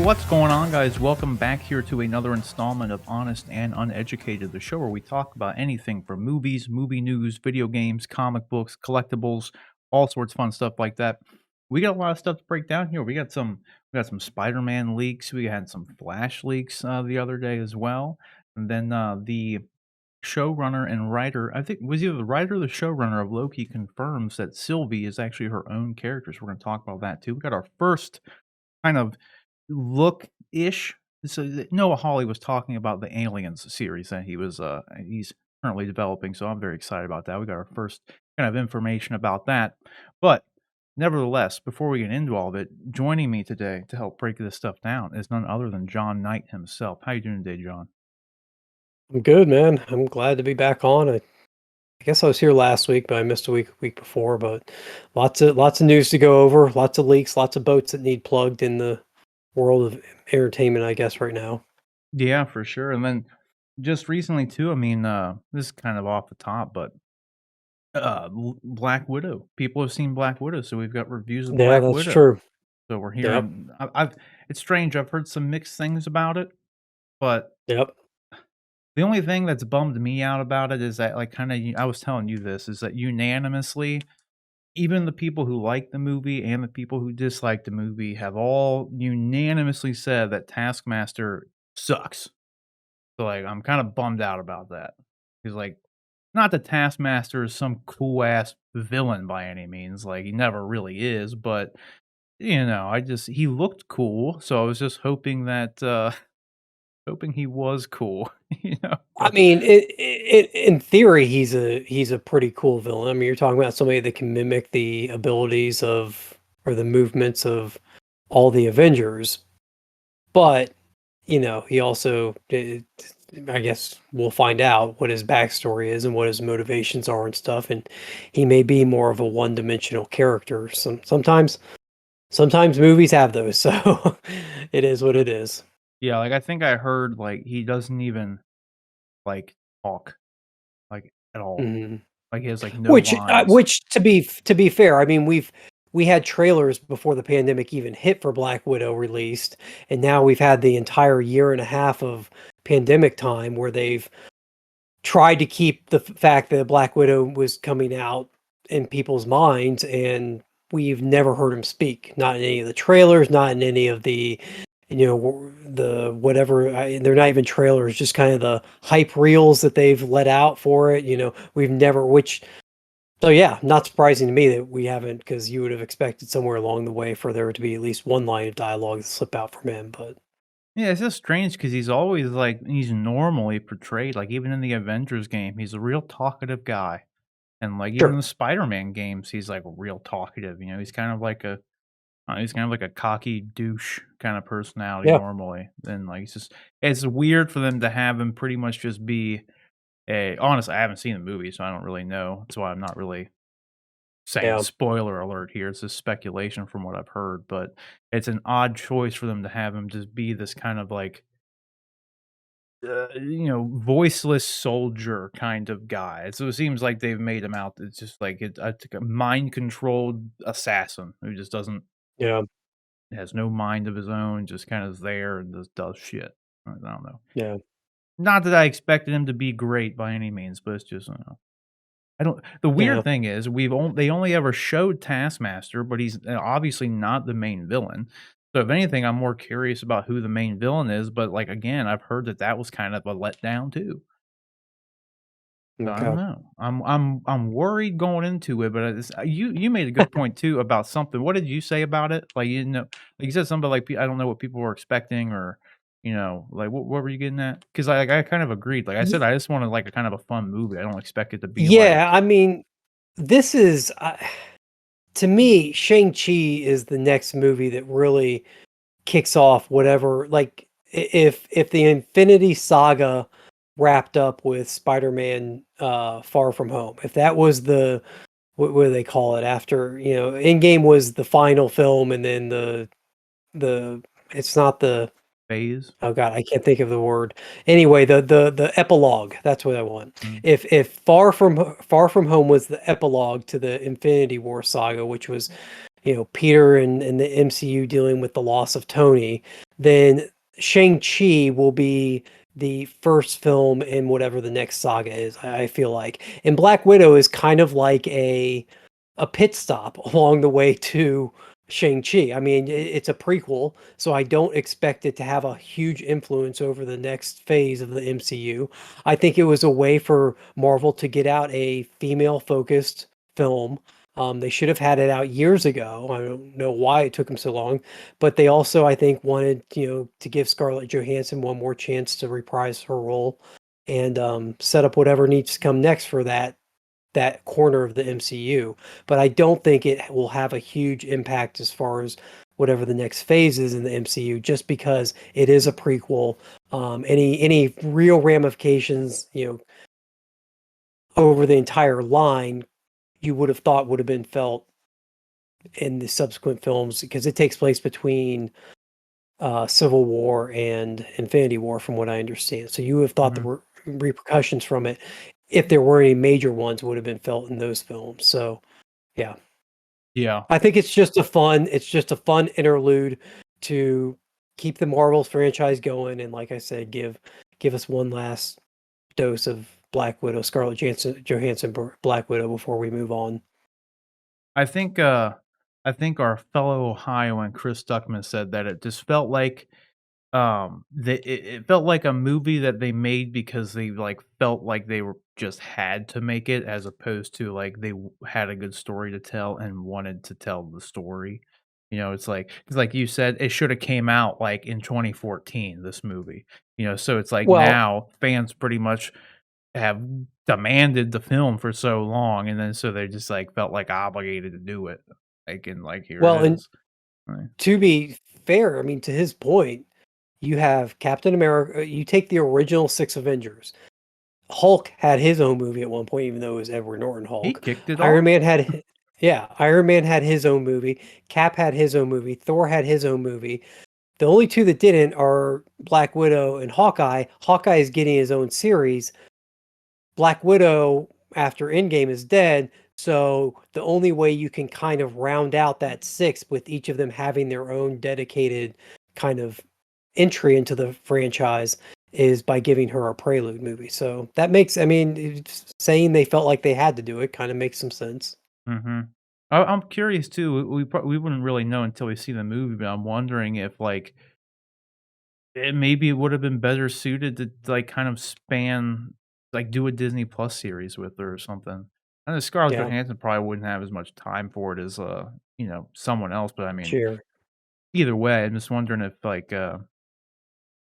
What's going on, guys? Welcome back here to another installment of Honest and Uneducated, the show where we talk about anything from movies, movie news, video games, comic books, collectibles, all sorts of fun stuff like that. We got a lot of stuff to break down here. We got some Spider-Man leaks. We had some Flash leaks the other day as well, and then the showrunner and writer, I think was either the writer or the showrunner of Loki, confirms that Sylvie is actually her own character. So we're going to talk about that too. We got our first kind of look-ish. So Noah Hawley was talking about the Aliens series that he's currently developing, so I'm very excited about that. We got our first kind of information about that. But nevertheless, before we get into all of it, joining me today to help break this stuff down is none other than John Knight himself. How you doing today, John? I'm good, man. I'm glad to be back on. I guess I was here last week, but I missed a week before. But lots of news to go over, lots of leaks, lots of boats that need plugged in the world of entertainment, I guess, right now. Yeah, for sure. And then just recently too, I mean, this is kind of off the top, but Black Widow. People have seen Black Widow, so we've got reviews of Yeah, Black that's Widow. true. So we're Yep. hearing. I've. It's strange. I've heard some mixed things about it, but Yep. the only thing that's bummed me out about it is that, like, kind of, I was telling you this, is that unanimously, even the people who like the movie and the people who dislike the movie have all unanimously said that Taskmaster sucks. So, like, I'm kind of bummed out about that. Because, like, not that Taskmaster is some cool ass villain by any means. Like, he never really is, but he looked cool. So I was just hoping that, hoping he was cool, I but mean, in theory, he's a pretty cool villain. I mean, you're talking about somebody that can mimic the abilities of or the movements of all the Avengers, but he also, I guess we'll find out what his backstory is and what his motivations are and stuff. And he may be more of a one-dimensional character. Sometimes movies have those, so it is what it is. yeah, like, I think I heard, like, he doesn't even, like, talk, like, at all. Mhm. Like, he has, like, no Which, lines. which to be fair, I mean we had trailers before the pandemic even hit for Black Widow released, and now we've had the entire year and a half of pandemic time where they've tried to keep the fact that Black Widow was coming out in people's minds, and we've never heard him speak. Not in any of the trailers, not in any of the, the whatever. They're not even trailers, just kind of the hype reels that they've let out for it. We've never, which. So yeah, not surprising to me that we haven't, because you would have expected somewhere along the way for there to be at least one line of dialogue to slip out from him. But Yeah, it's just strange because he's always, like, he's normally portrayed, like, even in the Avengers game, he's a real talkative guy. And, like, even in sure, the Spider-Man games, he's, like, real talkative, he's kind of like a cocky douche kinda personality yeah, normally, and, like, it's weird for them to have him pretty much just be a honestly, I haven't seen the movie, so I don't really know, that's why I'm not really saying yeah. spoiler alert here, it's just speculation from what I've heard, but it's an odd choice for them to have him just be this kind of, like, voiceless soldier kind of guy. So it seems like they've made him out it's just like a mind-controlled assassin who just doesn't Yeah, has no mind of his own, just kinda is there and just does shit. I don't know. yeah, Not that I expected him to be great by any means, but it's just, I don't the yeah. weird thing is they only ever showed Taskmaster, but he's, obviously not the main villain. So if anything, I'm more curious about who the main villain is, but, like, again, I've heard that that was kind of a letdown too. So I don't Okay. know. I'm worried going into it, but it's you made a good point too about something. What did you say about it? Like, you know, like you said something like, I don't know what people were expecting or, like, what were you getting at? Because I kind of agreed. Like I said, Ye- I just wanted, like, a kind of a fun movie. I don't expect it to be like Yeah, I mean, this is to me, Shang-Chi is the next movie that really kicks off whatever. Like, if the Infinity Saga wrapped up with Spider-Man Far From Home, if that was the what do they call it, after, Endgame was the final film, and then the it's not the, phase. oh god, I can't think of the word. Anyway, the epilogue, that's what I want. Mm. If Far From Home was the epilogue to the Infinity War saga, which was, Peter and the MCU dealing with the loss of Tony, then Shang-Chi will be the first film in whatever the next saga is, I feel like. And Black Widow is kind of like a pit stop along the way to Shang-Chi. I mean, it's a prequel, so I don't expect it to have a huge influence over the next phase of the MCU. I think it was a way for Marvel to get out a female-focused film. They should have had it out years ago. I don't know why it took them so long, but they also, I think, wanted, to give Scarlett Johansson one more chance to reprise her role and set up whatever needs to come next for that corner of the MCU. But I don't think it will have a huge impact as far as whatever the next phase is in the MCU, just because it is a prequel. Any real ramifications, over the entire line, you would have thought would have been felt in the subsequent films because it takes place between Civil War and Infinity War, from what I understand. So you would have thought Mhm. the repercussions from it, if there were any major ones, would have been felt in those films. So yeah. Yeah. I think it's just a fun interlude to keep the Marvels franchise going, and like I said, give us one last dose of Black Widow, Scarlett Johansson, Black Widow before we move on. I think, uh, I think our fellow Ohioan Chris Stuckman said that it just felt like, it felt like a movie that they made because they, like, felt like they were just had to make it as opposed to, like, they had a good story to tell and wanted to tell the story. It's like you said, it shoulda came out, like, in 2014, this movie, so it's like Well, now fans pretty much have demanded the film for so long, and then so they just, like, felt, like, obligated to do it, like, here it and is. Right. to be fair, I mean, to his point, you have Captain America. You take the original six Avengers. Hulk had his own movie at one point, even though it was Edward Norton He Hulk. kicked it Iron off. Man had, yeah, Iron Man had his own movie. Cap had his own movie. Thor had his own movie. The only two that didn't are Black Widow and Hawkeye. Hawkeye is getting his own series. Black Widow, after Endgame, is dead. So the only way you can kind of round out that six with each of them having their own dedicated kind of entry into the franchise is by giving her a prelude movie. So that makes, I mean, saying they felt like they had to do it kind of makes some sense. Mhm. I'm curious too, we wouldn't really know until we see the movie, but I'm wondering if, like, maybe it would have been better suited to, like, kind of span like, do a Disney Plus series with her or something. I know Scarlett Yeah, Johansson probably wouldn't have as much time for it as, someone else, but I mean, sure, either way, I'm just wondering if, like, I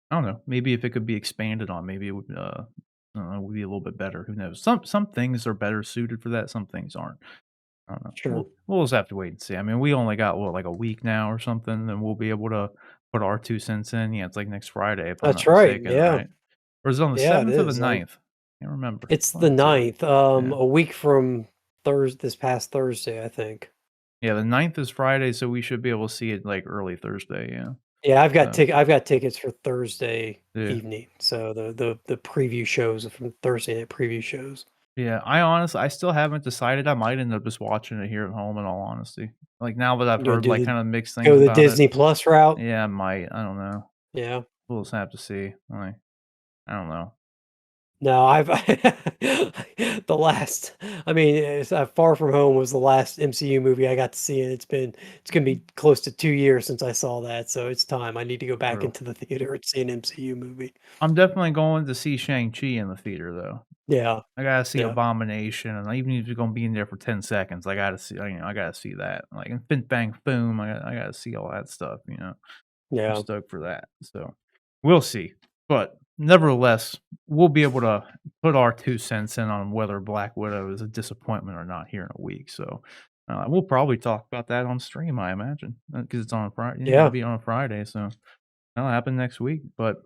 don't know, maybe if it could be expanded on, maybe it would, I don't know, would be a little bit better, who knows? Some things are better suited for that, some things aren't. I don't know. sure. We'll just have to wait and see. I mean, we only got, what, like a week now or something, and we'll be able to put our 2 cents in. Yeah, it's like next Friday, if I'm That's not right. mistaken, Yeah, right? Or is it on the yeah, it 7th or the is. 9th? Can't remember. It's One the of the 2. ninth, Yeah. a week from Thursday, this past Thursday, I think. Yeah, the 9th is Friday, so we should be able to see it, like, early Thursday, yeah. Yeah, So, I've got tickets for Thursday yeah. evening. So the preview shows from Thursday night preview shows. Yeah, I still haven't decided. I might end up just watching it here at home, in all honesty. Like, now that I've You gonna heard, do like, the kinda mixed things go the about it. Disney Plus route? Yeah, I might. I don't know. Yeah. We'll just have to see. Like, I don't know. No, I've the last. I mean, Far From Home was the last MCU movie I got to see, and it's gonna be close to 2 years since I saw that. So it's time. I need to go back True. into the theater and see an MCU movie. I'm definitely going to see Shang-Chi in the theater, though. Yeah, I gotta see yeah, Abomination, and even if you're gonna be in there for 10 seconds, I gotta see, I gotta see that. Like, and Fin Bang Boom, I gotta see all that stuff. I'm yeah, stoked for that. So, we'll see. But nevertheless, we'll be able to put our 2 cents in on whether Black Widow is a disappointment or not here in a week. So, we'll probably talk about that on stream, I imagine, because it's on a Friday. Yeah, it'll yeah. be on a Friday, so that'll happen next week. But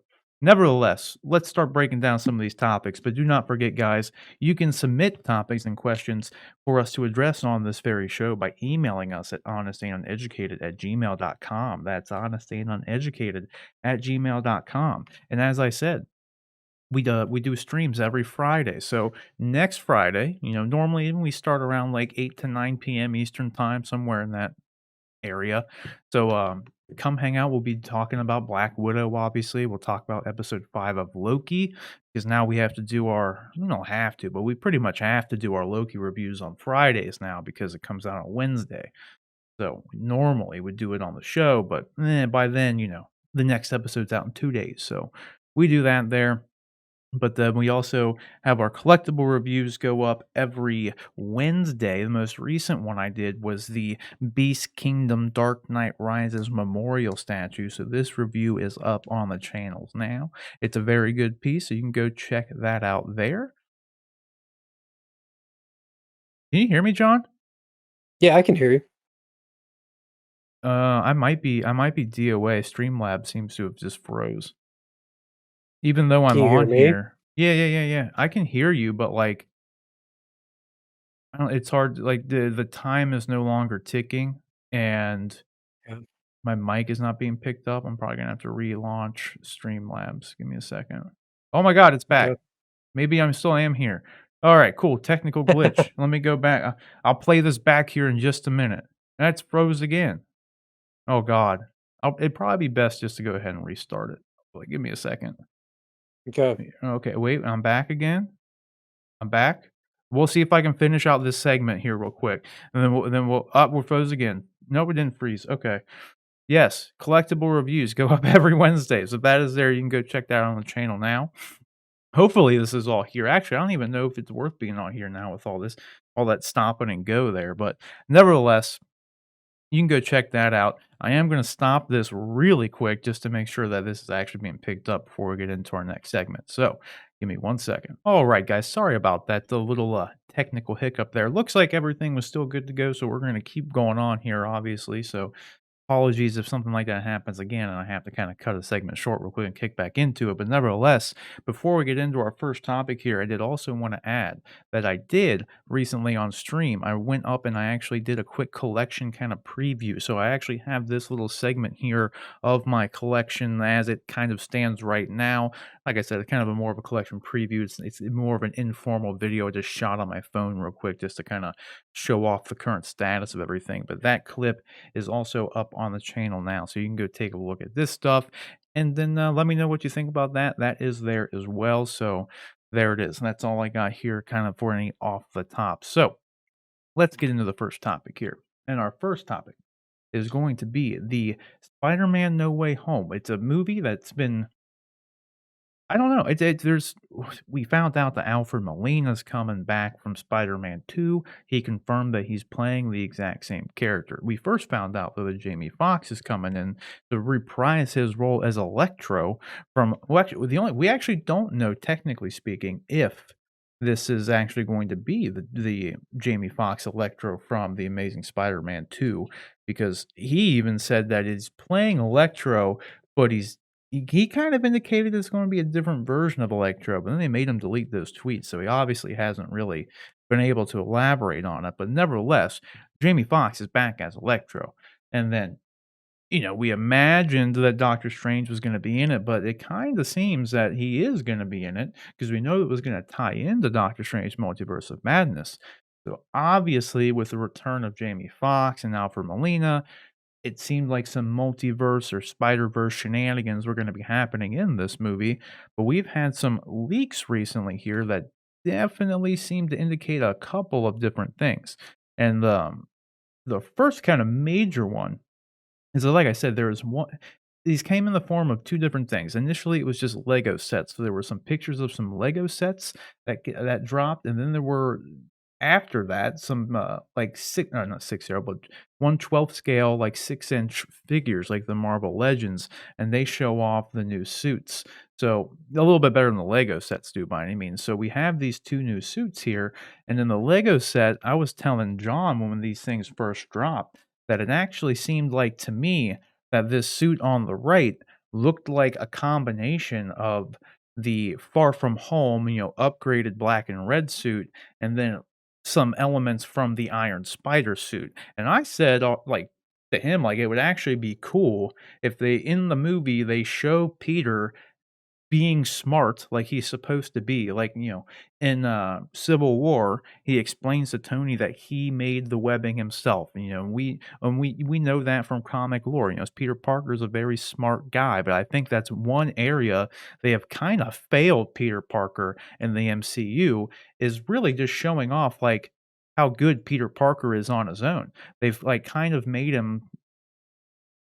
nevertheless, let's start breaking down some of these topics. But do not forget, guys, you can submit topics and questions for us to address on this very show by emailing us at honestanduneducated@gmail.com. That's honestanduneducated@gmail.com. And as I said, we do streams every Friday. So next Friday, normally we start around like 8 to 9 p.m. Eastern time, somewhere in that area. So, come hang out. We'll be talking about Black Widow, obviously. We'll talk about episode 5 of Loki because now we have to do our we don't have to, but we pretty much have to do our Loki reviews on Fridays now because it comes out on Wednesday. So, we normally would do it on the show, but, by then, the next episode's out in 2 days. So, we do that there. But then we also have our collectible reviews go up every Wednesday. The most recent one I did was the Beast Kingdom Dark Knight Rises Memorial statue. So this review is up on the channels now. It's a very good piece, so you can go check that out there. Can you hear me, John? Yeah, I can hear you. I might be DOA. Streamlabs seems to have just froze. Even though Can I'm you hear on me? here. Yeah, yeah, yeah, yeah. I can hear you, but like I don't it's hard like, the time is no longer ticking, and Yeah. my mic is not being picked up. I'm probably gonna have to relaunch Streamlabs. Give me a second. Oh my god, it's Okay. back. Maybe I'm still am here. Alright, cool, technical glitch. Let me go back. I'll play this back here in just a minute. That's froze again. Oh god. It'd probably be best just to go ahead and restart it. Like, give me a second. Okay. Okay, wait, I'm back again. I'm back. We'll see if I can finish out this segment here real quick, and then we're froze again. Nope, it didn't freeze. Okay. Yes, collectible reviews go up every Wednesday, so if that is there, you can go check that out on the channel now. Hopefully, this is all here. Actually, I don't even know if it's worth being on here now with all that stopping and go there, but nevertheless, you can go check that out. I am gonna stop this really quick just to make sure that this is actually being picked up before we get into our next segment. So, give me 1 second. Alright, guys, sorry about that, the little, technical hiccup there. Looks like everything was still good to go, so we're gonna keep going on here, obviously, so apologies if something like that happens again and I have to kind of cut a segment short real quick and kick back into it. But nevertheless, before we get into our first topic here, I did also want to add that I did recently on stream. I went up and I actually did a quick collection kind of preview. So I actually have this little segment here of my collection as it kind of stands right now. Like I said, it's kind of a more of a collection preview. It's more of an informal video I just shot on my phone real quick just to kind of show off the current status of everything. But that clip is also up on the channel now. So you can go take a look at this stuff and then let me know what you think about that. That is there as well. So there it is. And that's all I got here kind of for any off the top. So let's get into the first topic here. And our first topic is going to be the Spider Man No Way Home. It's a movie that's been I don't know. There's we found out that Alfred Molina's coming back from Spider-Man 2. He confirmed that he's playing the exact same character. We first found out though that Jamie Foxx is coming in to reprise his role as Electro from well, actually, the only we actually don't know technically speaking if this is actually going to be the Jamie Foxx Electro from The Amazing Spider-Man 2 because he even said that he's playing Electro but he kind of indicated it's gonna be a different version of Electro, but then they made him delete those tweets, so he obviously hasn't really been able to elaborate on it, but nevertheless, Jamie Foxx is back as Electro, and then, we imagined that Doctor Strange was gonna be in it, but it kinda seems that he is gonna be in it, because we know it was gonna tie into Doctor Strange Multiverse of Madness. So, obviously, with the return of Jamie Foxx and Alfred Molina, it seemed like some multiverse or Spider-Verse shenanigans were gonna be happening in this movie, but we've had some leaks recently here that definitely seem to indicate a couple of different things. And, the first kind of major one is that, like I said, there is one these came in the form of 2 different things. Initially, it was just Lego sets, so there were some pictures of some Lego sets that dropped, and then there were after that, some, like, not 6 but 1/12 scale, like, 6-inch figures like the Marvel Legends, and they show off the new suits. So, a little bit better than the Lego sets do by any means. So, we have these 2 new suits here, and in the Lego set, I was telling John when these things first dropped that it actually seemed like to me that this suit on the right looked like a combination of the Far From Home, upgraded black and red suit, and then some elements from the Iron Spider suit. And I said, like to him, like it would actually be cool if they in the movie they show Peter being smart like he's supposed to be. Like, in Civil War, he explains to Tony that he made the webbing himself. We know that from comic lore. Peter Parker is a very smart guy, but I think that's one area they have kind of failed Peter Parker in the MCU is really just showing off like how good Peter Parker is on his own. They've like kind of made him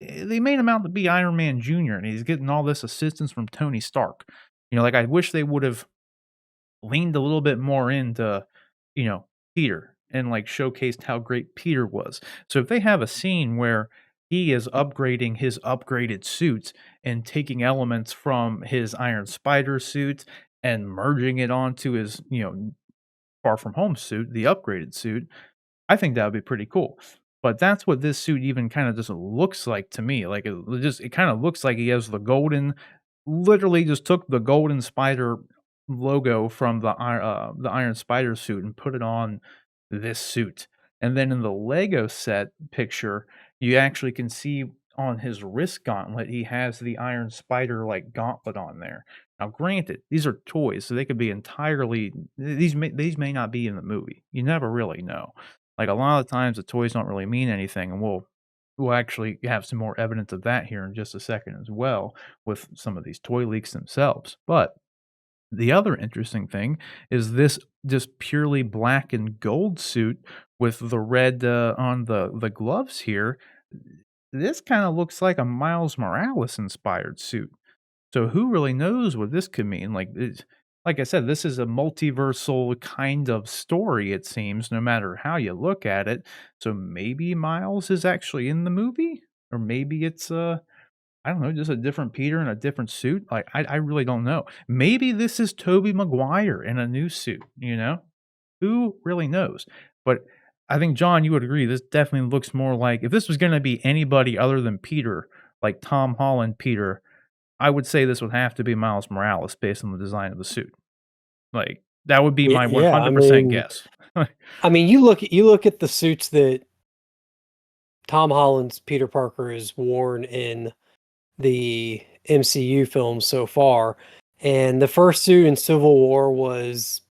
they made him out to be Iron Man Jr., and he's getting all this assistance from Tony Stark. Like, I wish they would've leaned a little bit more into, you know, Peter and, like, showcased how great Peter was. So if they have a scene where he is upgrading his upgraded suit and taking elements from his Iron Spider suit and merging it onto his, Far From Home suit, the upgraded suit, I think that would be pretty cool. But that's what this suit even kinda just looks like to me, like, it kinda looks like he has the golden literally just took the golden spider logo from the Iron Spider suit and put it on this suit. And then in the Lego set picture, you actually can see on his wrist gauntlet, he has the Iron Spider, like, gauntlet on there. Now granted, these are toys, so they could be entirely these may not be in the movie. You never really know. Like, a lot of times, the toys don't really mean anything, and we'll actually have some more evidence of that here in just a second as well with some of these toy leaks themselves. But the other interesting thing is this just purely black and gold suit with the red, on the gloves here. This kinda looks like a Miles Morales inspired suit. So who really knows what this could mean? Like I said, this is a multiversal kind of story, it seems, no matter how you look at it. So maybe Miles is actually in the movie? Or maybe it's I don't know, just a different Peter in a different suit? Like, I really don't know. Maybe this is Tobey Maguire in a new suit, you know? Who really knows? But I think, John, you would agree, this definitely looks more like if this was gonna be anybody other than Peter, like Tom Holland Peter, I would say this would have to be Miles Morales based on the design of the suit. Like, that would be my Yeah, 100% guess. you look at the suits that Tom Holland's Peter Parker has worn in the MCU films so far, and the first suit in Civil War was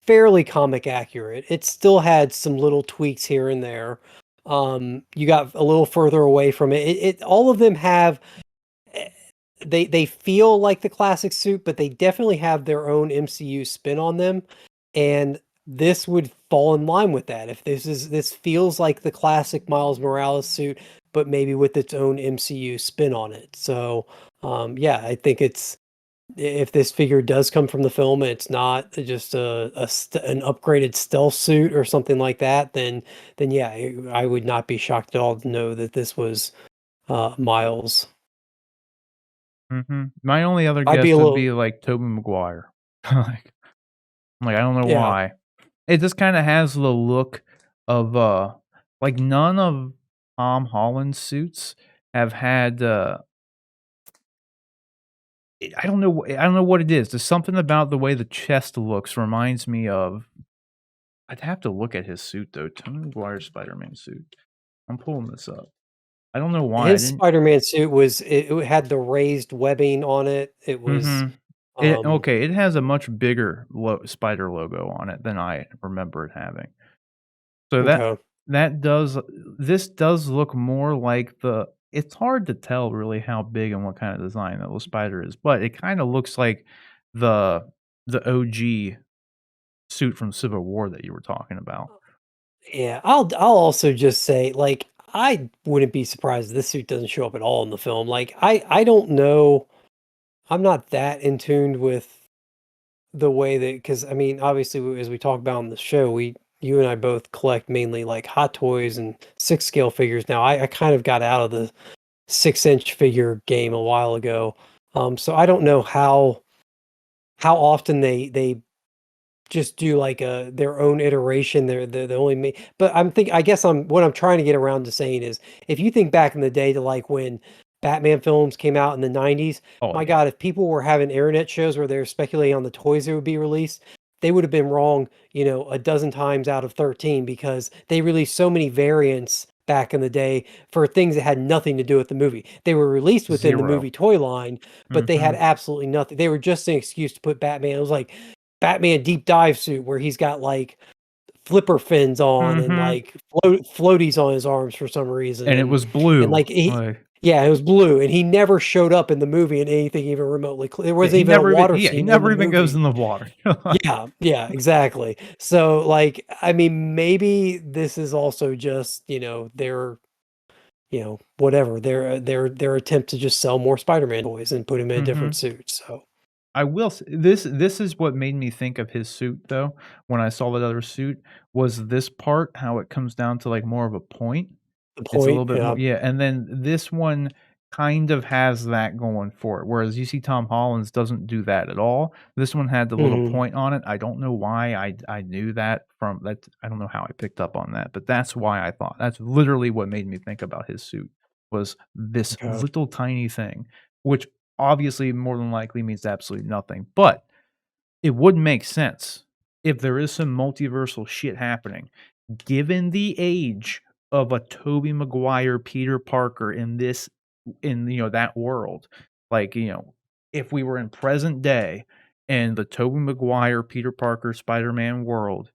fairly comic accurate. It still had some little tweaks here and there. You got a little further away from it. It all of them have eh, they feel like the classic suit, but they definitely have their own MCU spin on them, and this would fall in line with that. If this feels like the classic Miles Morales suit, but maybe with its own MCU spin on it. So, yeah, I think it's if this figure does come from the film and it's not just an upgraded stealth suit or something like that, then yeah, I would not be shocked at all to know that this was Miles. Mhm. My only other I'd be guess a would little be, like, Tobey Maguire. Like I don't know yeah. why. It just kinda has the look of, like, none of Tom Holland's suits have had, I don't know what it is. There's something about the way the chest looks reminds me of I'd have to look at his suit, though. Tobey Maguire's Spider-Man suit. I'm pulling this up. I don't know why I His didn't Spider-Man suit it had the raised webbing on it. It was Mhm. um It has a much bigger spider logo on it than I remember it having. So okay. that does this does look more like the it's hard to tell really how big and what kind of design that little spider is, but it kinda looks like the the OG suit from Civil War that you were talking about. Yeah, I'll also just say, like, I wouldn't be surprised if this suit doesn't show up at all in the film. Like, I don't know. I'm not that in tune with the way that because I mean, obviously, as we talk about on the show, you and I both collect mainly like Hot Toys and 6 scale figures. Now, I kind of got out of the 6-inch figure game a while ago, so I don't know how often they just do like a their own iteration. They're only but I guess what I'm trying to get around to saying is if you think back in the day to like when Batman films came out in the 90s, Oh, my yeah. God, if people were having internet shows where they're speculating on the toys that would be released, they would have been wrong, a dozen times out of 13 because they released so many variants back in the day for things that had nothing to do with the movie. They were released within the 0. movie toy line, but they had Mhm. absolutely nothing. They were just an excuse to put Batman. It was like Batman deep dive suit where he's got like flipper fins on and Mhm. like floaties on his arms for some reason, And it was blue, like he like yeah, it was blue, and he never showed up in the movie in anything even remotely. There yeah, wasn't even a water he scene in the never even goes movie. in the water. Yeah, yeah, exactly. So, like, I mean, maybe this is also just, whatever, their attempt to just sell more Spider-Man toys and put him in a different Mhm. suit, so I will s this is what made me think of his suit, though, when I saw that other suit, was this part, how it comes down to, like, more of a point. the It's a point, little bit yeah. more yeah, and then this one kind of has that going for it, whereas you see Tom Holland's doesn't do that at all. This one had the little Mhm. point on it. I don't know why I knew that from that I don't know how I picked up on that, but that's why I thought that's literally what made me think about his suit, was this Okay. little tiny thing, which obviously more than likely means absolutely nothing, but it would make sense if there is some multiversal shit happening. Given the age of a Tobey Maguire Peter Parker that world, like, if we were in present day and the Tobey Maguire Peter Parker Spider-Man world,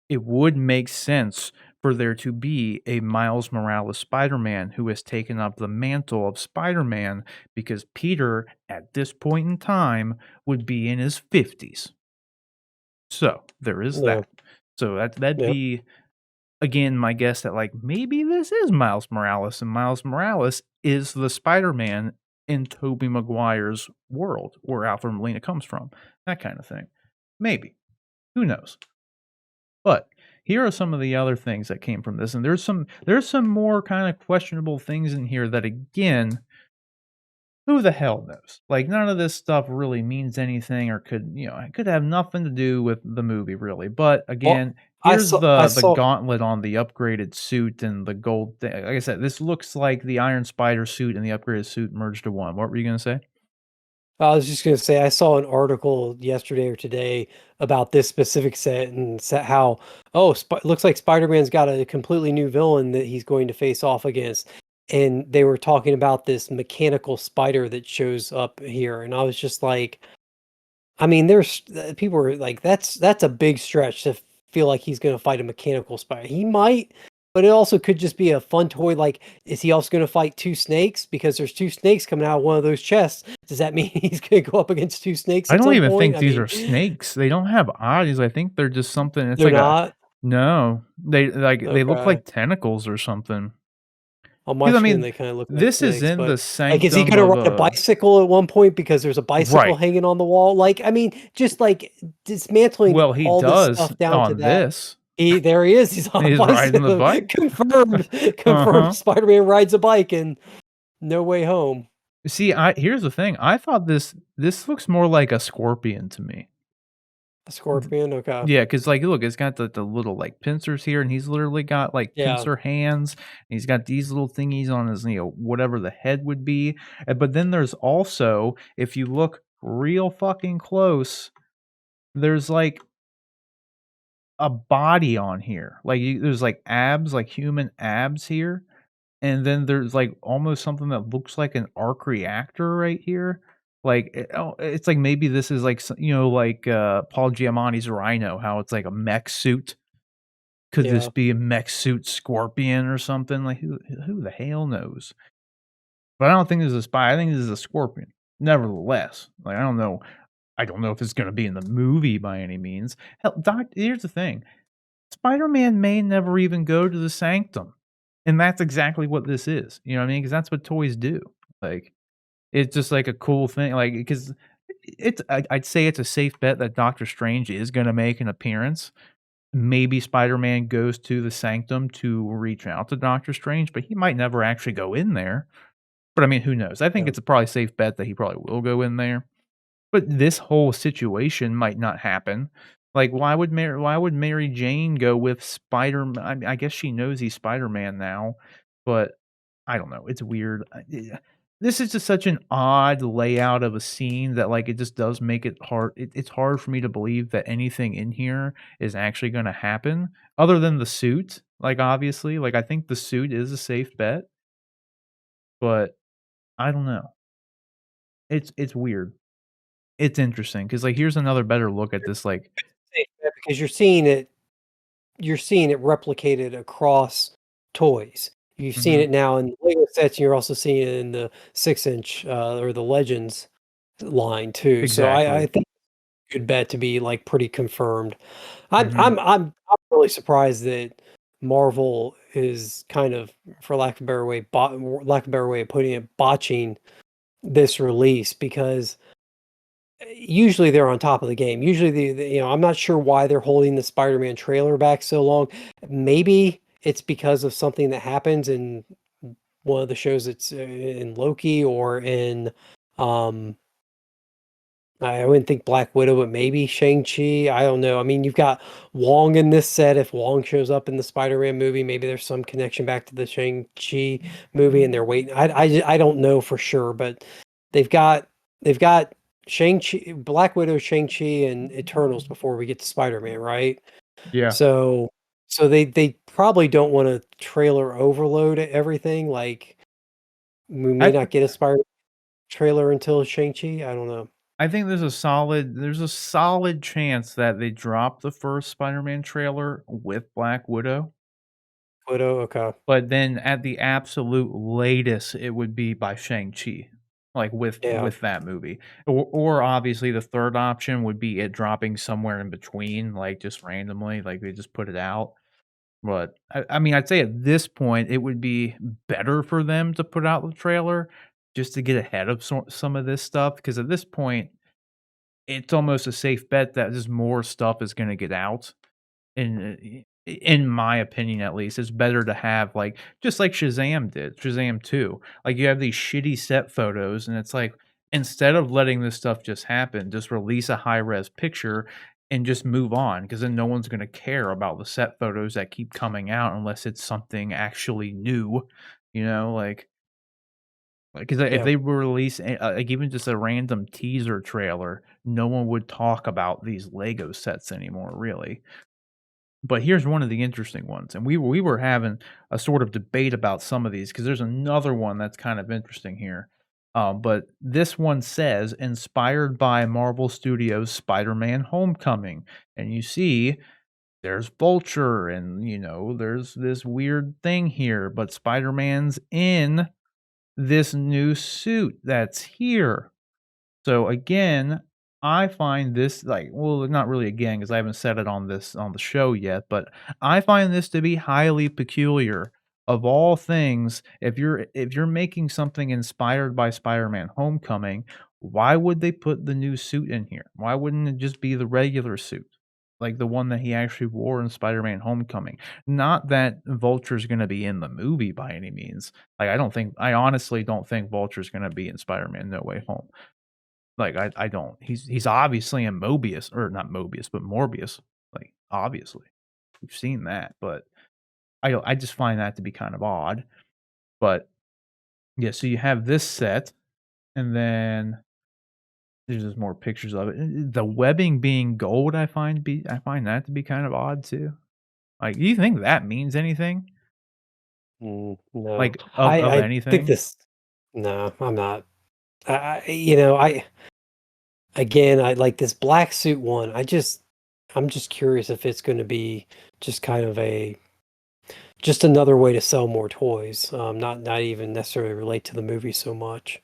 it would make sense for there to be a Miles Morales Spider-Man who has taken up the mantle of Spider-Man because Peter, at this point in time, would be in his 50s. So, there is Yeah, that. So that'd yep. be, again, my guess that, like, maybe this is Miles Morales, and Miles Morales is the Spider-Man in Tobey Maguire's world, where Alfred Molina comes from, that kinda thing. Maybe. Who knows? But here are some of the other things that came from this, and there's some more kinda questionable things in here that, again, who the hell knows? Like, none of this stuff really means anything or it could have nothing to do with the movie, really. But Well, again, I here's saw I the saw gauntlet on the upgraded suit and the gold thing. Like I said, this looks like the Iron Spider suit and the upgraded suit merged to one. What were you gonna say? I was just gonna say I saw an article yesterday or today about this specific set and how looks like Spider-Man's got a completely new villain that he's going to face off against, and they were talking about this mechanical spider that shows up here, and I was just like, I mean, there's people were like, that's a big stretch to feel like he's gonna fight a mechanical spider. He might, but it also could just be a fun toy. Like, is he also gonna fight two snakes? Because there's two snakes coming out of one of those chests. Does that mean he's gonna go up against two snakes I at don't some even point? think I these mean, are snakes. They don't have eyes. I think they're just something. It's they're like a not? no. They look Okay. like tentacles or something. On my Because I screen, mean, they kind of look like this is snakes, in but the like, is he sanctum gonna of ride a a bicycle at one point because there's a bicycle right. hanging on the wall? Like, I mean, just like dismantling Well, he all this does stuff down to on that. this. There he is. He's on a He's riding the bicycle. bike. Confirmed. Confirmed. Uh-huh. Spider-Man rides a bike in No Way Home. See, I here's the thing, I thought this looks more like a scorpion to me. A Th scorpion. Okay. Yeah, because like, look, it's got the little, like, pincers here, and he's literally got, like, Yeah. pincer hands, and he's got these little thingies on his, whatever the head would be, but then there's also, if you look real fucking close, there's, like, a body on here, like, there's, like, abs, like, human abs here. And then there's, like, almost something that looks like an arc reactor right here. Like, it's like maybe this is like like, Paul Giamatti's Rhino, how it's like a mech suit. Could this Yeah. be a mech suit Scorpion or something? Like, who the hell knows? But I don't think this is a spy, I think this is a Scorpion. Nevertheless, like, I don't know if it's gonna be in the movie by any means. Hell, here's the thing, Spider-Man may never even go to the Sanctum, and that's exactly what this is, you know what I mean? Because that's what toys do, like, it's just, like, a cool thing, like, because I'd say it's a safe bet that Doctor Strange is gonna make an appearance. Maybe Spider-Man goes to the Sanctum to reach out to Doctor Strange, but he might never actually go in there, but, I mean, who knows? I think Yeah. it's a probably safe bet that he probably will go in there. But this whole situation might not happen. Like, why would Mary Jane go with Spider I guess she knows he's Spider-Man now, but I don't know, it's weird. this is just such an odd layout of a scene that, like, it just does make it hard it's hard for me to believe that anything in here is actually gonna happen other than the suit, like, obviously, like, I think the suit is a safe bet, but I don't know. It's weird. It's interesting because like, here's another better look at this, like Because you're seeing it replicated across toys. You've seen mhm, it now in Lego sets, and you're also seeing it in the 6-inch, or the Legends line too. So I exactly. think good bet to be, like, pretty confirmed. I'm Mhm. I'm I'm I'm really surprised that Marvel is kind of, for lack of a better way, lack of a better way of putting it, botching this release because usually they're on top of the game. Usually I'm not sure why they're holding the Spider-Man trailer back so long. Maybe it's because of something that happens in one of the shows that's in Loki or in um I wouldn't think Black Widow, but maybe Shang-Chi. I don't know. I mean, you've got Wong in this set. If Wong shows up in the Spider-Man movie, maybe there's some connection back to the Shang-Chi movie, and they're waiting. I don't know for sure, but they've got they've got Shang-Chi, Black Widow, Shang-Chi, and Eternals before we get to Spider-Man, right? Yeah. So they probably don't want to trailer overload everything. Like we may I not get a Spider trailer until Shang-Chi. I don't know. I think there's a solid chance that they drop the first Spider-Man trailer with Black Widow, Widow, okay. but then at the absolute latest, it would be by Shang-Chi, like, Yeah. with that movie. Or obviously the third option would be it dropping somewhere in between, like, just randomly, like, they just put it out. But I mean, I'd say at this point, it would be better for them to put out the trailer just to get ahead of some of this stuff. Because at this point, it's almost a safe bet that just more stuff is gonna get out. In my opinion, at least, it's better to have, like just like Shazam did, Shazam 2. Like, you have these shitty set photos, and it's like, instead of letting this stuff just happen, just release a high-res picture and just move on, because then no one's gonna care about the set photos that keep coming out unless it's something actually new, you know? Because if Yeah. they were release like, even just a random teaser trailer, no one would talk about these Lego sets anymore, really. But here's one of the interesting ones, and we were having a sort of debate about some of these because there's another one that's kind of interesting here. But this one says, "Inspired by Marvel Studios' Spider-Man: Homecoming," and you see there's Vulture, and, there's this weird thing here, but Spider-Man's in this new suit that's here. So again, I find this like well, not really again because I haven't said it on the show yet, but I find this to be highly peculiar. Of all things, if you're making something inspired by Spider-Man: Homecoming, why would they put the new suit in here? Why wouldn't it just be the regular suit? Like the one that he actually wore in Spider-Man: Homecoming. Not that Vulture's gonna be in the movie by any means. Like I honestly don't think Vulture's gonna be in Spider-Man: No Way Home. Like, I don't. He's obviously in Mobius or not Mobius, but Morbius, like, obviously. We've seen that, but I just find that to be kind of odd. But, yeah, so you have this set, and then there's just more pictures of it. The webbing being gold, I find that to be kind of odd too. Like, do you think that means anything? No. Like, of I think anything? this no, I'm not. You know, again, I like this black suit one. I'm just curious if it's gonna be just kind of just another way to sell more toys. Not even necessarily relate to the movie so much.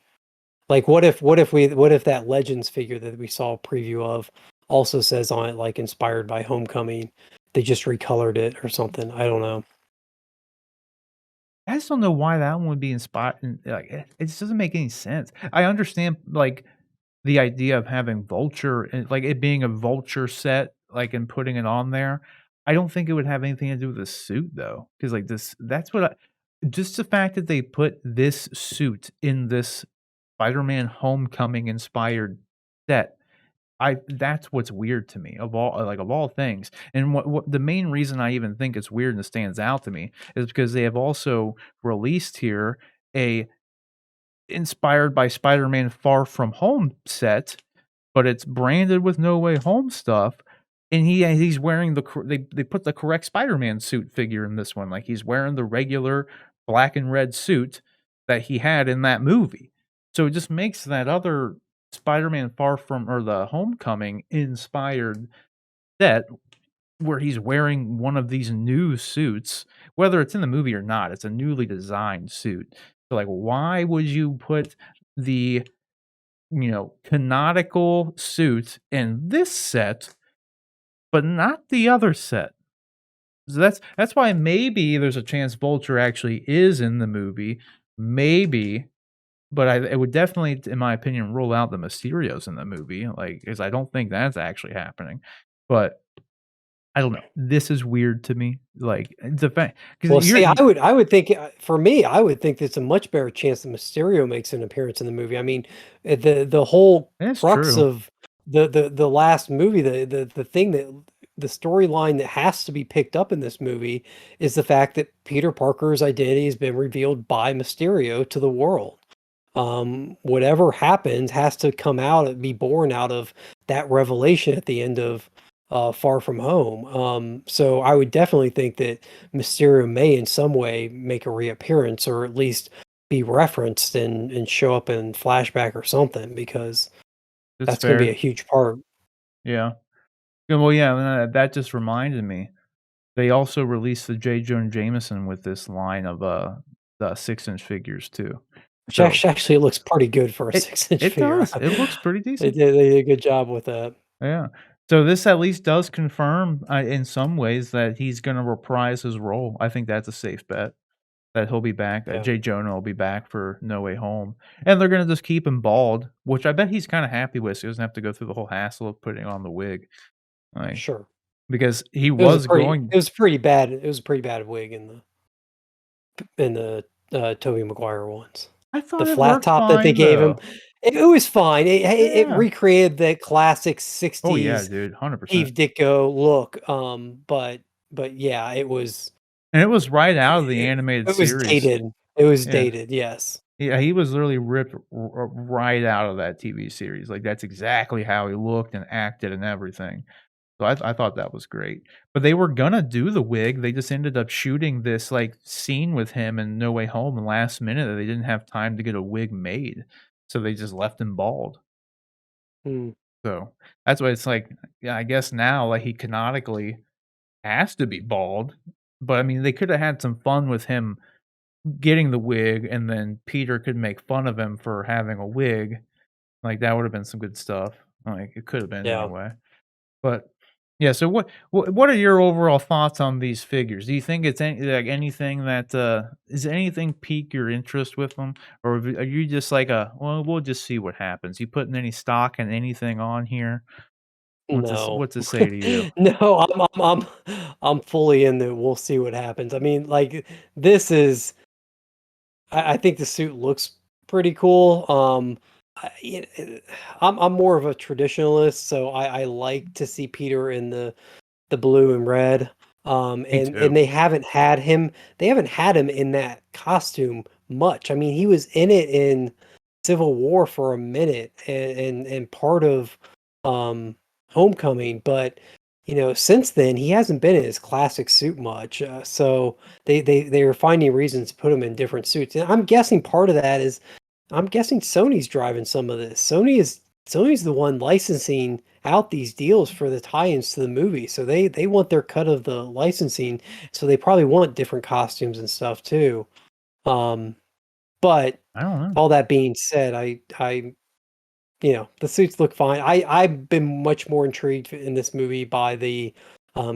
Like, what if that Legends figure that we saw a preview of also says on it, like, inspired by Homecoming? They just recolored it or something. I don't know. I just don't know why that one would be inspired. Like, it just doesn't make any sense. I understand, like, the idea of having Vulture and, like, it being a Vulture set, like, and putting it on there. I don't think it would have anything to do with the suit, though, because like, that's what I just the fact that they put this suit in this Spider-Man: Homecoming inspired set, I that's what's weird to me of all things, and what the main reason I even think it's weird and stands out to me is because they have also released here a inspired by Spider-Man Far From Home set, but it's branded with No Way Home stuff, and he's wearing they put the correct Spider-Man suit figure in this one, like, he's wearing the regular black and red suit that he had in that movie. So it just makes that other Spider-Man Far From or the Homecoming inspired set where he's wearing one of these new suits, whether it's in the movie or not, it's a newly designed suit. So, like, why would you put the, canonical suit in this set, but not the other set? So that's why maybe there's a chance Vulture actually is in the movie, maybe, but it would definitely, in my opinion, rule out the Mysterios in the movie, like, 'cause I don't think that's actually happening, but I don't know. This is weird to me, like, the fact because Well, you're see, y I would think, for me, I would think there's a much better chance that Mysterio makes an appearance in the movie. I mean, the whole That's crux true. of the last movie, the thing that the storyline that has to be picked up in this movie is the fact that Peter Parker's identity has been revealed by Mysterio to the world. Whatever happens has to come out and be born out of that revelation at the end of Far From Home. So I would definitely think that Mysterio may in some way make a reappearance or at least be referenced and show up in flashback or something because It's that's going to be a fair. huge part. Yeah. Yeah, well, yeah, that just reminded me. They also released the J. Jonah Jameson with this line of, the 6-inch figures too. Which So, actually looks pretty good for a it 6-inch it figure. does. It looks pretty They decent. did a good job with that. Yeah. So this at least does confirm, in some ways that he's gonna reprise his role. I think that's a safe bet. That he'll be back, Yeah, J. Jonah will be back for No Way Home, and they're gonna just keep him bald, which I bet he's kinda happy with, so he doesn't have to go through the whole hassle of putting on the wig, like, sure. because he It was a was pretty going. it was pretty bad. It was a pretty bad wig in the Tobey Maguire ones. I The thought it flat worked top that they fine, gave him, though. it was fine. It Yeah. recreated the classic Oh, yeah, '60s dude, 100%. Steve Ditko look, but yeah, And it was right out of the it animated it was series. dated. It was Yeah. dated, yes. Yeah, he was literally ripped right out of that TV series, like, that's exactly how he looked and acted and everything. So I thought that was great. But they were gonna do the wig, they just ended up shooting this, like, scene with him in No Way Home last minute, that they didn't have time to get a wig made, so they just left him bald. Mm, So, that's why it's like, yeah, I guess now, like, he canonically has to be bald, but, I mean, they coulda had some fun with him getting the wig, and then Peter could make fun of him for having a wig, like, that would've been some good stuff, like, it could've been yeah. anyway. But yeah, so what are your overall thoughts on these figures? Do you think it's anything that, is anything pique your interest with them? Or are you just like "Well, we'll just see what happens." You putting any stock in anything on here? No. What's it say to you? No, I'm fully in the we'll see what happens. I mean, like, this is I think the suit looks pretty cool. I'm more of a traditionalist, so I like to see Peter in the blue and red. Me And too. they haven't had him in that costume much. I mean, he was in it in Civil War for a minute and part of Homecoming, but since then he hasn't been in his classic suit much. So they are finding reasons to put him in different suits. And I'm guessing part of that is I'm guessing Sony's driving some of this. Sony's the one licensing out these deals for the tie-ins to the movie. So they want their cut of the licensing. So they probably want different costumes and stuff too. Um, but I don't know. all that being said, the suits look fine. I've been much more intrigued in this movie by the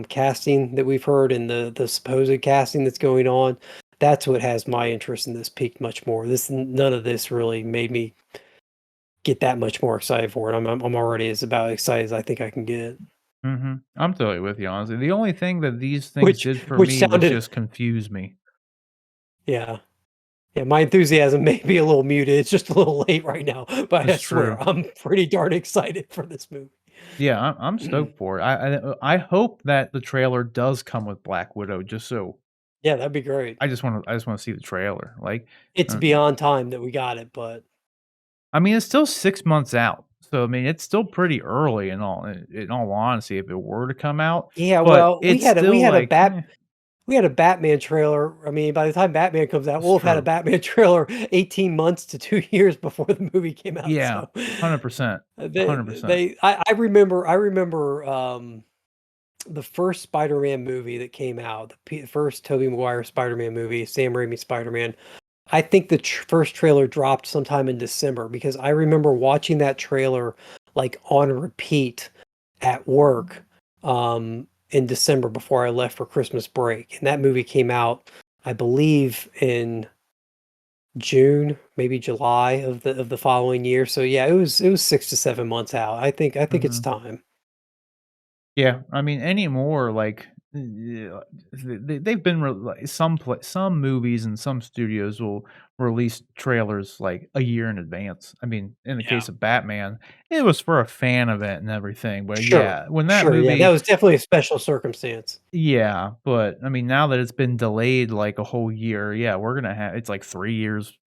casting that we've heard and the supposed casting that's going on. That's what has my interest in this peaked much more. None of this really made me get that much more excited for it. I'm already as about excited as I think I can get. Mhm. I'm totally with you, honestly. The only thing that these things Which did for which me was sounded just confuse me. yeah. Yeah, my enthusiasm may be a little muted. It's just a little late right now, but I It's swear true. I'm pretty darn excited for this movie. Yeah, I'm stoked for it. I hope that the trailer does come with Black Widow just so Yeah, that'd be great. I just wanna see the trailer, like, It's uh, beyond time that we got it, but I mean, it's still 6 months out, so, I mean, it's still pretty early in all honesty if it were to come out, yeah, but well, it's still like, eh, we had a Batman trailer. I mean, by the time Batman comes out, it's we'll have had a true. Batman trailer 18 months to 2 years before the movie came out, Yeah, so 100%, they 100%. they I remember, the first Spider-Man movie that came out, the first Tobey Maguire Spider-Man movie, Sam Raimi Spider-Man. I think the first trailer dropped sometime in December because I remember watching that trailer like on repeat at work in December before I left for Christmas break. And that movie came out, I believe, in June, maybe July of the following year. So yeah, it was 6 to 7 months out. I think it's Mhm. time. Yeah, I mean, anymore, like, yeah, they've been like, some movies and some studios will release trailers, like, a year in advance. I mean, in the Yeah. case of Batman, it was for a fan event and everything, but Sure. yeah, when that Sure. Yeah, that movie. was definitely a special circumstance. Yeah, but, I mean, now that it's been delayed, like, a whole year, yeah, we're gonna have it's, like, 3 years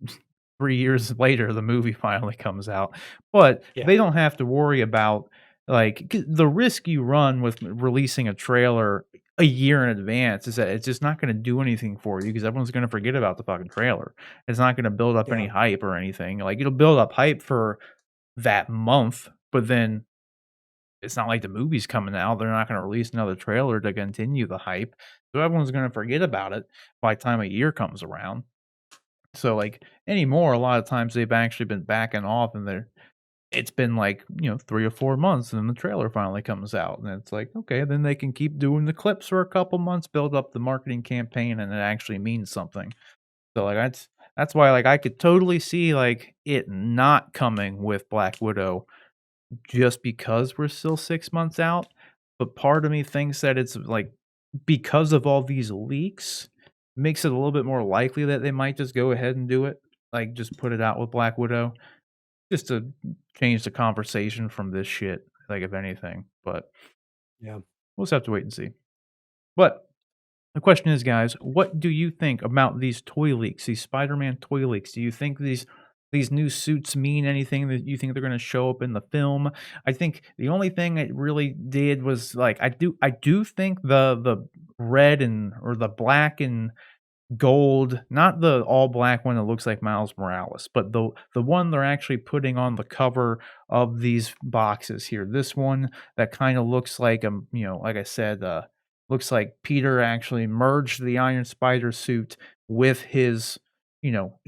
3 years later, the movie finally comes out, but Yeah. they don't have to worry about, like, the risk you run with releasing a trailer a year in advance is that it's just not gonna do anything for you because everyone's gonna forget about the fucking trailer. It's not gonna build up any Yeah. hype or anything, like, it'll build up hype for that month, but then it's not like the movie's coming out, they're not gonna release another trailer to continue the hype, so everyone's gonna forget about it by the time a year comes around. So, like, anymore, a lot of times they've actually been backing off and they're it's been like, 3 or 4 months and then the trailer finally comes out, and it's like, okay, then they can keep doing the clips for a couple months, build up the marketing campaign, and it actually means something. So, like, that's why, like, I could totally see, like, it not coming with Black Widow just because we're still 6 months out, but part of me thinks that it's, like, because of all these leaks, makes it a little bit more likely that they might just go ahead and do it, like, just put it out with Black Widow, just to change the conversation from this shit, like, if anything, but Yeah. we'll just have to wait and see. But the question is, guys, what do you think about these toy leaks, these Spider-Man toy leaks? Do you think these new suits mean anything? That you think they're gonna show up in the film? I think the only thing it really did was, like, I do think the red and or the black and gold, not the all black one that looks like Miles Morales, but the one they're actually putting on the cover of these boxes here. This one that kind of looks like, like I said, looks like Peter actually merged the Iron Spider suit with his, you know,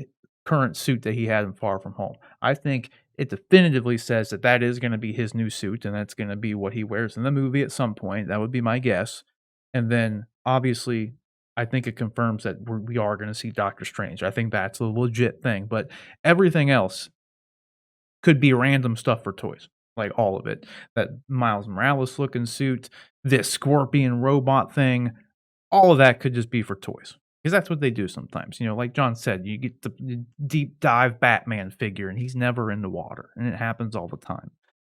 current suit that he had in Far From Home. I think it definitively says that that is going to be his new suit and that's going to be what he wears in the movie at some point. That would be my guess. And then obviously I think it confirms that we are gonna see Doctor Strange. I think that's a legit thing, but everything else could be random stuff for toys, like all of it. That Miles Morales looking suit, this scorpion robot thing, all of that could just be for toys. Because that's what they do sometimes. Like John said, you get the deep dive Batman figure and he's never in the water, and it happens all the time.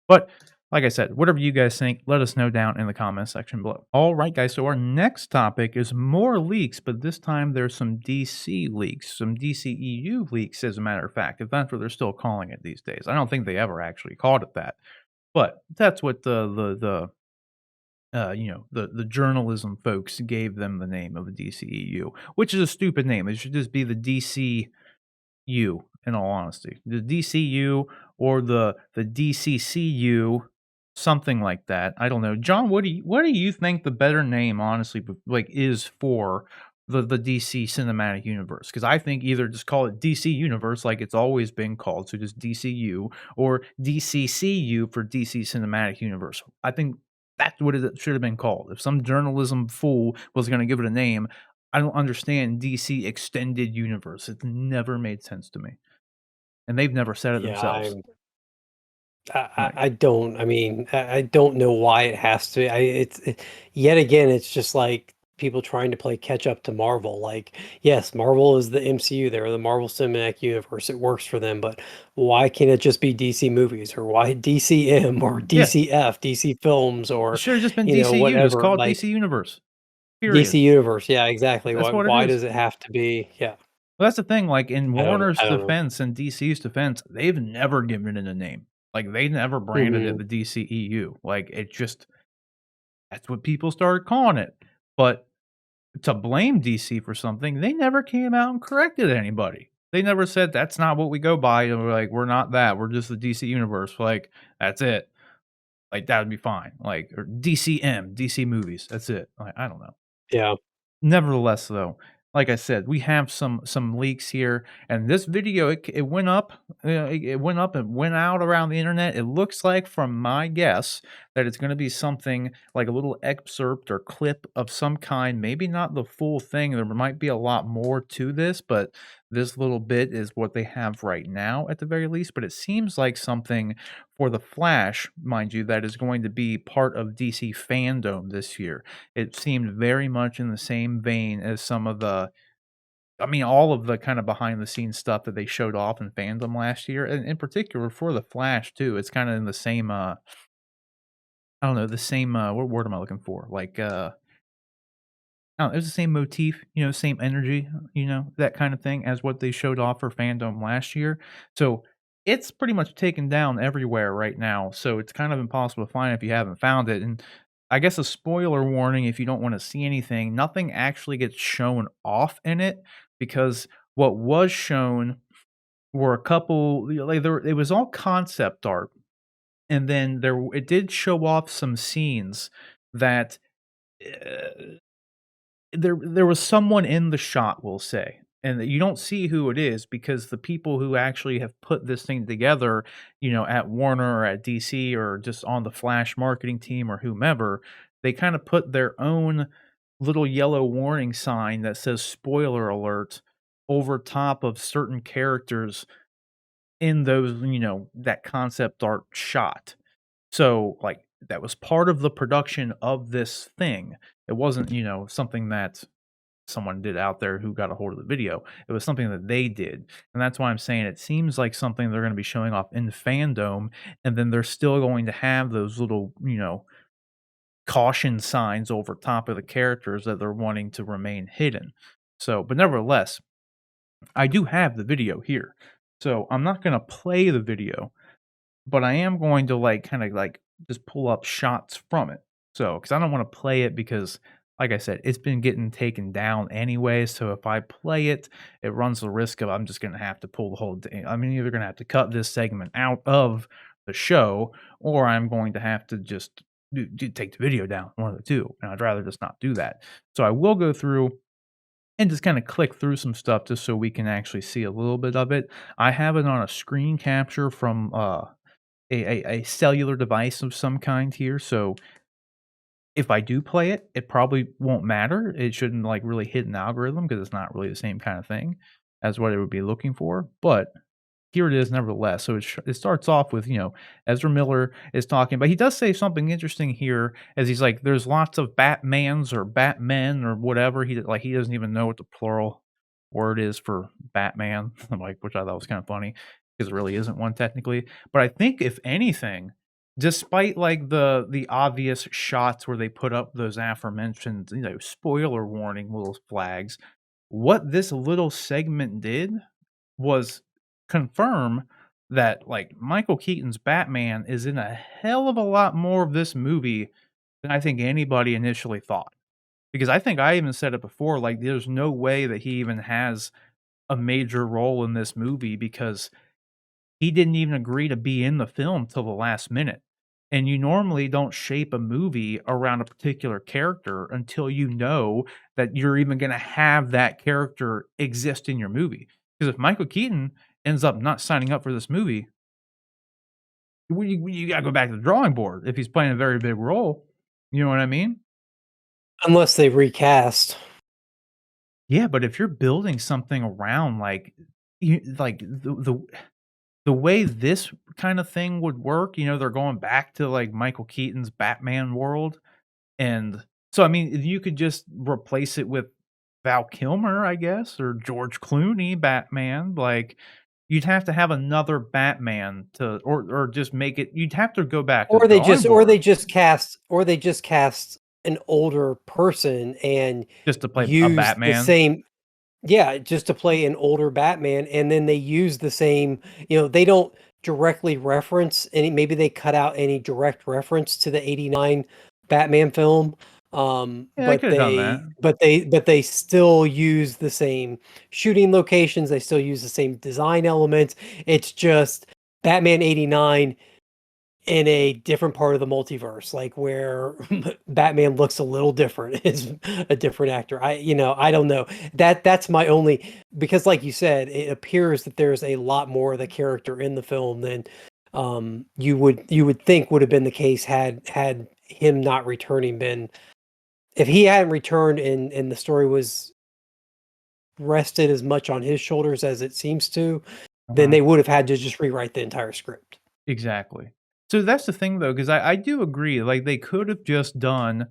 But like I said, whatever you guys think, let us know down in the comment section below. All right, guys. So our next topic is more leaks, but this time there's some DC leaks, some DCEU leaks, as a matter of fact. If that's what they're still calling it these days. I don't think they ever actually called it that, but that's what the journalism folks gave them the name of the DCEU, which is a stupid name. It should just be the DCU, in all honesty. The DCU or the DCCU, something like that. I don't know. John, what do you think the better name, honestly, like, is for the DC cinematic universe? Because I think either just call it DC Universe like it's always been called, so just DCU, or DCCU for DC Cinematic Universe. I think that's what it should have been called. If some journalism fool was going to give it a name, I don't understand DC Extended Universe. It's never made sense to me, and they've never said it Yeah, themselves. Like, I don't. I mean, I don't know why it has to. Yet again, it's just like people trying to play catch up to Marvel. Like, yes, Marvel is the MCU. They're the Marvel Cinematic Universe. It works for them, but why can't it just be DC movies or why DCM or yeah, DCF, DC Films, it or should have just been DCU. Just whatever? call it DC Like, Universe. period. DC Universe, yeah, exactly. That's Why what it why is. does it have to be yeah, Well, that's the thing, like, in Warner's I don't know. defense and DC's defense, they've never given it a name. Like, they never branded it Mhm. the DCEU. Like, it just that's what people started calling it. But to blame DC for something, they never came out and corrected anybody. They never said, "That's not what we go by," and we're like, "We're not that, we're just the DC universe." Like, that's it. Like, that would be fine. Like, or DCM, DC movies, that's it. Like, I don't know. Yeah. Nevertheless, though, like I said, we have some leaks here, and this video it went up, it went up and went out around the internet. It looks like, from my guess, that it's going to be something like a little excerpt or clip of some kind. Maybe not the full thing. There might be a lot more to this, but this little bit is what they have right now, at the very least. But it seems like something for the Flash, mind you, that is going to be part of DC fandom this year. It seemed very much in the same vein as some of the I mean, all of the kind of behind the scenes stuff that they showed off in fandom last year, and in particular for The Flash too. It's kinda in the same, I don't know, the same, what word am I looking for? Like, I don't know, it was the same motif, same energy, that kind of thing as what they showed off for fandom last year. So, it's pretty much taken down everywhere right now, so it's kind of impossible to find if you haven't found it, and I guess a spoiler warning if you don't wanna see anything, nothing actually gets shown off in it because what was shown were a couple like, there it was all concept art, and then it did show off some scenes that, uh there was someone in the shot, we'll say, and that you don't see who it is because the people who actually have put this thing together, at Warner or at DC or just on the Flash marketing team or whomever, they kinda put their own little yellow warning sign that says "spoiler alert" over top of certain characters in those, that concept art shot. So, like, that was part of the production of this thing. It wasn't, something that someone did out there who got a hold of the video. It was something that they did, and that's why I'm saying it seems like something they're gonna be showing off in Fandom, and then they're still going to have those little, caution signs over top of the characters that they're wanting to remain hidden. So, but nevertheless, I do have the video here. So, I'm not gonna play the video, but I am going to, like, kinda, like, just pull up shots from it. So, because I don't wanna play it because, like I said, it's been getting taken down anyway, so if I play it, it runs the risk of I'm just gonna have to pull the whole thing. I'm either gonna have to cut this segment out of the show, or I'm going to have to just take the video down, one of the 2, and I'd rather just not do that. So I will go through and just kinda click through some stuff just so we can actually see a little bit of it. I have it on a screen capture from, a cellular device of some kind here, so if I do play it, it probably won't matter. It shouldn't, like, really hit an algorithm because it's not really the same kinda thing as what it would be looking for, but here it is nevertheless. So it starts off with, Ezra Miller is talking, but he does say something interesting here as he's like, there's lots of Batmans or Batmen or whatever. He doesn't even know what the plural word is for Batman, like, which I thought was kind of funny because it really isn't one technically. But I think if anything, despite like the obvious shots where they put up those aforementioned, spoiler warning little flags, what this little segment did was confirm that, like, Michael Keaton's Batman is in a hell of a lot more of this movie than I think anybody initially thought. Because I think I even said it before, like, there's no way that he even has a major role in this movie because he didn't even agree to be in the film till the last minute. And you normally don't shape a movie around a particular character until you know that you're even gonna have that character exist in your movie. Because if Michael Keaton ends up not signing up for this movie, you gotta go back to the drawing board if he's playing a very big role. You know what I mean? Unless they recast. Yeah, but if you're building something around, like, the way this kind of thing would work, they're going back to, like, Michael Keaton's Batman world, and so, I mean, you could just replace it with Val Kilmer, I guess, or George Clooney Batman, like, you'd have to have another Batman to or just make it you'd have to go back to the drawing Or board. they just cast an older person and Just to play a use the Batman? same yeah, just to play an older Batman, and then they use the same they don't directly reference any maybe they cut out any direct reference to the '89 Batman film, Yeah, they could have done that. but they still use the same shooting locations, they still use the same design elements. It's just Batman '89 in a different part of the multiverse, like where Batman looks a little different, is a different actor. I don't know. That's my only because like you said, it appears that there's a lot more of the character in the film than you would think would have been the case had him not returning been if he hadn't returned and the story was rested as much on his shoulders as it seems to, then Uh-huh. they would have had to just rewrite the entire script. Exactly. So that's the thing though, because I do agree, like, they could have just done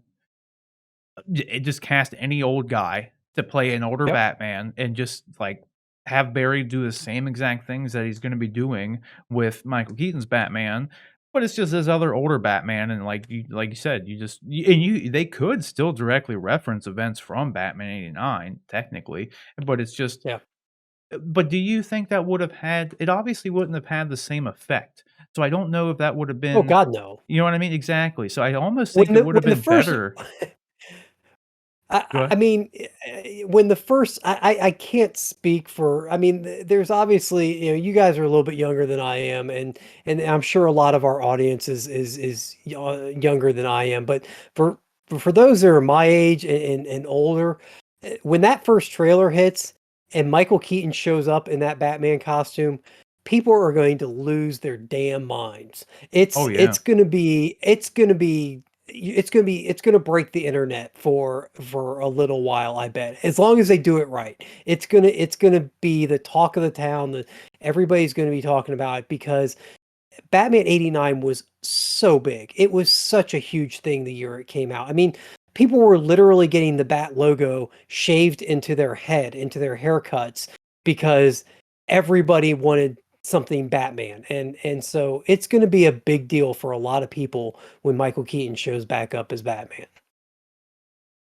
just cast any old guy to play an older Yep. Batman and just, like, have Barry do the same exact things that he's gonna be doing with Michael Keaton's Batman, but it's just this other older Batman, and like you said, you just y and you they could still directly reference events from Batman '89, technically, but it's just Yeah. but do you think that would have had it obviously wouldn't have had the same effect, so I don't know if that would have Oh been God, no. you know what I mean? Exactly, so I almost think When it the would have when the been first better. I Go I ahead. mean, when the first I can't speak for I mean, there's obviously, you guys are a little bit younger than I am, and I'm sure a lot of our audience is younger than I am, but for for those that are my age and older, when that first trailer hits and Michael Keaton shows up in that Batman costume, people are going to lose their damn minds. Oh, It's yeah. it's gonna be it's gonna be it's gonna break the internet for a little while, I bet. As long as they do it right. It's gonna be the talk of the town, everybody's gonna be talking about it because Batman '89 was so big. It was such a huge thing the year it came out. I mean, people were literally getting the Bat logo shaved into their head, into their haircuts, because everybody wanted something Batman. And so it's going to be a big deal for a lot of people when Michael Keaton shows back up as Batman.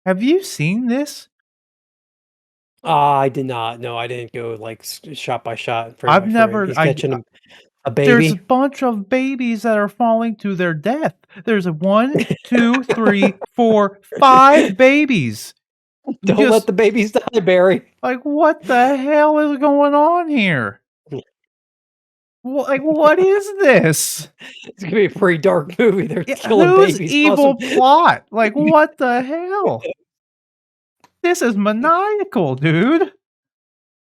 Have you seen this? I did not. No, I didn't go like shot by shot, frame I've by frame. never He's catching a there's a baby. bunch of babies that are falling to their death. There's a 1, 2, 3, 4, 5 babies. Don't let Just the babies die, Barry. like, what the hell is going on here? Like, what is this? It's gonna be a pretty dark movie. They're Yeah, killing whose babies. evil Awesome. plot? Like, what the hell? This is maniacal, dude.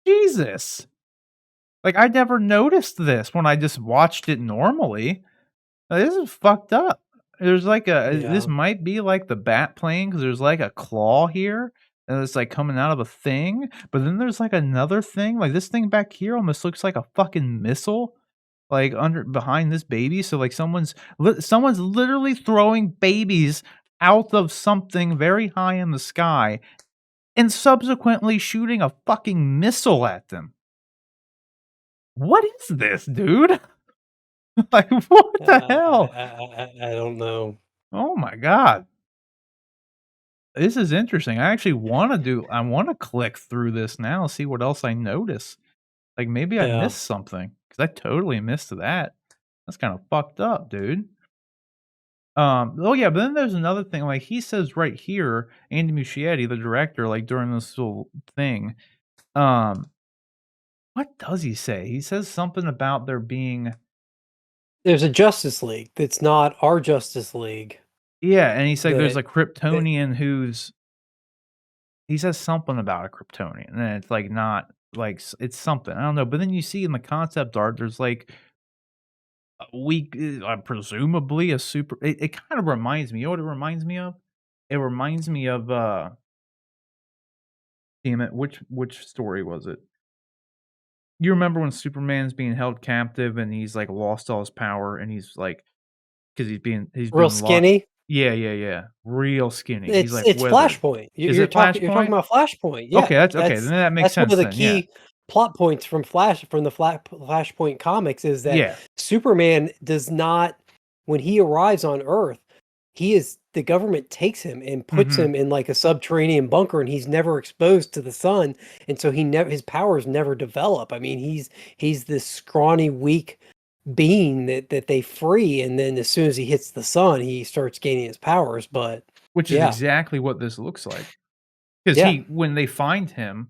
Jesus. Like, I never noticed this when I just watched it normally. This is fucked up. There's like a this Yeah. might be like the bat plane because there's like a claw here, and it's like coming out of a thing, but then there's like another thing, like this thing back here almost looks like a fucking missile, like under behind this baby. So like someone's literally throwing babies out of something very high in the sky and subsequently shooting a fucking missile at them. What is this, dude? Like what the hell? I don't know. Oh my god. This is interesting. I wanna click through this now, see what else I notice. Like, maybe I Yeah. missed something because I totally missed that. That's kinda fucked up, dude. Oh, yeah, but then there's another thing, like, he says right here, Andy Muschietti, the director, like, during this whole thing, um, what does he say? He says something about there being There's a Justice League that's not our Justice League yeah, and he's like, there's that a that Kryptonian who's he says something about a Kryptonian, and it's, like, not, like, it's something, I don't know, but then you see in the concept art, there's, like, presumably a super it kind of reminds me you know what it reminds me of? It reminds me of, damn it, which story was it? You remember when Superman's being held captive and he's, like, lost all his power and he's, like 'cause he's real been locked skinny. yeah, yeah, yeah, real skinny, he's, like, It's withered. Flashpoint. Is it You're talking Flashpoint? about Flashpoint. Yeah, Okay, that's okay, then that makes that's one sense of the then, yeah. key plot points from the Flashpoint comics is that Yeah. Superman does not when he arrives on Earth. the government takes him and puts Mhm. him in like a subterranean bunker, and he's never exposed to the sun, and so his powers never develop. I mean, he's this scrawny, weak being that they free, and then as soon as he hits the sun, he starts gaining his powers. But Which is yeah, exactly what this looks like. 'Cause yeah, when they find him,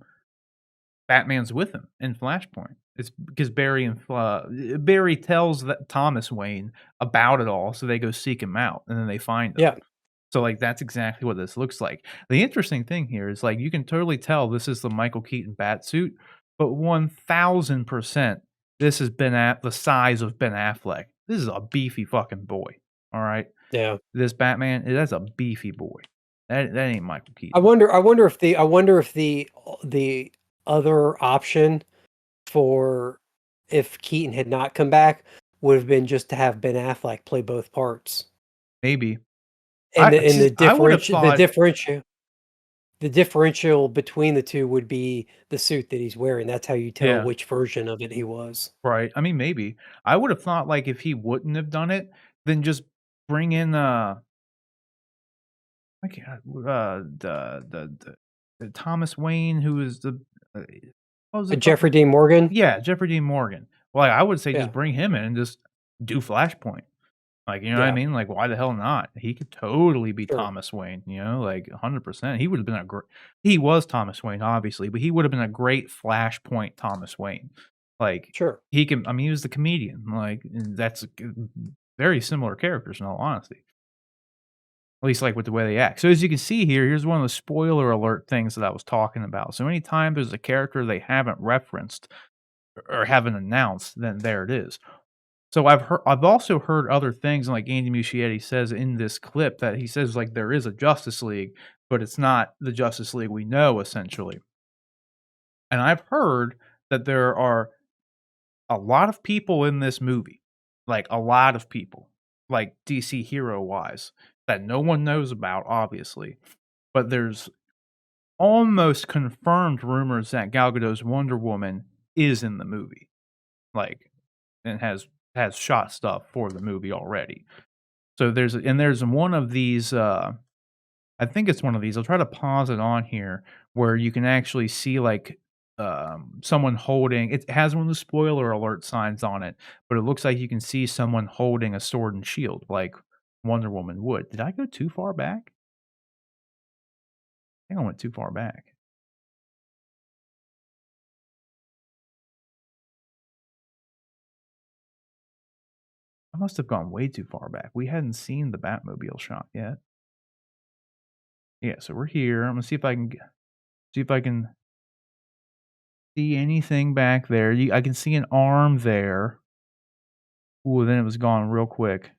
Batman's with him in Flashpoint. It's because Barry tells that Thomas Wayne about it all, so they go seek him out, and then they find him. yeah, So, like, that's exactly what this looks like. The interesting thing here is, like, you can totally tell this is the Michael Keaton Batsuit, but 1000% this has been at the size of Ben Affleck. This is a beefy fucking boy, alright? yeah. This Batman, that's a beefy boy. That ain't Michael I Keaton. wonder. I wonder if the other option for if Keaton had not come back would have been just to have Ben Affleck play both parts. Maybe. And the I would have thought the differential between the 2 would be the suit that he's wearing. That's how you tell yeah. which version of it he was. Right. I mean, maybe. I would have thought, like, if he wouldn't have done it, then just bring in, I can't the Thomas Wayne, who is uh, what was the Jeffrey fucking Dean Morgan? yeah, Jeffrey Dean Morgan. Well, I would say just Yeah, bring him in and just do Flashpoint. Like, you know what I yeah, mean? Like, why the hell not? He could totally be sure, Thomas Wayne, like, 100%. He would have been he was Thomas Wayne, obviously, but he would have been a great Flashpoint Thomas Wayne. Like, sure. he was the comedian, like, and that's very similar characters in all honesty, at least, like, with the way they act. So, as you can see here, here's one of the spoiler alert things that I was talking about. So, anytime there's a character they haven't referenced or haven't announced, then there it is. So I've also heard other things, like Andy Muschietti says in this clip that he says, like, there is a Justice League, but it's not the Justice League we know, essentially. And I've heard that there are a lot of people in this movie, like, a lot of people, like, DC hero-wise, that no one knows about, obviously, but there's almost confirmed rumors that Gal Gadot's Wonder Woman is in the movie, like, and has shot stuff for the movie already. So there's one of these, I think it's one of these, I'll try to pause it on here, where you can actually see, like, someone holding it has one of the spoiler alert signs on it, but it looks like you can see someone holding a sword and shield like Wonder Woman would. Did I go too far back? I think I went too far back. I must have gone way too far back. We hadn't seen the Batmobile shot yet. Yeah, so we're here. I'm gonna see if I can see if I can see anything back there. I can see an arm there. Ooh, then it was gone real quick.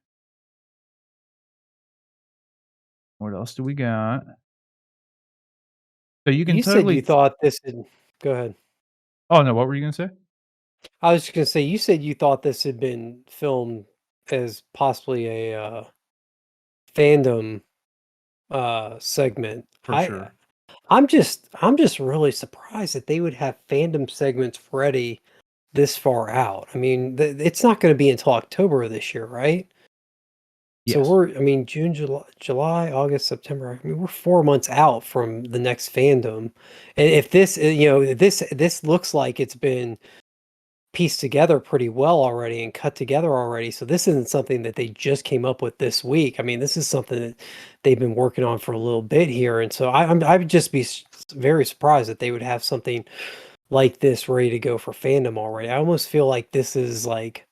What else do we got? So you can You said you totally thought this had Go ahead. oh, no, what were you gonna say? I was just gonna say, you said you thought this had been filmed as possibly a, fandom, segment. For sure. I'm just really surprised that they would have fandom segments ready this far out. I mean, it's not gonna be until October of this year, right? So Yes. I mean, June, July, August, September. I mean, we're 4 months out from the next fandom, and if this, this looks like it's been pieced together pretty well already and cut together already. So this isn't something that they just came up with this week. I mean, this is something that they've been working on for a little bit here, and so I would just be very surprised that they would have something like this ready to go for fandom already. I almost feel like this is like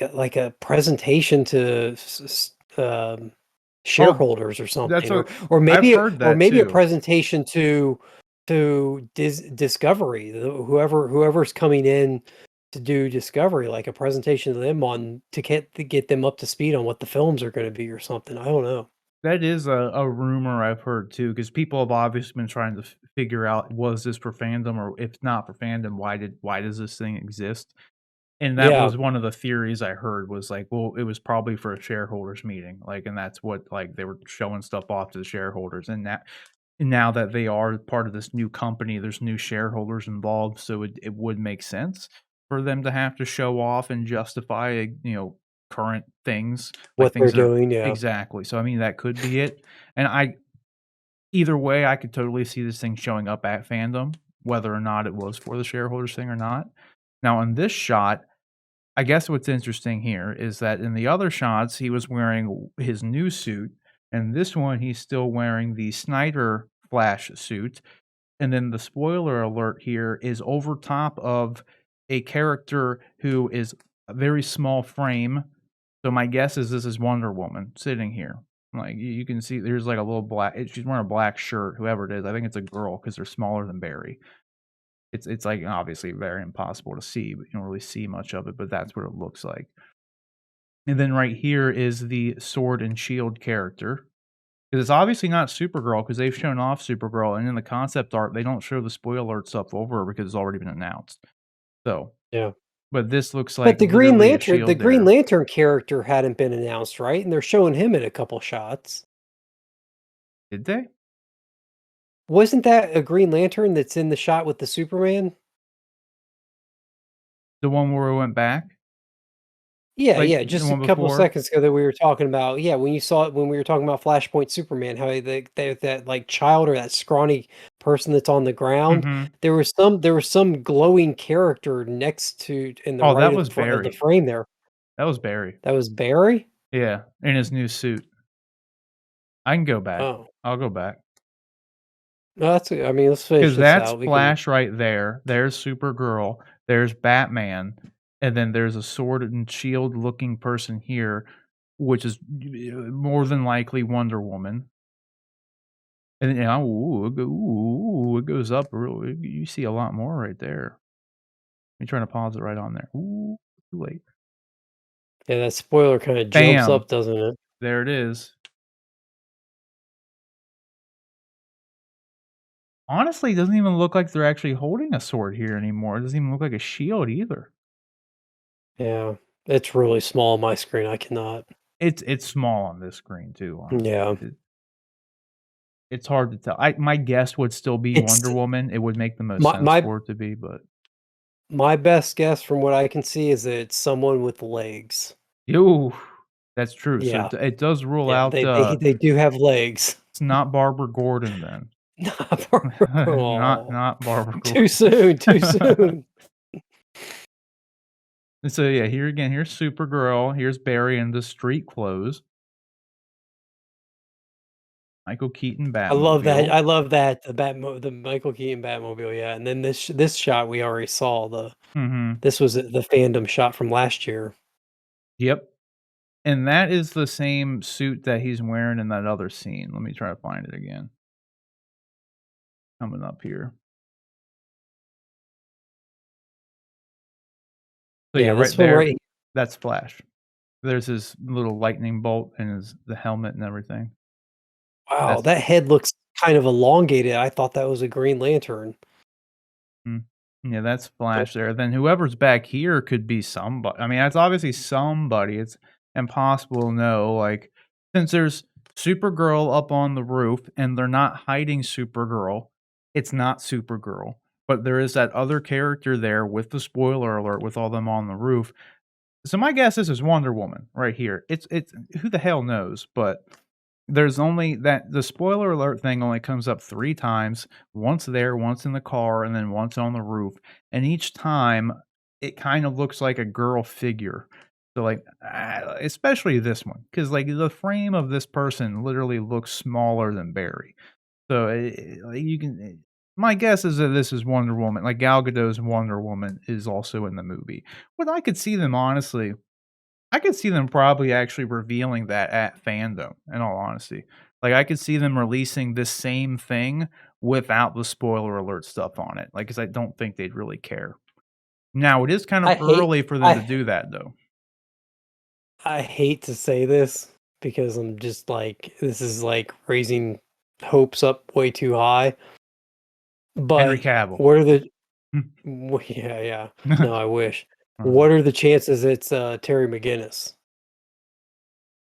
a presentation to Oh, shareholders or that's something, a or I've maybe heard or that maybe a too, presentation to Discovery, whoever's coming in to do Discovery, like a presentation to them on to get them up to speed on what the films are going to be or something. I don't know. that is a rumor I've heard too, because people have obviously been trying to figure out, was this for fandom, or if not for fandom, why does this thing exist? And that Yeah, was one of the theories I heard was like, well, it was probably for a shareholders meeting, like, and that's what, like, they were showing stuff off to the shareholders, and now that they are part of this new company, there's new shareholders involved, so it would make sense for them to have to show off and justify, current things, like What they're things that are doing, yeah. exactly. So I mean, that could be it. And either way, I could totally see this thing showing up at fandom, whether or not it was for the shareholders thing or not. Now, in this shot, I guess what's interesting here is that in the other shots, he was wearing his new suit, and this one, he's still wearing the Snyder Flash suit. And then the spoiler alert here is over top of a character who is a very small frame. So my guess is this is Wonder Woman sitting here. Like you can see, there's like a little black. She's wearing a black shirt. Whoever it is, I think it's a girl because they're smaller than Barry. It's like obviously very impossible to see, but you don't really see much of it. But that's what it looks like. And then right here is the sword and shield character. Because it's obviously not Supergirl because they've shown off Supergirl, and in the concept art, they don't show the spoiler alert stuff over her because it's already been announced. So, Yeah. but this looks But like literally a The shield Green there. Lantern character hadn't been announced, right? And they're showing him in a couple shots. Did they? Wasn't that a Green Lantern that's in the shot with the Superman? The one where we went back? Yeah, Like yeah, the just a one couple before? seconds ago that we were talking about. Yeah, when you saw it when we were talking about Flashpoint Superman, how that like child or that scrawny person that's on the ground, Mhm. there was some glowing character next to in the Oh, right that of was the front of the Barry. frame there. That was Barry. That was Barry? Yeah, in his new suit. I can go back. Oh. I'll go back. No, that's I mean, let's finish Because this that's out. We can Flash right there. There's Supergirl. There's Batman. And then there's a sword and shield looking person here, which is more than likely Wonder Woman. And then, yeah, it goes up real you see a lot more right there. Let me try to pause it right on there. Ooh, too late. yeah, that spoiler kinda jumps Bam! up, doesn't it? There it is. Honestly, it doesn't even look like they're actually holding a sword here anymore. It doesn't even look like a shield either. Yeah. It's really small on my screen, I cannot. It's small on this screen too, honestly. Yeah. It's hard to tell. My guess would still be It's Wonder Woman. It would make the most my sense my for it to be, but my best guess from what I can see is that it's someone with legs. Ooh, that's true. So Yeah. it does rule Yeah, out, they do have legs. it's not Barbara Gordon then. Not Not Aw, not Barbara too Gordon. soon, too soon. And so, yeah, here again, here's Supergirl, here's Barry in the street clothes, Michael Keaton Batmobile. I love that, the Michael Keaton Batmobile, yeah, and then this shot we already saw, Mhm. this was the fandom shot from last year. Yep. And that is the same suit that he's wearing in that other scene. Let me try to find it again. Coming up here. So, yeah, Yeah, right this one there, right that's Flash. There's his little lightning bolt and the helmet and everything. wow, That's that head looks kind of elongated, I thought that was a Green Lantern. mm. Yeah, that's Oh, Flash there. Then whoever's back here could be somebody. I mean, that's obviously somebody. It's impossible to know. Like, since there's Supergirl up on the roof and they're not hiding Supergirl, it's not Supergirl. But there is that other character there with the spoiler alert with all them on the roof. So my guess is Wonder Woman right here. It's who the hell knows, but there's only that the spoiler alert thing only comes up 3 times, once there, once in the car, and then once on the roof, and each time, it kind of looks like a girl figure. So, like, especially this one, because like, the frame of this person literally looks smaller than Barry. So, like, you can my guess is that this is Wonder Woman, like, Gal Gadot's Wonder Woman is also in the movie. But I could see them honestly I could see them probably actually revealing that at Fandom, in all honesty. Like, I could see them releasing this same thing without the spoiler alert stuff on it, like, 'cause I don't think they'd really care. Now, it is kind of I hate early for them to I do that, though. I hate to say this because I'm just like this is like raising hopes up way too high. Henry But Cavill. what are the yeah, yeah. No, I wish. Uh, What are the chances it's Terry McGinnis?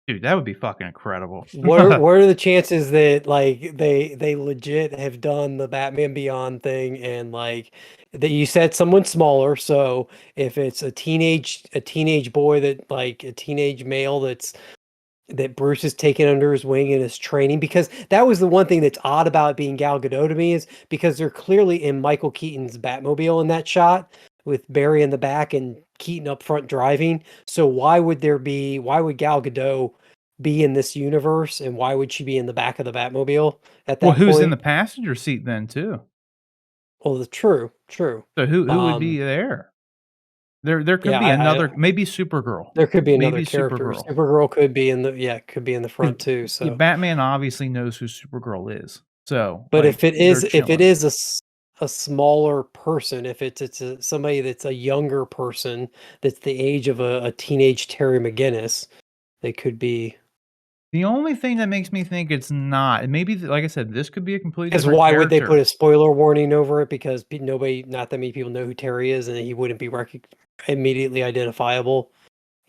dude, that would be fucking incredible. What are the chances that like they legit have done the Batman Beyond thing and like that you said someone smaller, so if it's a teenage boy that like a teenage male that Bruce is taking under his wing and is training, because that was the one thing that's odd about it being Gal Gadot to me, is because they're clearly in Michael Keaton's Batmobile in that shot with Barry in the back and Keaton up front driving. So why would Gal Gadot be in this universe, and why would she be in the back of the Batmobile at Well, that who's in the point? passenger seat then too? Well, true. So who would be Um, there? There could yeah, be I another, maybe Supergirl. there could be another Maybe character. Supergirl. Supergirl could be in the 'Cause front too. yeah, So, Batman obviously knows who Supergirl is. So, but like, they're if it chilling. is a smaller person, if somebody that's a younger person that's the age of a teenage Terry McGinnis, they could be. The only thing that makes me think it's not, and maybe, like I said, this could be a completely Because different why would they put character. a spoiler warning over it? Because nobody, not that many people know who Terry is, and he wouldn't be immediately identifiable.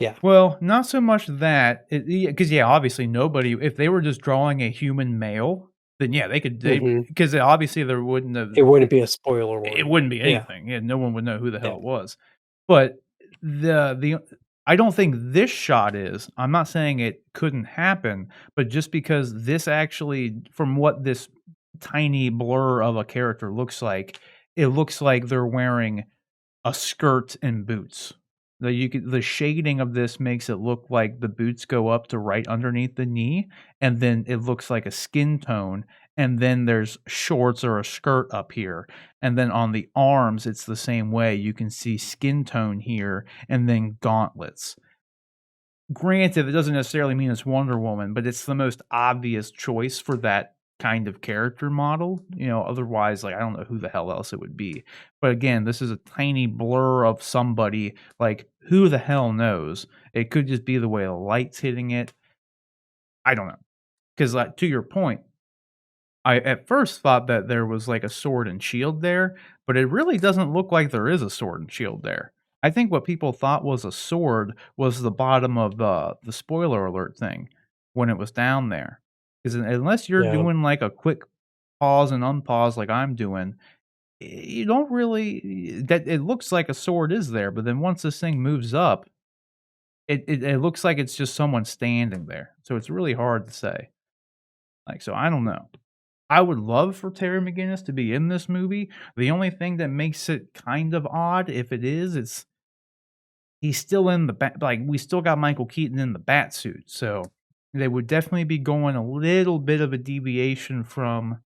Yeah. Well, not so much that, because yeah, obviously nobody, if they were just drawing a human male, then yeah, Hmm. because obviously there wouldn't have, It wouldn't be a spoiler it warning. wouldn't be Yeah. anything. Yeah, no one would know who the hell Yeah. it was. But the I don't think this shot is. I'm not saying it couldn't happen, but just because this actually, from what this tiny blur of a character looks like, it looks like they're wearing a skirt and boots. The shading of this makes it look like the boots go up to right underneath the knee, and then it looks like a skin tone, and then there's shorts or a skirt up here, and then on the arms, it's the same way. You can see skin tone here, and then gauntlets. Granted, it doesn't necessarily mean it's Wonder Woman, but it's the most obvious choice for that kind of character model. Otherwise, like, I don't know who the hell else it would be. But again, this is a tiny blur of somebody, like, who the hell knows? It could just be the way the light's hitting it. I don't know. Because, like, to your point, I at first thought that there was like a sword and shield there, but it really doesn't look like there is a sword and shield there. I think what people thought was a sword was the bottom of the spoiler alert thing when it was down there. Because unless you're Yeah. doing like a quick pause and unpause like I'm doing, you don't really, that it looks like a sword is there, but then once this thing moves up, it looks like it's just someone standing there. So it's really hard to say. Like, so I don't know. I would love for Terry McGinnis to be in this movie. The only thing that makes it kind of odd, if it is, it's he's still in the bat. Like, we still got Michael Keaton in the bat suit, so they would definitely be going a little bit of a deviation from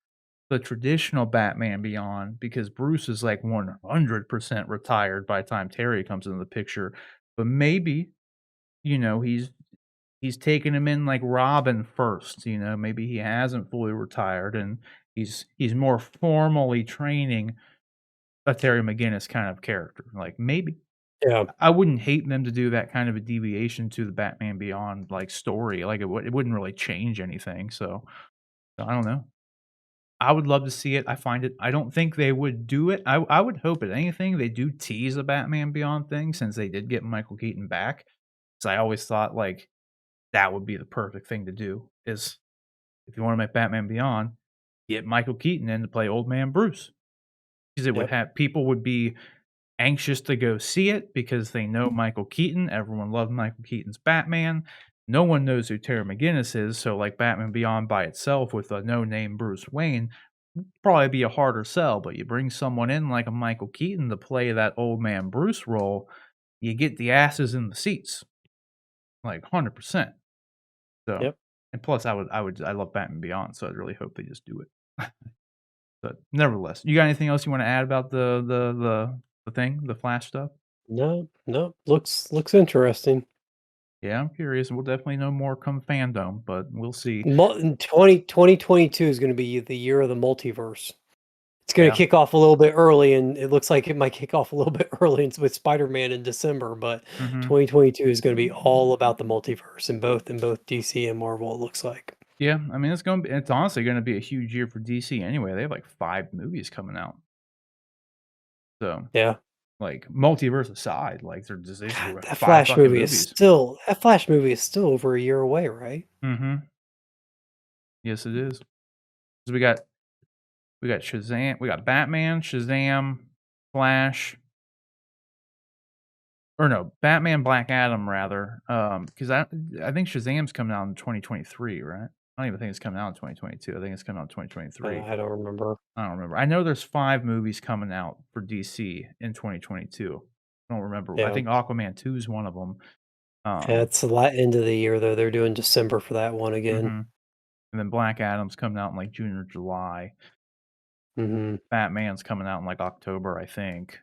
the traditional Batman Beyond, because Bruce is like 100% retired by the time Terry comes into the picture. But maybe, he's taking him in like Robin first. Maybe he hasn't fully retired, and he's more formally training a Terry McGinnis kind of character. Like, maybe Yeah. I wouldn't hate them to do that kind of a deviation to the Batman Beyond, like, story. Like, it wouldn't really change anything. So I don't know. I would love to see it. I don't think they would do it. I would hope at anything they do tease a Batman Beyond thing, since they did get Michael Keaton back. So I always thought, like, that would be the perfect thing to do, is if you wanna make Batman Beyond, get Michael Keaton in to play Old Man Bruce, because it would Yep. have people would be anxious to go see it because they know Michael Keaton. Everyone loved Michael Keaton's Batman. No one knows who Terry McGinnis is, so, like, Batman Beyond by itself with a no-name Bruce Wayne probably be a harder sell, but you bring someone in like a Michael Keaton to play that Old Man Bruce role, you get the asses in the seats, like, 100%. So, Yep. and plus I love Batman Beyond, so I'd really hope they just do it. But nevertheless, you got anything else you wanna add about the thing, the Flash stuff? No, no. Looks interesting. Yeah, I'm curious, and we'll definitely know more come Fandom, but we'll see. 2022 is going to be the year of the multiverse. It's going to Yeah. kick off a little bit early, and it looks like it might kick off a little bit early with Spider-Man in December, but Mhm. 2022 is going to be all about the multiverse in both DC and Marvel, it looks like. Yeah, I mean, it's honestly gonna be a huge year for DC anyway. They have, like, 5 movies coming out. So, Yeah. like, multiverse aside, like, they just God, have 5 fucking movies. That Flash movie is still over a year away, right? Mhm. Yes, it is. 'Cause we got Shazam, we got Batman, Shazam, Flash, or no, Batman Black Adam rather, because I think Shazam's coming out in 2023, right? I don't even think it's coming out in 2022. I think it's coming out in 2023. I don't remember. I don't remember. I know there's 5 movies coming out for DC in 2022. I don't remember. I Yeah. think Aquaman 2 is one of them. Yeah, it's the end of the year though. They're doing December for that one again. Mhm, and then Black Adam's coming out in, like, June or July. Mhm. Batman's coming out in, like, October, I think.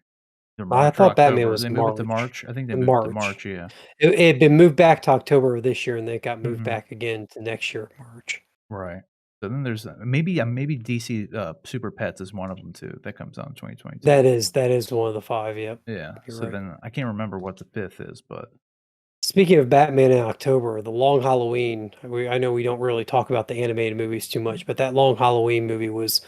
Or I March or thought Batman October. Did was they move it to March. March? I think they moved it to March. March, yeah. It had been moved back to October of this year, and then it got moved Mhm, back again to next year, March. right. So then there's, maybe DC, Super Pets is one of them too, that comes out in 2022. That is one of the 5, yep. Yeah, You're so right. then I can't remember what the 5th is, but Speaking of Batman in October, the Long Halloween, I know we don't really talk about the animated movies too much, but that Long Halloween movie was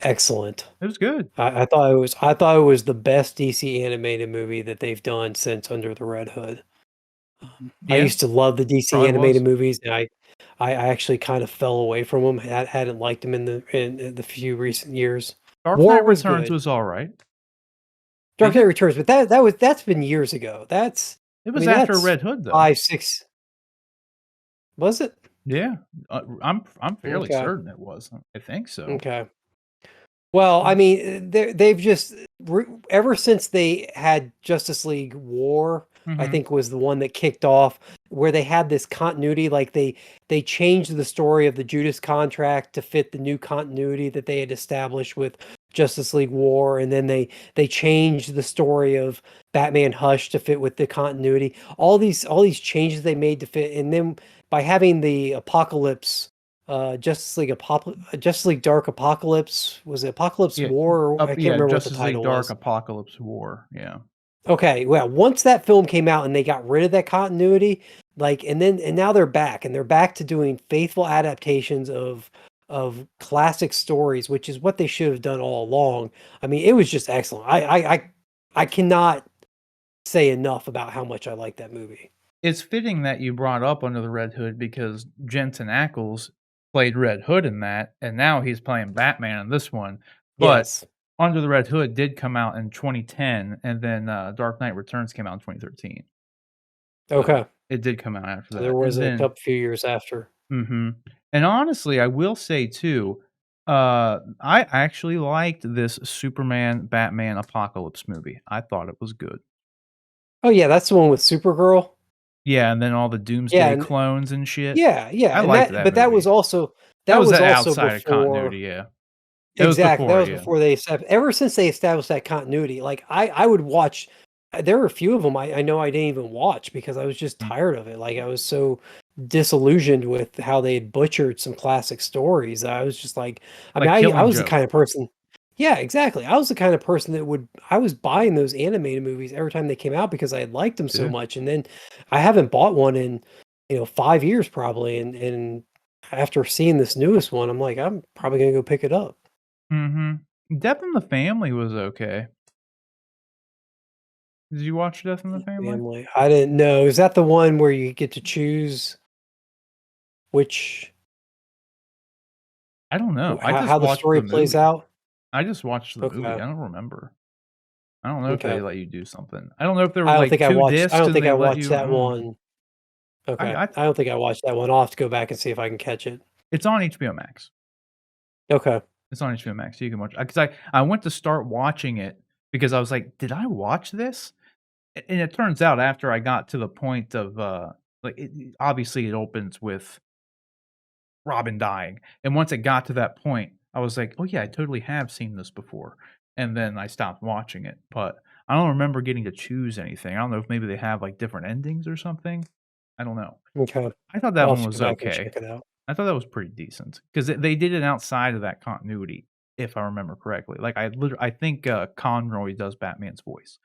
excellent. it was good. I thought it was the best DC animated movie that they've done since Under the Red Hood. I Yeah, used to love the DC probably animated was. movies, and I actually kind of fell away from them. Hadn't liked them in the few recent years. Dark War Knight was Returns good. was alright. They Dark Knight did Returns, but that's been years ago. it I was mean, after that's Red Hood, though. 5, 6 was it? Yeah, I'm fairly Okay, certain it was. I think so. okay. Well, I Mm, mean, they've just ever since they had Justice League War, I mhm. think was the one that kicked off where they had this continuity. Like they changed the story of the Judas contract to fit the new continuity that they had established with Justice League War, and then they changed the story of Batman Hush to fit with the continuity. All these changes they made to fit, and then by having the Apocalypse Justice League Dark Apocalypse. Was it Apocalypse Yeah, War? I can't yeah, remember what the Justice League title Dark was. Apocalypse War, yeah. Okay, well, once that film came out and they got rid of that continuity, like, and now they're back to doing faithful adaptations of classic stories, which is what they should have done all along. I mean, it was just excellent. I cannot say enough about how much I like that movie. It's fitting that you brought up Under the Red Hood because Jensen Ackles played Red Hood in that, and now he's playing Batman in this one, but Yes. Under the Red Hood did come out in 2010, and then, Dark Knight Returns came out in 2013. So, Okay. it did come out after So there that, was and a then couple few years after. mhm, and honestly, I will say too, I actually liked this Superman Batman Apocalypse movie. I thought it was good. Oh yeah, that's the one with Supergirl. Yeah, and then all the Yeah, Doomsday and clones and shit. yeah, I and liked that that movie. was also That that was was the also outside of before. continuity, yeah. It was Exactly, that before, was yeah. before they ever since they established that continuity, like, I would watch there were a few of them I know I didn't even watch because I was just Mm. tired of it, like, I was so disillusioned with how they had butchered some classic stories. I was just like I mean, Like I Killing was the Joke. kind of person. Yeah, exactly. I was the kind of person that would I was buying those animated movies every time they came out because I had liked them so Yeah. much, and then I haven't bought one in, 5 years probably, and after seeing this newest one, I'm like, "I'm probably gonna go pick it up." Mhm. Death in the Family was okay. Did you watch Death in the Family? Family. I didn't know. Is that the one where you get to choose which I don't know. I how just the watched story the plays movie. out? I just watched the movie. Okay, I don't remember. I don't know if they okay. let you do something. I don't know if there were, like, 2 I discs don't and think they I let watched you that one. Okay. I I don't think I watched that one. I'll have to go back and see if I can catch it. it's on HBO Max. Okay. It's on HBO Max, so you can watch, because I went to start watching it because I was like, "Did I watch this?" And it turns out after I got to the point of, like, obviously, it opens with Robin dying, and once it got to that point, I was like, "Oh, yeah, I totally have seen this before," and then I stopped watching it, but I don't remember getting to choose anything. I don't know if maybe they have, like, different endings or something. I don't know. Okay. But I thought that I'll one have to go was back and okay. check it out. I thought that was pretty decent because they did it outside of that continuity, if I remember correctly. Like, I think, Conroy does Batman's voice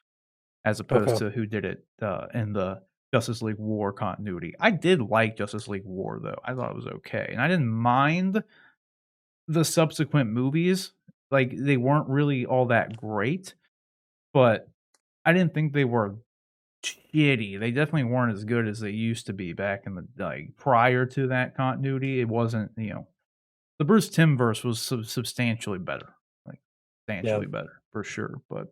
as opposed Okay. to who did it, in the Justice League War continuity. I did like Justice League War, though. I thought it was okay, and I didn't mind the subsequent movies. Like, they weren't really all that great, but I didn't think they were shitty. They definitely weren't as good as they used to be back in the, like, prior to that continuity. It wasn't, the Bruce Timm verse was substantially better, like, Yeah. substantially better for sure, but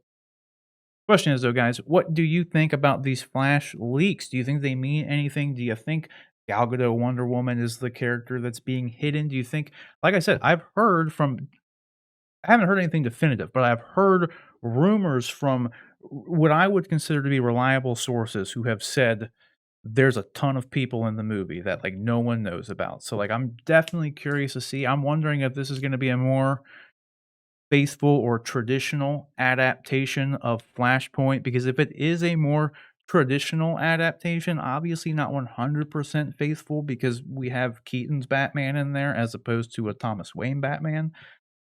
Question is though, guys, what do you think about these Flash leaks? Do you think they mean anything? Do you think Gal Gadot Wonder Woman is the character that's being hidden? Do you think, like I said, I haven't heard anything definitive, but I've heard rumors from what I would consider to be reliable sources who have said there's a ton of people in the movie that like no one knows about. So like I'm definitely curious to see. I'm wondering if this is going to be a more faithful or traditional adaptation of Flashpoint, because if it is a more traditional adaptation, obviously not 100% faithful because we have Keaton's Batman in there as opposed to a Thomas Wayne Batman.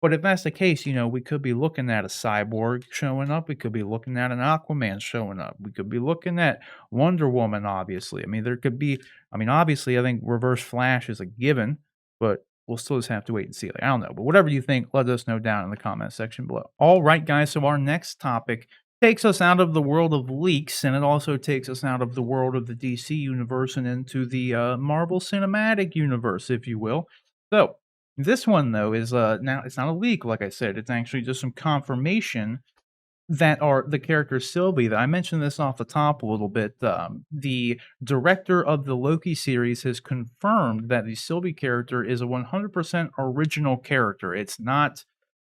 But if that's the case, we could be looking at a Cyborg showing up, we could be looking at an Aquaman showing up, we could be looking at Wonder Woman, obviously. I mean, there could be obviously, I think Reverse Flash is a given, but we'll still just have to wait and see. Like, I don't know, but whatever you think, let us know down in the comment section below. All right, guys, so our next topic takes us out of the world of leaks, and it also takes us out of the world of the DC universe and into the Marvel Cinematic Universe, if you will. So, this one though is now it's not a leak, like I said, it's actually just some confirmation that are the character Sylvie. That I mentioned this off the top a little bit. The director of the Loki series has confirmed that the Sylvie character is a 100% original character. It's not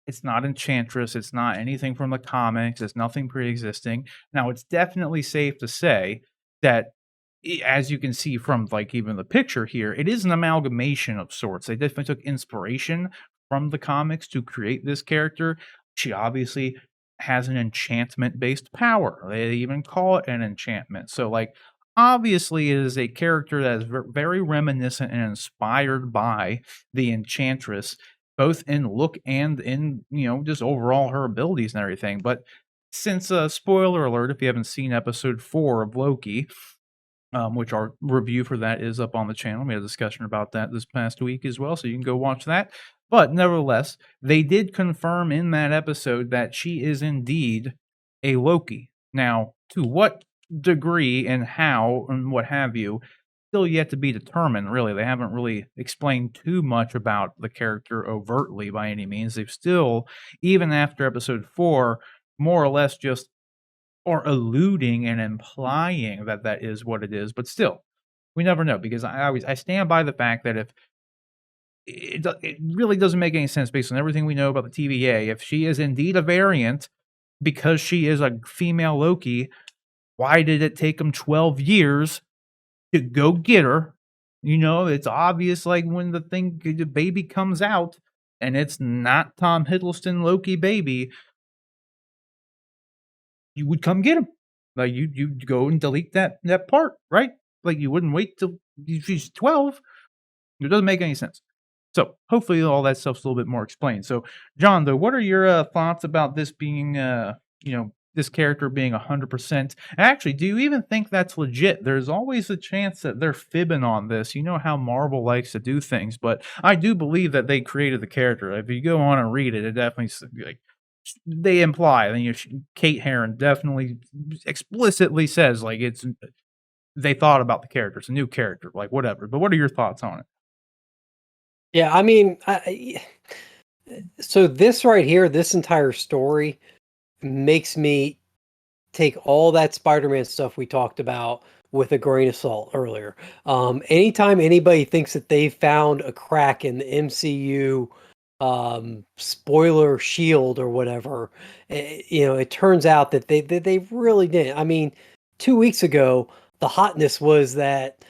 Enchantress. It's not anything from the comics. It's nothing pre-existing. Now, it's definitely safe to say that as you can see from like even the picture here, it is an amalgamation of sorts. They definitely took inspiration from the comics to create this character. She obviously has an enchantment based power. They even call it an enchantment. So, like, obviously, it is a character that is very reminiscent and inspired by the Enchantress, both in look and in, just overall her abilities and everything. But since, spoiler alert, if you haven't seen episode 4 of Loki, which our review for that is up on the channel. We had a discussion about that this past week as well, so you can go watch that. But nevertheless, they did confirm in that episode that she is indeed a Loki. Now, to what degree and how and what have you, still yet to be determined, really. They haven't really explained too much about the character overtly by any means. They've still, even after episode 4, more or less just or alluding and implying that that is what it is, but still, we never know because I stand by the fact that if it really doesn't make any sense based on everything we know about the TVA. If she is indeed a variant because she is a female Loki, why did it take them 12 years to go get her? It's obvious, like when the baby comes out and it's not Tom Hiddleston Loki baby, you would come get him. Like, you'd go and delete that part, right? Like, you wouldn't wait till she's 12. It doesn't make any sense. So, hopefully, all that stuff's a little bit more explained. So, John, though, what are your, thoughts about this being, this character being 100%? Actually, do you even think that's legit? There's always a chance that they're fibbing on this. You know how Marvel likes to do things, but I do believe that they created the character. If you go on and read it, it definitely like they imply, and Kate Herron definitely explicitly says like they thought about the character. It's a new character, like whatever. But what are your thoughts on it? Yeah, I mean, so this right here, this entire story makes me take all that Spider-Man stuff we talked about with a grain of salt earlier. Anytime anybody thinks that they've found a crack in the MCU spoiler shield or whatever, it turns out that they really didn't. I mean, 2 weeks ago, the hotness was that,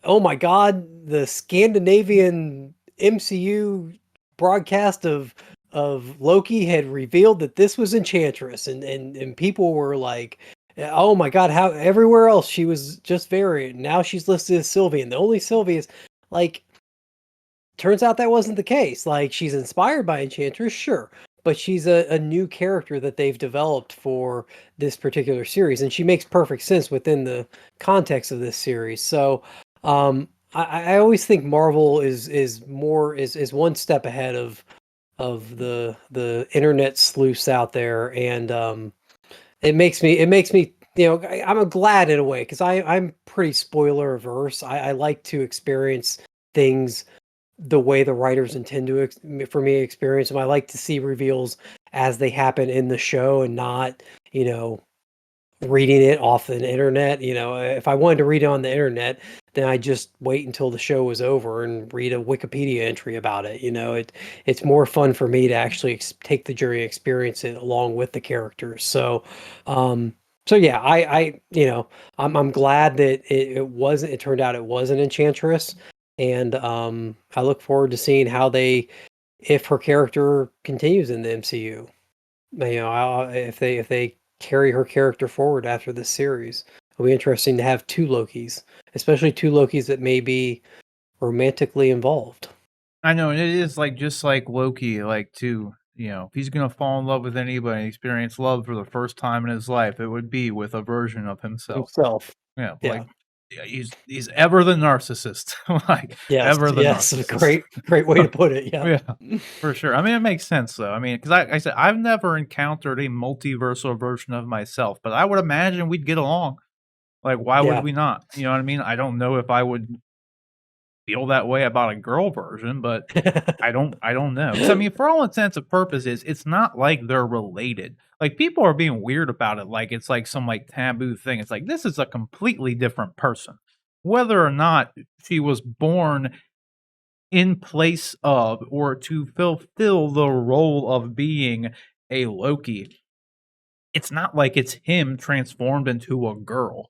oh my God, the Scandinavian MCU broadcast of Loki had revealed that this was Enchantress, and people were like, "Oh my God, how everywhere else she was just variant. Now she's listed as Sylvie, and the only Sylvie is like." Turns out that wasn't the case. Like, she's inspired by Enchantress, sure, but she's a new character that they've developed for this particular series, and she makes perfect sense within the context of this series. So, I always think Marvel is one step ahead of the internet sleuths out there, and it makes me I'm glad in a way because I'm pretty spoiler averse. I like to experience things the way the writers intend to for me to experience them. I like to see reveals as they happen in the show and not, you know, reading it off the internet. You know, if I wanted to read it on the internet, then I just wait until the show was over and read a Wikipedia entry about it. You know, it's more fun for me to actually take the journey, experience it along with the characters. Um, so yeah, you know, I'm glad that it wasn't. It turned out it was an Enchantress, and I look forward to seeing how they, if her character continues in the MCU. You know, if they carry her character forward after this series, it'll be interesting to have two Lokis, especially two Lokis that may be romantically involved. I know, and it is like just like Loki, like to if he's gonna fall in love with anybody, experience love for the first time in his life, it would be with a version of himself. Himself. Yeah, like Yeah. yeah, he's ever the narcissist, like Yes. ever the Yes. narcissist. Great way to put it. Yeah. Yeah, for sure. I mean, it makes sense though. I mean, because I said I've never encountered a multiversal version of myself, but I would imagine we'd get along. Like, why would Yeah. we not? You know what I mean? I don't know if I would feel that way about a girl version, but I don't know. Because I mean, for all intents and purposes, it's not like they're related. Like, people are being weird about it, like it's like some, like, taboo thing. It's like, this is a completely different person. Whether or not she was born in place of or to fulfill the role of being a Loki, it's not like it's him transformed into a girl.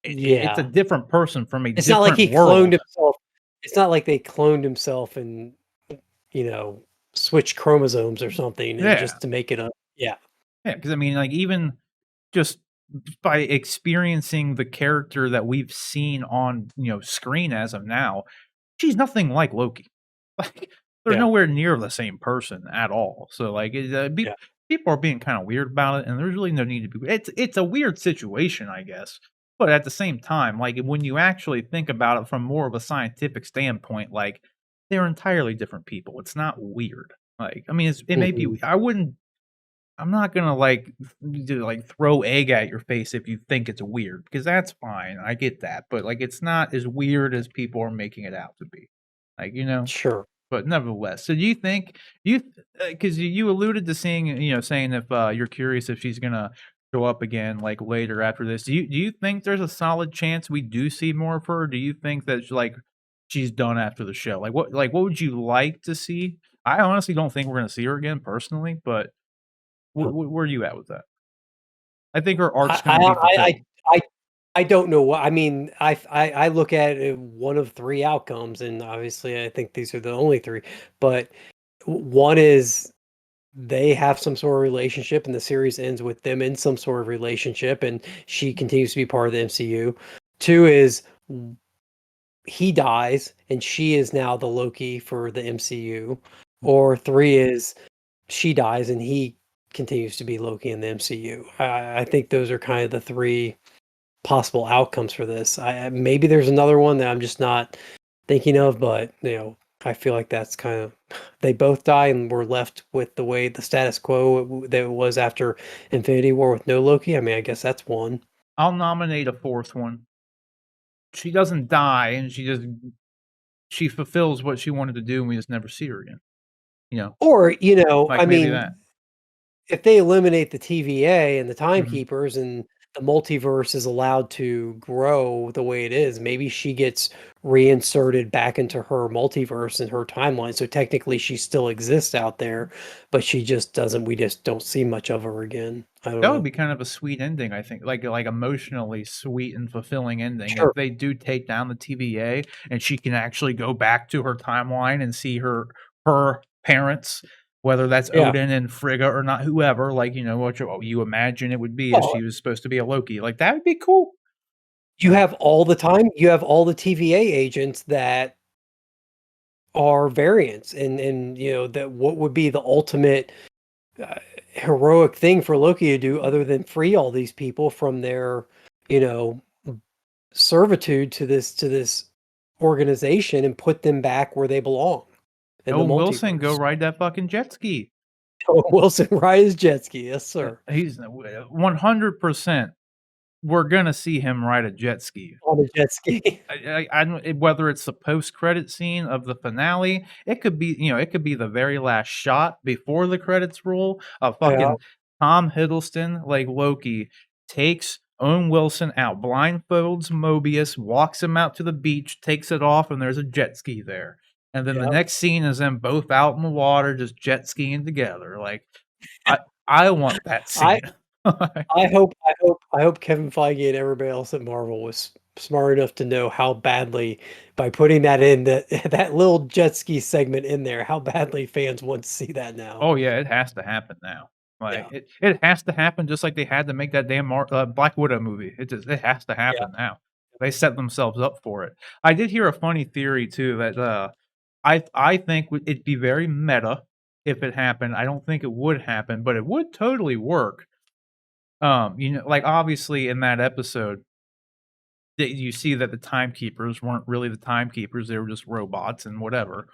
It's a Yeah. different person from a It's not like different he cloned world. himself. It's not like they cloned himself and, you know, switched chromosomes or something and Yeah. just to make it a, yeah. Yeah, because I mean, like, even just by experiencing the character that we've seen on, screen as of now, she's nothing like Loki. Like, they're Yeah. nowhere near the same person at all. So, like, Yeah. people are being kinda weird about it, and there's really no need to be it's a weird situation, I guess, but at the same time, like, when you actually think about it from more of a scientific standpoint, like, they're entirely different people. It's not weird. Like, I mean, it may be Mhm. I'm not gonna throw egg at your face if you think it's weird, because that's fine. I get that, but like it's not as weird as people are making it out to be. Like, Sure. but nevertheless. So do you think because you alluded to seeing, saying if you're curious if she's gonna show up again like later after this. Do you think there's a solid chance we do see more of her? Or do you think that she's done after the show? Like what would you like to see? I honestly don't think we're gonna see her again personally, but where are you at with that? I think her I arc's I gonna be I fulfilled. I I don't know what I mean, I look at it one of 3 outcomes, and obviously, I think these are the only 3, but one is they have some sort of relationship, and the series ends with them in some sort of relationship, and she continues to be part of the MCU. 2 is w he dies, and she is now the Loki for the MCU, or 3 is she dies, and he continues to be Loki in the MCU. I think those are kind of the 3 possible outcomes for this. Maybe there's another one that I'm just not thinking of, but I feel like that's kind of they both die, and we're left with the way the status quo that it was after Infinity War with no Loki. I mean, I guess that's one. I'll nominate a 4th one. She doesn't die, and she fulfills what she wanted to do, and we just never see her again, you know? Or, I Like, maybe mean, that. if they eliminate the TVA and the Mhm. timekeepers and the multiverse is allowed to grow the way it is, maybe she gets reinserted back into her multiverse and her timeline. So technically she still exists out there, but she just doesn't we just don't see much of her again. I don't That would know. be kind of a sweet ending, I think, like emotionally sweet and fulfilling ending if Sure. they do take down the TVA and she can actually go back to her timeline and see her parents, whether that's Yeah. Odin and Frigga or not, whoever, like, what you imagine it would be if Well, she was supposed to be a Loki, like, that would be cool. Like, you have all the TVA agents that are variants and that what would be the ultimate uh, heroic thing for Loki to do other than free all these people from their, you know, servitude to this organization and put them back where they belong in the Owen Wilson, go multiverse. ride that fucking jet ski. Owen Wilson rides his jet ski, yes, sir, He's 100% we're gonna see him ride a jet ski. on a jet ski. I don't whether it's the post-credit scene of the finale, it could be, it could be the very last shot before the credits roll of Yeah, fucking Tom Hiddleston, like Loki, takes Owen Wilson out, blindfolds Mobius, walks him out to the beach, takes it off, and there's a jet ski there. And then the Yep. next scene is them both out in the water, just jet skiing together. Like, I I want that I scene. I hope Kevin Feige and everybody else at Marvel was smart enough to know how badly, by putting that in that that little jet ski segment in there, how badly fans want to see that now. Oh, yeah, it has to happen now. Like, Yeah. it has to happen just like they had to make that damn Black Widow movie. It has to Yeah. happen now. They set themselves up for it. I did hear a funny theory too that, I think it'd be very meta if it happened. I don't think it would happen, but it would totally work. Like, obviously, in that episode, that you see that the timekeepers weren't really the timekeepers, they were just robots and whatever.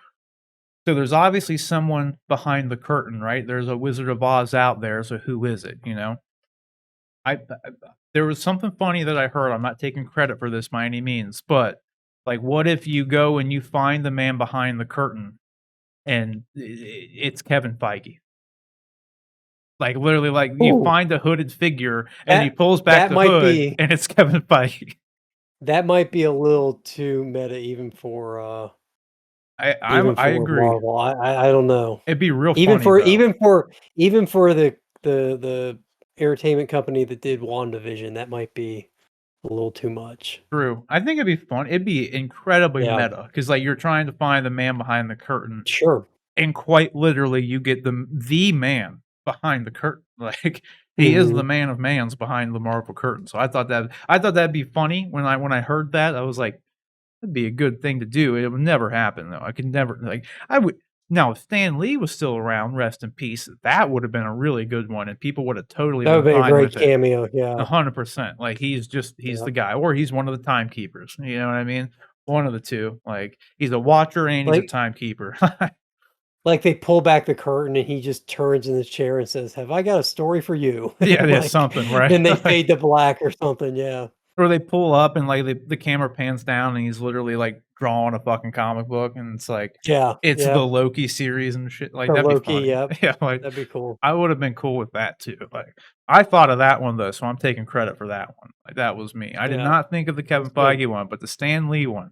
So there's obviously someone behind the curtain, right? There's a Wizard of Oz out there, so who is it, you know? I there was something funny that I heard, I'm not taking credit for this by any means, but, like, what if you go and you find the man behind the curtain and it's Kevin Feige? Like, literally, like, you Ooh, find a hooded figure and he that pulls back that the might hood be and it's Kevin Feige. that might be a little too meta even I for agree. Marvel. I don't know. It'd be real Even funny for though. even for even for the entertainment company that did WandaVision, that might be a little too much. True. I think it'd be fun. It'd be incredibly Yeah, meta because, like, you're trying to find the man behind the curtain, sure. and quite literally, you get the man behind the curtain. Like, he is the Mhm. man of mans behind the Marvel curtain. So I thought that'd be funny when I heard that. I was like, that'd be a good thing to do. It would never happen though. I could never like I would now if Stan Lee was still around, rest in peace, that would have been a really good one, and people would have totally That been would be a fine great with it. cameo, yeah, 100%. Like, he's yeah. the guy, or he's one of the timekeepers, you know what I mean? One of the 2. Like, he's a watcher and he's a Like timekeeper. like they pull back the curtain and he just turns in his chair and says, "Have I got a story for you?" Yeah, And, yeah, like, something, right? then they Like, fade to black or something, yeah. or they pull up and, like, the camera pans down and he's literally, like, drawing a fucking comic book, and it's like, Yeah, it's the yep. Loki series and shit, like, The that'd be Loki, funny. yep. Yeah, like, That'd be cool. I would've been cool with that too, like, I thought of that one though, so I'm taking credit for that one. Like, that was me. I did Yeah, not think of the that's Kevin good. Feige one, but the Stan Lee one.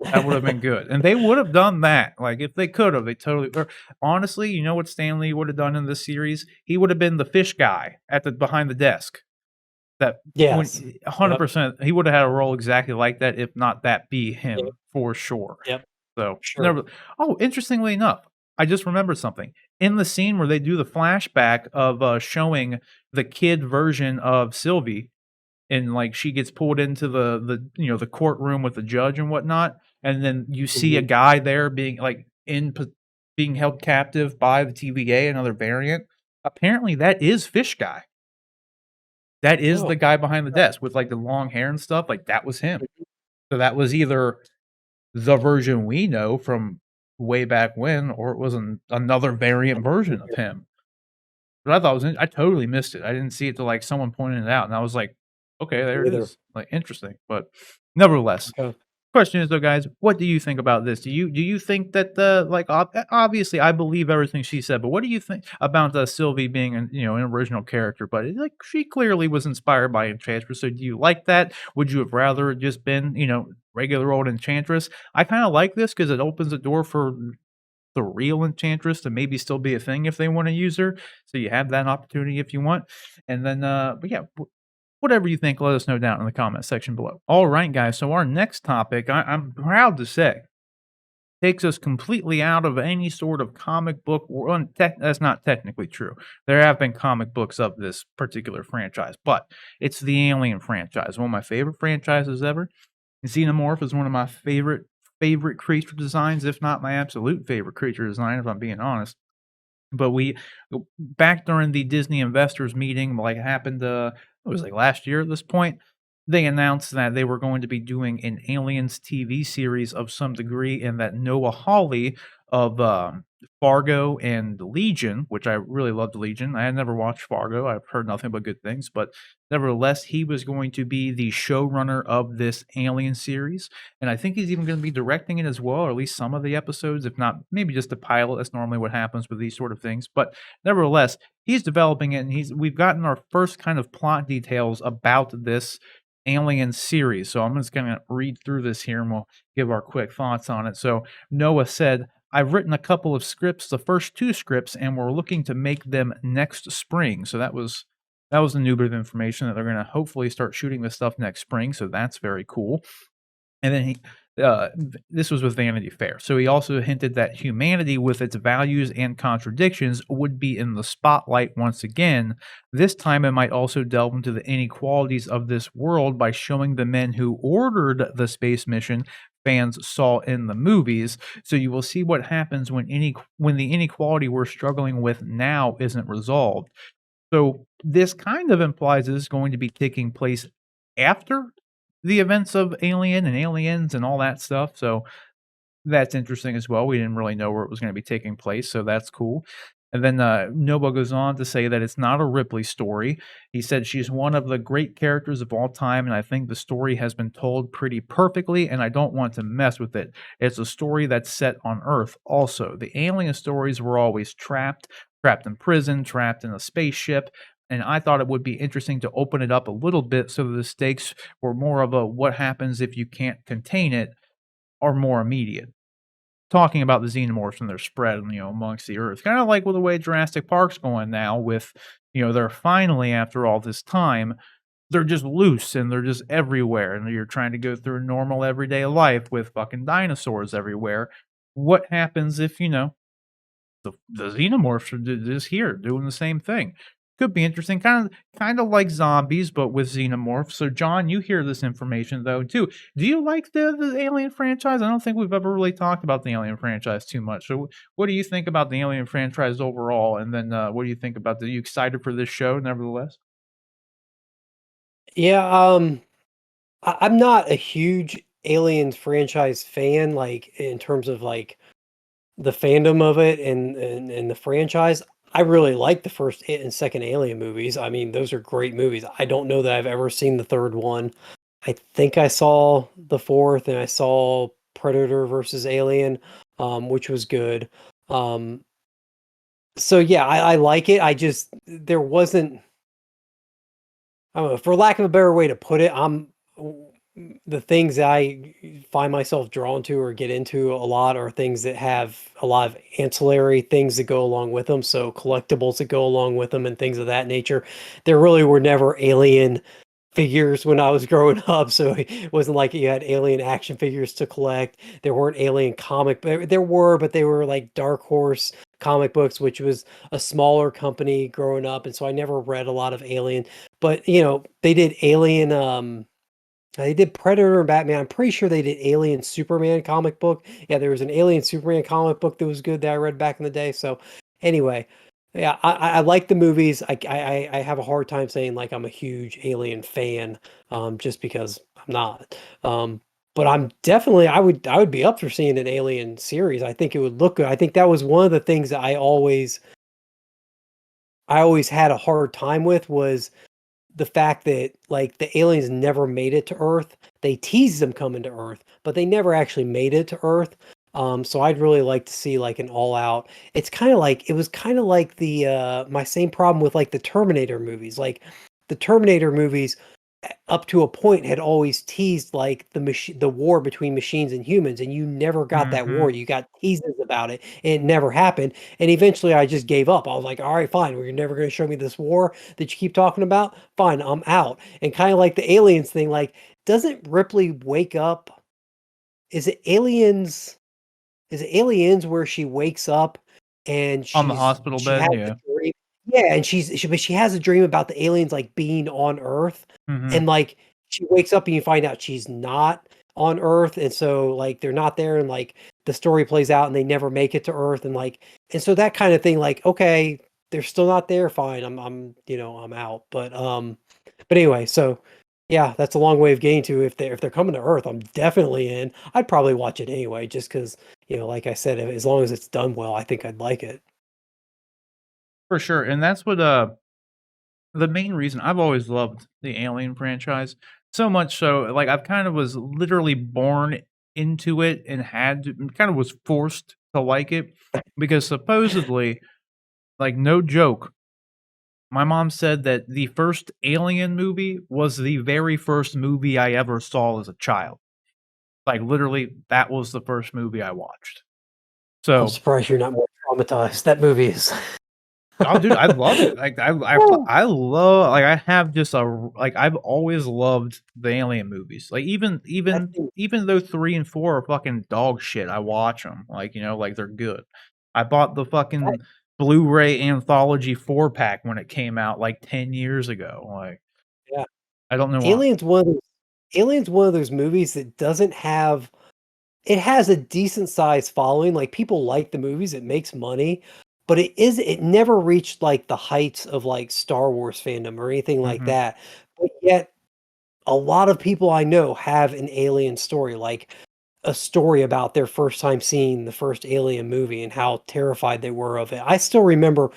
That would have been good, and they would have done that, like, if they could have, they totally or honestly, you know what Stanley would have done in this series? He would have been the fish guy at the behind the desk that when Yes. Yep. 100%, he would have had a role exactly like that, if not that be Yep, him, for sure. yep, So, sure. never interestingly enough, I just remembered something. In the scene where they do the flashback of, showing the kid version of Sylvie and like she gets pulled into the courtroom with the judge and whatnot, and then you see a Mhm. guy there being like being held captive by the TVA, another variant. Apparently, that is Fish Guy. That is the Oh, guy behind the okay. desk with like the long hair and stuff. Like that was him. Mhm. So that was either the version we know from way back when, or it was another variant version of him. But I thought it was I totally missed it. I didn't see it till, like, someone pointed it out, and I was like, "Okay, there Me it either. is." Like, interesting, but nevertheless, Okay. question is though, guys, what do you think about this? Do you think that, like, obviously, I believe everything she said, but what do you think about, Sylvie being an original character? But, like, she clearly was inspired by Enchantress, so do you like that? Would you have rather it just been, regular old Enchantress? I kinda like this because it opens the door for the real Enchantress to maybe still be a thing if they wanna use her, so you have that opportunity if you want, and then, but yeah, whatever you think, let us know down in the comment section below. Alright, guys, so our next topic, I'm proud to say, takes us completely out of any sort of comic book or that's not technically true. There have been comic books of this particular franchise, but it's the Alien franchise, one of my favorite franchises ever. Xenomorph is one of my favorite creature designs, if not my absolute favorite creature design, if I'm being honest. But we back during the Disney investors meeting, like happened, it was like last year at this point, they announced that they were going to be doing an Aliens TV series of some degree, and that Noah Hawley of Fargo and Legion, which I really loved Legion. I had never watched Fargo. I've heard nothing but good things, but nevertheless, he was going to be the showrunner of this Alien series, and I think he's even going to be directing it as well, or at least some of the episodes, if not maybe just the pilot. That's normally what happens with these sort of things. But nevertheless, he's developing it, and we've gotten our first kind of plot details about this Alien series. So I'm just gonna read through this here, and we'll give our quick thoughts on it. So Noah said, "I've written a couple of scripts, the first 2 scripts, and we're looking to make them next spring." So that was a new bit of information that they're gonna hopefully start shooting this stuff next spring, so that's very cool. And then this was with Vanity Fair. So he also hinted that humanity, with its values and contradictions, would be in the spotlight once again. This time, it might also delve into the inequalities of this world by showing the men who ordered the space mission fans saw in the movies. So you will see what happens when the inequality we're struggling with now isn't resolved. So this kind of implies this is going to be taking place after the events of Alien and Aliens and all that stuff. So that's interesting as well. We didn't really know where it was gonna be taking place, so that's cool. And then, Noah goes on to say that it's not a Ripley story. He said, "She's one of the great characters of all time, and I think the story has been told pretty perfectly, and I don't want to mess with it. It's a story that's set on Earth also. The alien stories were always trapped in prison, trapped in a spaceship, and I thought it would be interesting to open it up a little bit so the stakes were more of a what happens if you can't contain it, are more immediate." Talking about the xenomorphs and their spread, amongst the earth. Kinda like with the way Jurassic Park's going now with, they're finally, after all this time, they're just loose and they're just everywhere, and you're trying to go through normal everyday life with fucking dinosaurs everywhere. What happens if, the xenomorphs are just here doing the same thing? Could be interesting, kinda like zombies, but with xenomorphs. So, John, you hear this information though too. Do you like the Alien franchise? I don't think we've ever really talked about the Alien franchise too much. So, what do you think about the Alien franchise overall? And then, what do you think about are you excited for this show nevertheless? Yeah, I'm not a huge Aliens franchise fan, like, in terms of, like, the fandom of it and the franchise. I really like the first and second Alien movies. I mean, those are great movies. I don't know that I've ever seen the third one. I think I saw the fourth, and I saw Predator versus Alien, which was good. Um, so yeah, I like it. I just there wasn't I don't know, for lack of a better way to put it, the things that I find myself drawn to or get into a lot are things that have a lot of ancillary things that go along with them. So collectibles that go along with them and things of that nature. There really were never alien figures when I was growing up, so it wasn't like you had alien action figures to collect. There weren't alien comic, but there were, but they were like Dark Horse comic books, which was a smaller company growing up, and so I never read a lot of Alien. But they did Alien. They did Predator and Batman. I'm pretty sure they did Alien Superman comic book. Yeah, there was an Alien Superman comic book that was good that I read back in the day. So anyway, yeah, I like the movies. I have a hard time saying like I'm a huge Alien fan, just because I'm not. But I'm definitely I would be up for seeing an Alien series. I think it would look good. I think that was one of the things that I always had a hard time with was the fact that, like, the aliens never made it to Earth. They teased them coming to Earth, but they never actually made it to Earth. So I'd really like to see, like, an all out it was kinda like my same problem with, like, the Terminator movies. Like, the Terminator movies, up to a point, had always teased, like, the war between machines and humans, and you never got that war. Mhm. You got teases about it, and it never happened, and eventually I just gave up. I was like, "Alright, fine. Well, you're never gonna show me this war that you keep talking about? Fine, I'm out." And kinda like the aliens thing, like, doesn't Ripley wake up is it Aliens is it Aliens where she wakes up and On the hospital she bed, has a yeah. dream? Yeah, and she has a dream about the aliens, like, being on Earth, Mhm. and, like, she wakes up and you find out she's not on Earth, and so, like, they're not there, and, like, the story plays out and they never make it to Earth, and so that kinda thing, like, okay, they're still not there, fine, I'm out, but anyway, so, yeah, that's a long way of getting to if they're coming to Earth, I'm definitely in. I'd probably watch it anyway just 'cause, like I said, as long as it's done well, I think I'd like it. For sure, and that's what, the main reason I've always loved the Alien franchise, so much so, like, I've kind of was literally born into it and had to kind of was forced to like it because supposedly, like, no joke, My mom said that the first Alien movie was the very first movie I ever saw as a child. Like, literally, that was the first movie I watched. I'm So surprised you're not more traumatized. That movie is oh, dude, I love it. Like, I love like, I have just a like, I've always loved the Alien movies. Like, that thing even though 3 and 4 are fucking dog shit, I watch them. Like, like, they're good. I bought the that fucking Blu-ray anthology 4-pack when it came out, like, 10 years ago. Like, yeah. I don't know why. Alien's one of those movies that doesn't have it has a decent sized following, like, people like the movies, it makes money, but it never reached, like, the heights of, like, Star Wars fandom or anything like Mhm, that, but yet a lot of people I know have an Alien story, like, a story about their first time seeing the first Alien movie and how terrified they were of it. I still remember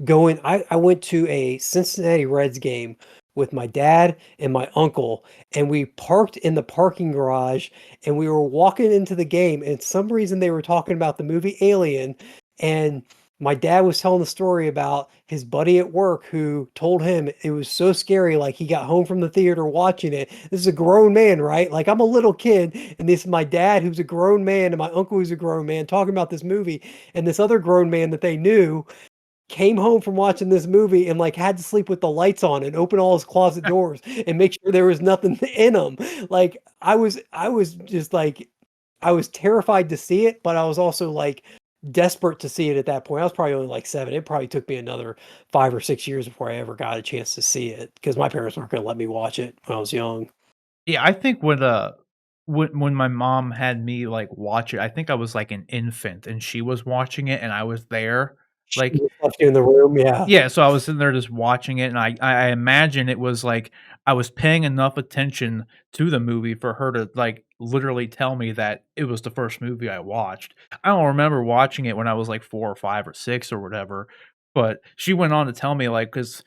I went to a Cincinnati Reds game with my dad and my uncle, and we parked in the parking garage, and we were walking into the game, and some reason they were talking about the movie Alien, and my dad was telling the story about his buddy at work who told him it was so scary, like, he got home from the theater watching it. This is a grown man, right? Like, I'm a little kid, and this is my dad who's a grown man and my uncle who's a grown man talking about this movie, and this other grown man that they knew came home from watching this movie and, like, had to sleep with the lights on and open all his closet doors and make sure there was nothing in them. Like, I was just like I was terrified to see it, but I was also, like, desperate to see it at that point. I was probably only, like, 7. It probably took me another 5 or 6 years before I ever got a chance to see it because my parents weren't gonna let me watch it when I was young. yeah, I think when my mom had me, like, watch it, I think I was, like, an infant, and she was watching it, and I was there, She like, just left you in the room, yeah. yeah, so I was sitting there just watching it, and I imagine it was like I was paying enough attention to the movie for her to, like, literally tell me that it was the first movie I watched. I don't remember watching it when I was, like, 4 or 5 or 6 or whatever, but she went on to tell me, like, because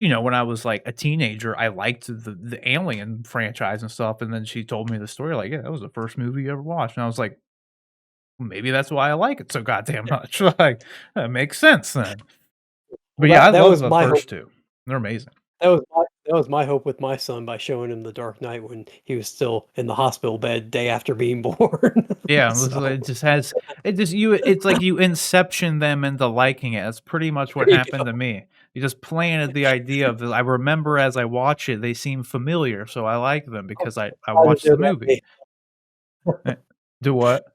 when I was, like, a teenager, I liked the Alien franchise and stuff, and then she told me the story, like, "Yeah, that was the first movie you ever watched," and I was like, "Maybe that's why I like it so goddamn much." Like, that makes sense then. But Well, yeah, I that love was the my hope. first 2. They're amazing. That was my hope with my son by showing him The Dark Knight when he was still in the hospital bed day after being born. Yeah, So, it just has it just you it's like you inception them into liking it. That's pretty much what there you happened go. to me. You just planted the idea of I remember as I watch it, they seem familiar, so I like them I'm because I glad to watched know the that movie. Eh Do what?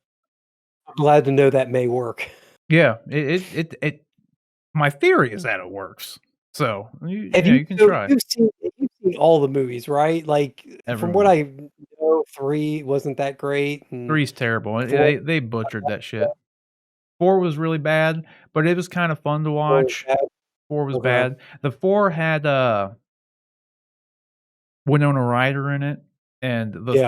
I'm glad to know that may work. Yeah, my theory is that it works. So, Have you you can so try. you've seen all the movies, right? Like, Every from what movie. I know, 3 wasn't that great, and 3's terrible. 4 They butchered that shit. 4 was really bad, but it was kind of fun to 4 was watch. bad. 4 was Okay. bad. The 4 had, Winona Ryder in it, and Yeah. the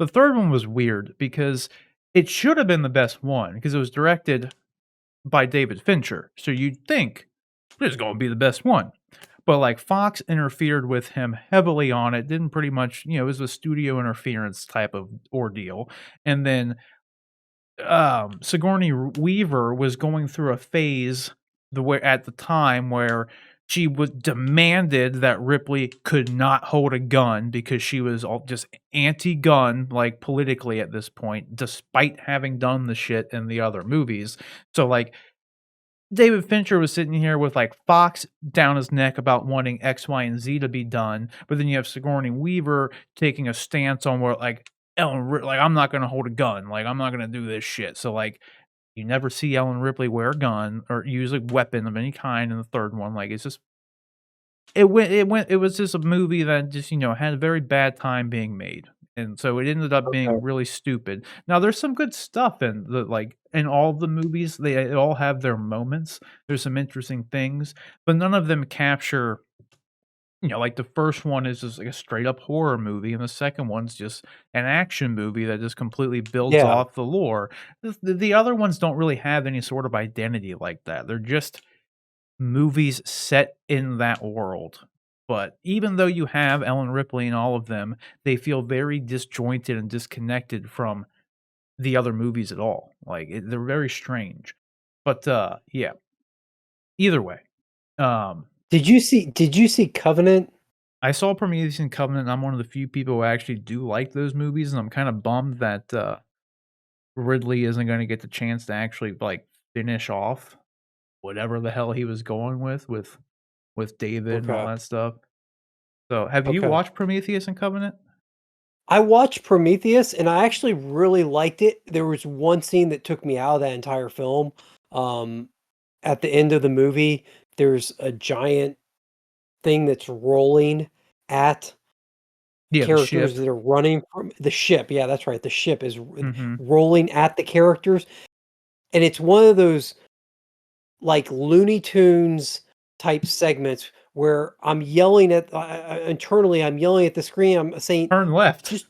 3rd one was weird because it should have been the best one because it was directed by David Fincher, so you'd think this is gonna be the best one, but, like, Fox interfered with him heavily on it, didn't pretty much it was a studio interference type of ordeal, and then Sigourney Weaver was going through a phase the way at the time where she was demanded that Ripley could not hold a gun because she was all just anti-gun, like, politically at this point, despite having done the shit in the other movies. So, like, David Fincher was sitting here with, like, Fox down his neck about wanting X, Y, and Z to be done, but then you have Sigourney Weaver taking a stance on where, like, I'm not gonna hold a gun, like, I'm not gonna do this shit, so, like, you never see Ellen Ripley wear a gun or use a weapon of any kind in the 3rd one, like, it's just it was just a movie that just, had a very bad time being made, and so it ended up being Okay. really stupid. Now there's some good stuff in in all of the movies, they all have their moments, there's some interesting things, but none of them capture like, the first one is just, like, a straight up horror movie, and the second one's just an action movie that just completely builds Yeah. off the lore. The other ones don't really have any sort of identity like that, they're just movies set in that world. But even though you have Ellen Ripley in all of them, they feel very disjointed and disconnected from the other movies at all. Like, they're very strange. But, yeah, either way, um Did you see Covenant? I saw Prometheus and Covenant, and I'm one of the few people who actually do like those movies, and I'm kinda bummed that, Ridley isn't gonna get the chance to actually, like, finish off whatever the hell he was going with David and all Okay, that stuff. So, have you okay. watched Prometheus and Covenant? I watched Prometheus, and I actually really liked it. There was one scene that took me out of that entire film. Um, at the end of the movie, there's a giant thing that's rolling at Yeah, the characters ship. that are running from the ship. Yeah, that's right. The ship is Mhm. rolling at the characters, and it's one of those like Looney Tunes type segments where I'm yelling at internally. I'm yelling at the screen. I'm saying, Turn left. "Just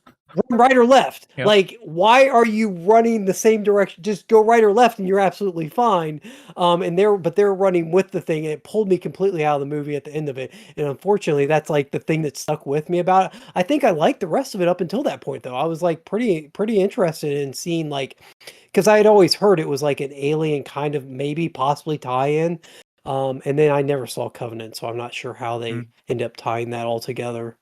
run right or left." Yep. Like, why are you running the same direction? Just go right or left, and you're absolutely fine. They're running with the thing, and it pulled me completely out of the movie at the end of it. And unfortunately, that's like the thing that stuck with me about it. I think I liked the rest of it up until that point, though. I was like pretty interested in seeing like because I had always heard it was like an Alien kind of maybe possibly tie-in, and then I never saw Covenant, so I'm not sure how they Mm. end up tying that all together.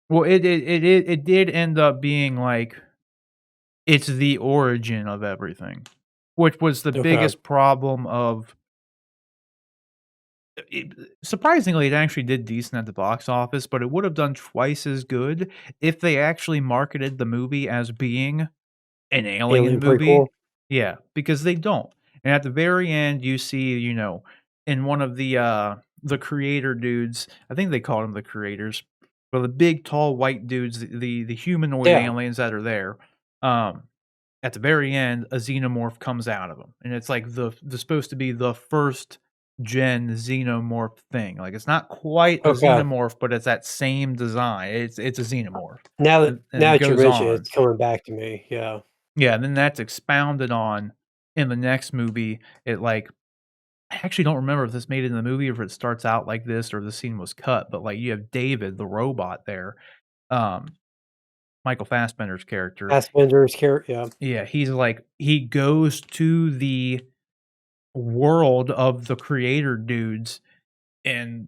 Well, it did end up being, like, it's the origin of everything, which was the Okay, biggest problem of it. Surprisingly, it actually did decent at the box office, but it would have done twice as good if they actually marketed the movie as being an alien Alien movie. prequel. Yeah, because they don't. And at the very end, you see, in one of the creator dudes, I think they called them the creators, but the big, tall, white dudes, the humanoid Yeah, aliens that are there, um, at the very end, a xenomorph comes out of them, and it's like the supposed to be the first gen xenomorph thing. Like, it's not quite a okay. xenomorph, but it's that same design. It's a xenomorph, and Now it that you goes mention it, on. it's coming back to me, yeah. Yeah, and then that's expounded on in the next movie. It, like, I actually don't remember if this made it in the movie or if it starts out like this or the scene was cut, but, like, you have David, the robot there, um, Michael Fassbender's character. Fassbender's character, yeah. Yeah, he's like he goes to the world of the creator dudes and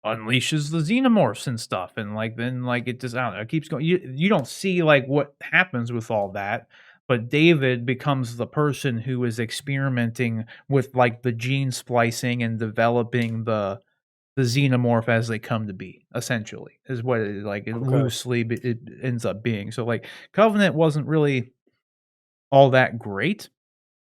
unleashes the xenomorphs and stuff, and, like, then, like, it just I don't know, it keeps going. You don't see, like, what happens with all that, but David becomes the person who is experimenting with, like, the gene splicing and developing the xenomorph as they come to be, essentially, is what it like, it Okay. loosely it ends up being. So, like, Covenant wasn't really all that great,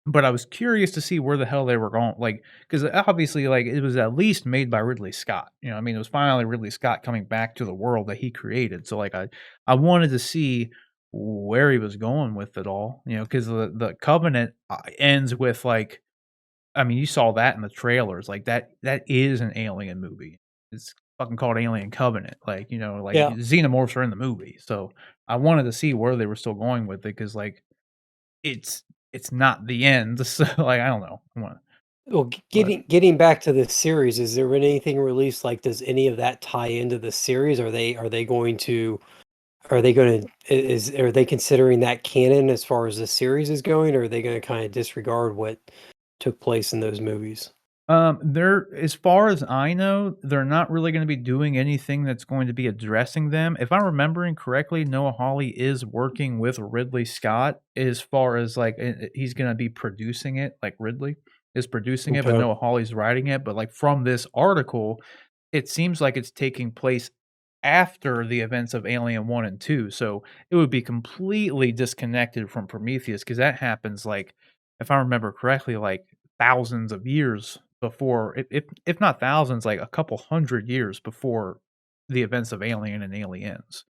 but I was curious to see where the hell they were going, like, because obviously, like, it was at least made by Ridley Scott, I mean, it was finally Ridley Scott coming back to the world that he created, so, like, I wanted to see where he was going with it all, because the Covenant, ends with, like, I mean, you saw that in the trailers, like, that is an alien movie. It's fucking called Alien Covenant, like, like, Yeah. xenomorphs are in the movie, so I wanted to see where they were still going with it, because like, it's it's not the end, so, like, I don't know, Well, but, getting back to this series, is there been anything released, like, does any of that tie into the series? Are they going to Are they gonna are they considering that canon as far as the series is going, or are they gonna kinda disregard what took place in those movies? they're as far as I know, they're not really gonna be doing anything that's going to be addressing them. If I'm remembering correctly, Noah Hawley is working with Ridley Scott as far as, like, he's gonna be producing it, like, Ridley is producing it, but Okay, Noah Hawley's writing it, but, like, from this article, it seems like it's taking place after the events of Alien 1 and 2, so it would be completely disconnected from Prometheus because that happens, like, if I remember correctly, like, thousands of years before, if not thousands, like, a couple 100 years before the events of Alien and Aliens.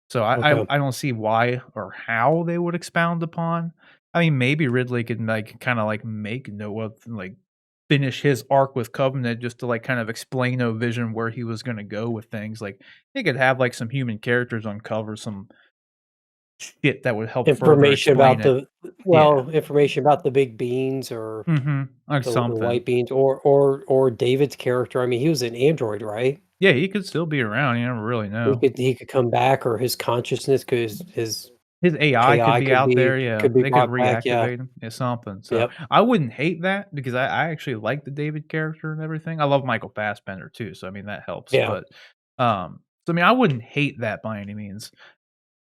So okay. I don't see why or how they would expound upon. I mean, maybe Ridley could, like, kinda, like, make Noah, like, finish his arc with Covenant just to, like, kind of explain a vision where he was gonna go with things, like, he could have, like, some human characters uncover some shit that would help further Information explain about it. the Yeah. information about the big beans or Mhm. Like the something. white beans or David's character. I mean, he was an android, right? Yeah, he could still be around, you never really know. He could come back or his consciousness, 'cause his His AI could AI be out there, yeah, could be they could brought back, yeah. reactivate him, yeah, something, so, Yep. I wouldn't hate that because I actually like the David character and everything. I love Michael Fassbender too, so, I mean, that helps, Yeah. but, so, I mean, I wouldn't hate that by any means.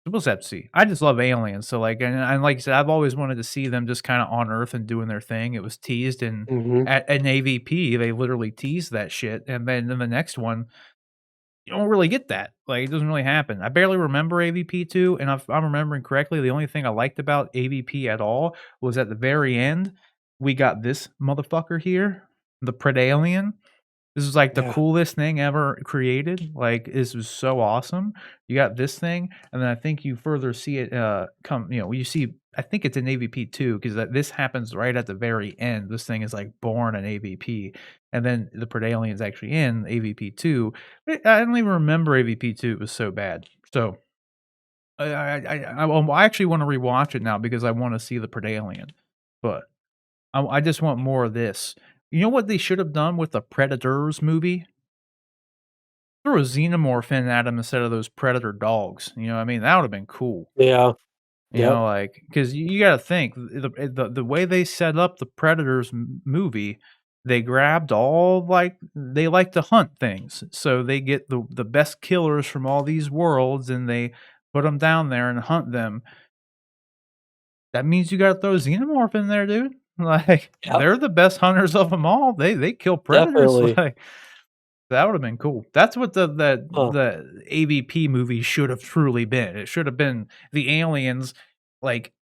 We'll just have to see. I just love aliens, so, like and like you said, I've always wanted to see them just kinda on Earth and doing their thing. It was teased in Mhm. at an AVP, they literally teased that shit, and then in the next one you don't really get that. Like, it doesn't really happen. I barely remember AVP 2, and if I'm remembering correctly, the only thing I liked about AVP at all was at the very end, we got this motherfucker here, the Predalien. This is, like, the Yeah. coolest thing ever created, like, this was so awesome. You got this thing, and then I think you further see it, you see I think it's in AVP too, 'cause this happens right at the very end. This thing is, like, born in AVP, and then the Predalien's actually in AVP 2. I don't even remember AVP 2, it was so bad. So, I actually wanna rewatch it now because I wanna see the Predalien, but I just want more of this. You know what they should have done with the Predators movie? Threw a xenomorph in at him instead of those predator dogs, you know what I mean? That would've been cool, Yeah. you know, Yep. like, 'cause you gotta think, the way they set up the Predators movie, they grabbed all, like they like to hunt things, so they get the best killers from all these worlds, and they put them down there and hunt them. That means you gotta throw a xenomorph in there, dude. Like, Yep. they're the best hunters of them all. They kill predators, Definitely. like that would've been cool. That's what Huh. the AVP movie should have truly been. It should have been the aliens, like,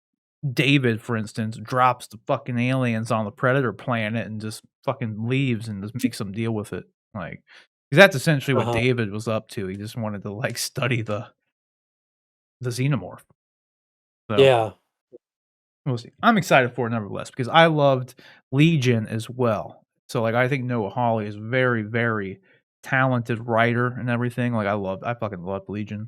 David, for instance, drops the fucking aliens on the predator planet and just fucking leaves and just makes them deal with it, like 'cause that's essentially what Uh-huh. David was up to. He just wanted to, like, study the xenomorph. So Yeah. we'll see. I'm excited for it nevertheless because I loved Legion as well. So, like, I think Noah Hawley is very, very talented writer and everything. Like, I fucking love Legion.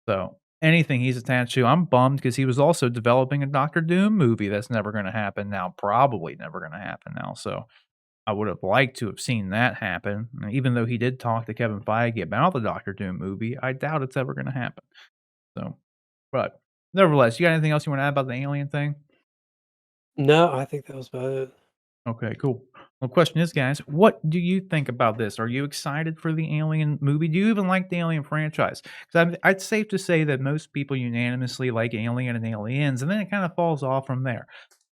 So, anything he's attached to, I'm bummed because he was also developing a Doctor Doom movie that's never gonna happen now, probably never gonna happen now. So, I would have liked to have seen that happen. And even though he did talk to Kevin Feige about the Doctor Doom movie, I doubt it's ever gonna happen. So, but nevertheless, you got anything else you wanna add about the alien thing? No, I think that was about it. Okay, cool. Well, the question is, guys, what do you think about this? Are you excited for the Alien movie? Do you even like the Alien franchise? Because it's safe to say that most people unanimously like Alien and Aliens, and then it kind of falls off from there.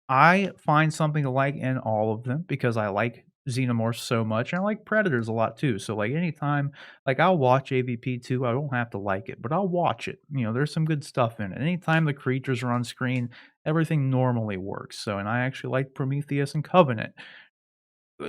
I find something to like in all of them because I like xenomorphs so much, and I like predators a lot too. So, like, anytime, like, I'll watch AVP 2. I don't have to like it, but I'll watch it. You know, there's some good stuff in it. Anytime the creatures are on screen, everything normally works. So, and I actually like Prometheus and Covenant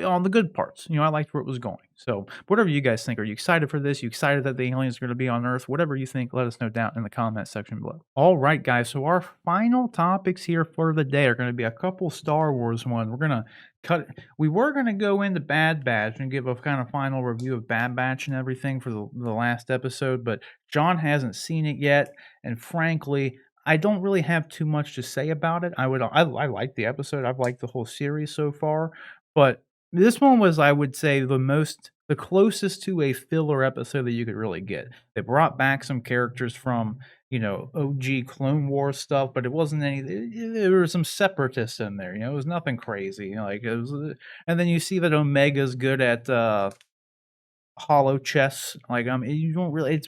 on the good parts. You know, I liked where it was going. So, whatever you guys think, are you excited for this? You excited that the aliens are going to be on Earth? Whatever you think, let us know down in the comment section below. All right, guys. So, our final topics here for the day are going to be a couple Star Wars ones. We're going to cut. We were going to go into Bad Batch and give a kind of final review of Bad Batch and everything for the last episode, but John hasn't seen it yet, and frankly, I don't really have too much to say about it. I like the episode. I've liked the whole series so far, but this one was, I would say, the closest to a filler episode that you could really get. They brought back some characters from, OG Clone Wars stuff, but it wasn't there were some separatists in there, it was nothing crazy, like, it was, and then you see that Omega's good at, hollow chess, like, you don't really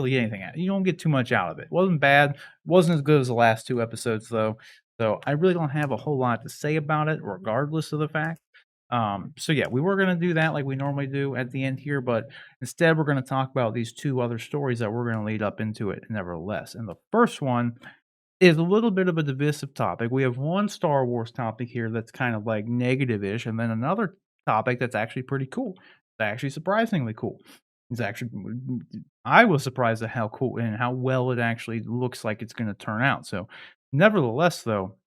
get anything out you don't get too much out of it. It wasn't bad, wasn't as good as the last 2 episodes, though, so I really don't have a whole lot to say about it regardless of the fact. So yeah, we were gonna do that like we normally do at the end here, but instead we're gonna talk about these 2 other stories that we're gonna lead up into it nevertheless, and the first one is a little bit of a divisive topic. We have one Star Wars topic here that's kind of like negative-ish, and then another topic that's actually pretty cool. It's actually surprisingly cool. It's actually I was surprised at how cool and how well it actually looks like it's gonna turn out. So, nevertheless, though,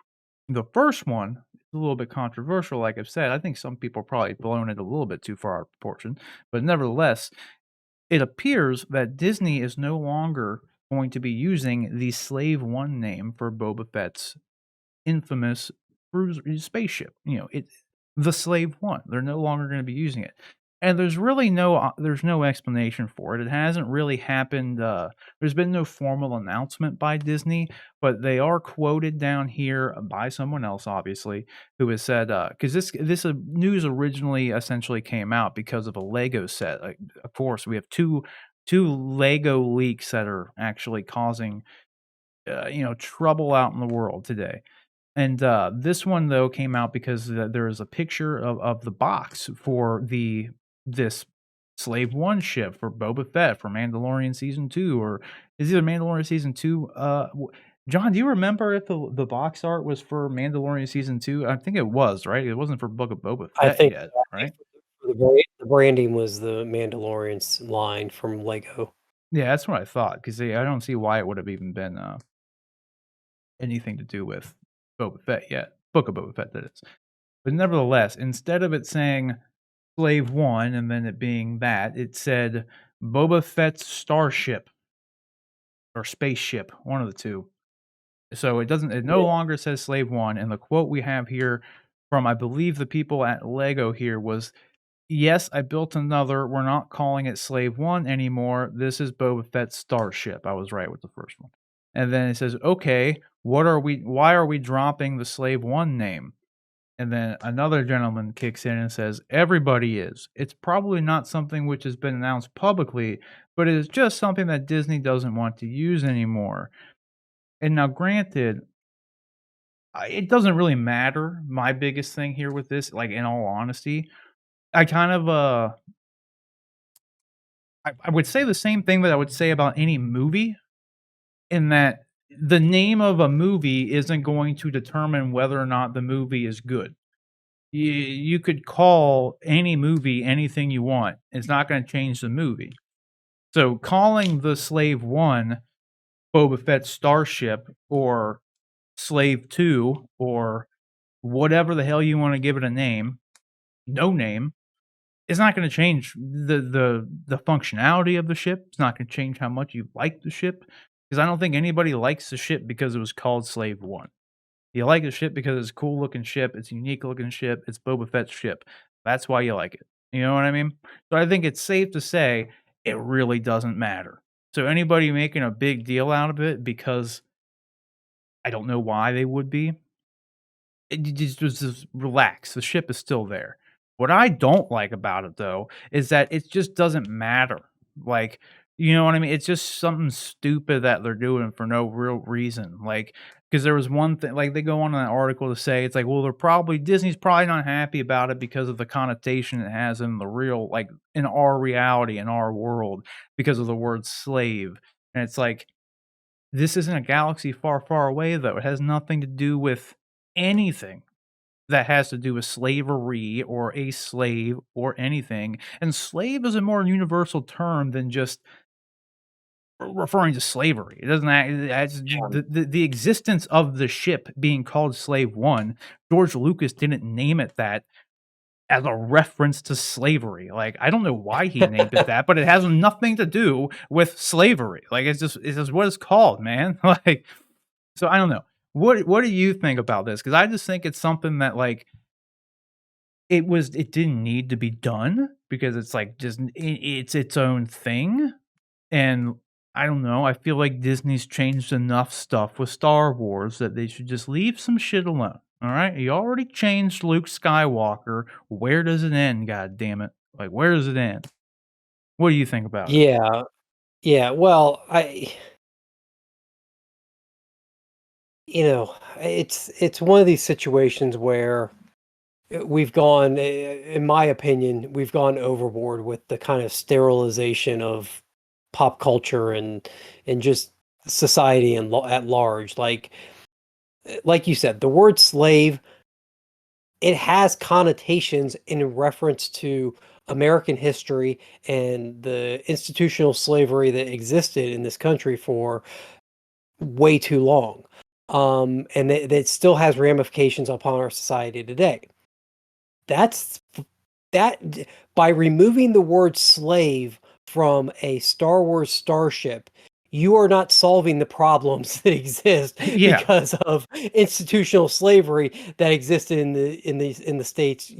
the first one is a little bit controversial, like I've said. I think some people are probably blowing it a little bit too far out of proportion, but nevertheless, it appears that Disney is no longer going to be using the Slave One name for Boba Fett's infamous cruiser spaceship. The Slave One. They're no longer going to be using it. And there's no explanation for it. It hasn't really happened, there's been no formal announcement by Disney, but they are quoted down here by someone else, obviously, who has said, because this news originally essentially came out because of a Lego set. Like, of course, we have two Lego leaks that are actually causing, trouble out in the world today. And, this one, though, came out because there is a picture of the box for this Slave One ship for Boba Fett for Mandalorian Season 2, or is either Mandalorian Season 2, John, do you remember if the box art was for Mandalorian Season 2? I think it was, right? It wasn't for Book of Boba I Fett think yet, I think right? for the branding was the Mandalorian's line from Lego. Yeah, that's what I thought, 'cause, I don't see why it would have even been, anything to do with Boba Fett yet. Book of Boba Fett, that is. But nevertheless, instead of it saying Slave One and then it being that, it said Boba Fett's starship or spaceship, one of the 2. So it no Yeah. longer says Slave One, and the quote we have here from, I believe, the people at LEGO here was, "Yes, I built another. We're not calling it Slave One anymore. This is Boba Fett's starship." I was right with the first one. And then it says, "Okay, why are we dropping the Slave One name?" And then another gentleman kicks in and says, "Everybody is. It's probably not something which has been announced publicly, but it is just something that Disney doesn't want to use anymore." And now, granted, it doesn't really matter. My biggest thing here with this, like, in all honesty, I kind of, I would say the same thing that I would say about any movie, in that the name of a movie isn't going to determine whether or not the movie is good. You could call any movie anything you want. It's not gonna change the movie. So, calling the Slave One Boba Fett's starship, or Slave 2, or whatever the hell you wanna give it a name, no name, is not gonna change the functionality of the ship. It's not gonna change how much you like the ship, because I don't think anybody likes the ship because it was called Slave One. You like the ship because it's a cool looking ship, it's a unique looking ship, it's Boba Fett's ship. That's why you like it. You know what I mean? So I think it's safe to say it really doesn't matter. So anybody making a big deal out of it, because I don't know why they would be, just relax. The ship is still there. What I don't like about it, though, is that it just doesn't matter. Like, you know what I mean? It's just something stupid that they're doing for no real reason. Like, because there was one thing, like, they go on in that article to say it's like, well, Disney's probably not happy about it because of the connotation it has in the real, like, in our reality, in our world, because of the word slave. And it's like, this isn't a galaxy far, far away, though. It has nothing to do with anything that has to do with slavery or a slave or anything. And slave is a more universal term than just referring to slavery. It doesn't act, it's Yeah. the existence of the ship being called Slave One. George Lucas didn't name it that as a reference to slavery. Like, I don't know why he named it that, but it has nothing to do with slavery. Like, it's just what it's called, man. Like, so I don't know. What do you think about this? Because I just think it's something that, like, it didn't need to be done, because it's like just it's its own thing. And I don't know, I feel like Disney's changed enough stuff with Star Wars that they should just leave some shit alone. All right, you already changed Luke Skywalker. Where does it end? God damn it! Like, where does it end? What do you think about it? Yeah. Yeah, well, it's one of these situations where we've gone, in my opinion, we've gone overboard with the kind of sterilization of pop culture and just society and at large. Like you said, the word slave, it has connotations in reference to American history and the institutional slavery that existed in this country for way too long. And that still has ramifications upon our society today. That's that by removing the word slave from a Star Wars starship, you are not solving the problems that exist Yeah, because of institutional slavery that existed in the states,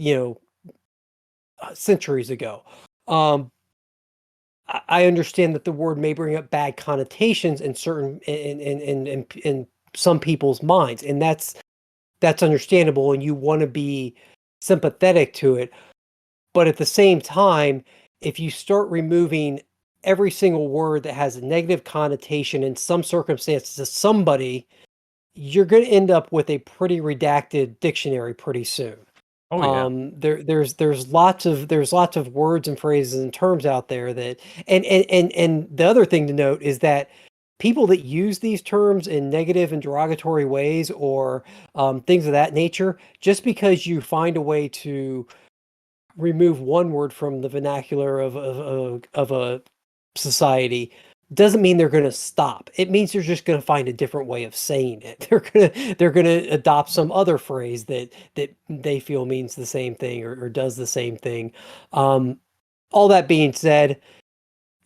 centuries ago. Um, I understand that the word may bring up bad connotations in certain in some people's minds, and that's understandable, and you want to be sympathetic to it. But at the same time, if you start removing every single word that has a negative connotation in some circumstances to somebody, you're going to end up with a pretty redacted dictionary pretty soon. Oh yeah. There's lots of words and phrases and terms out there that, and the other thing to note is that people that use these terms in negative and derogatory ways, or things of that nature, just because you find a way to remove one word from the vernacular of a society, doesn't mean they're going to stop. It means they're just going to find a different way of saying it. They're going to adopt some other phrase that they feel means the same thing, or does the same thing. Um, all that being said,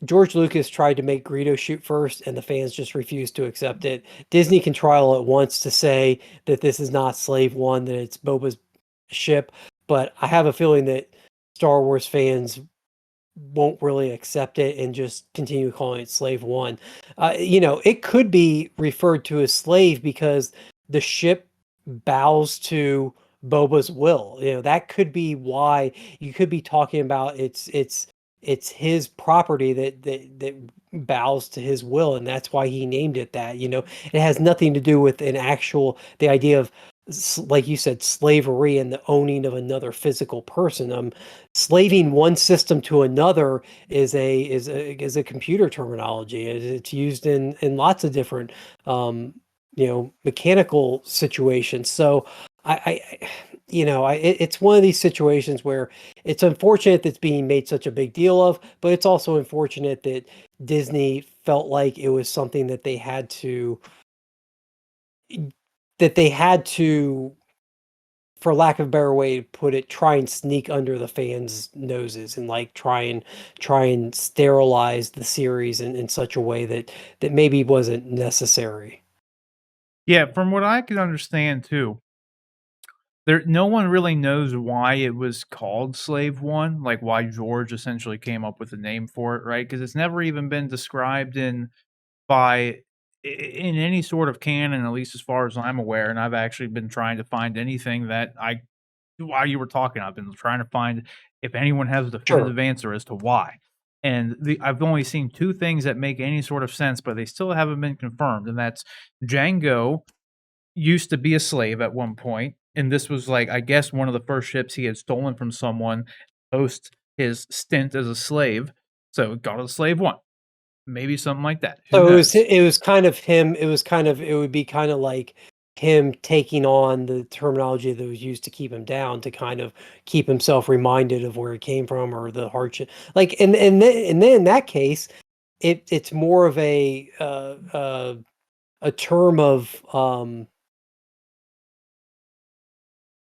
George Lucas tried to make Greedo shoot first, and the fans just refused to accept it. Disney can try all at once to say that this is not Slave One, that it's Boba's ship, but I have a feeling that Star Wars fans won't really accept it and just continue calling it Slave One. It could be referred to as slave because the ship bows to Boba's will. That could be why you could be talking about it's his property that bows to his will, and that's why he named it that. It has nothing to do with the idea of, like you said, slavery and the owning of another physical person. Slaving one system to another is a computer terminology. It's used in lots of different mechanical situations. So it's one of these situations where it's unfortunate that it's being made such a big deal of, but it's also unfortunate that Disney felt like it was something that they had to, for lack of a better way to put it, try and sneak under the fans' noses, and like try and sterilize the series in such a way that maybe wasn't necessary. Yeah, from what I can understand too, no one really knows why it was called Slave One, like why George essentially came up with the name for it, right? Because it's never even been described by in any sort of canon, at least as far as I'm aware. And I've actually been trying to find anything that I while you were talking, I've been trying to find if anyone has a Sure. definitive answer as to why. And I've only seen two things that make any sort of sense, but they still haven't been confirmed. And that's Django used to be a slave at one point, and this was like I guess one of the first ships he had stolen from someone post his stint as a slave. So got a slave one, maybe something like that. Who So it was knows? it was kind of him. It would be kind of like him taking on the terminology that was used to keep him down, to kind of keep himself reminded of where he came from, or the hardship. Like, and then in that case, it's more of a term of,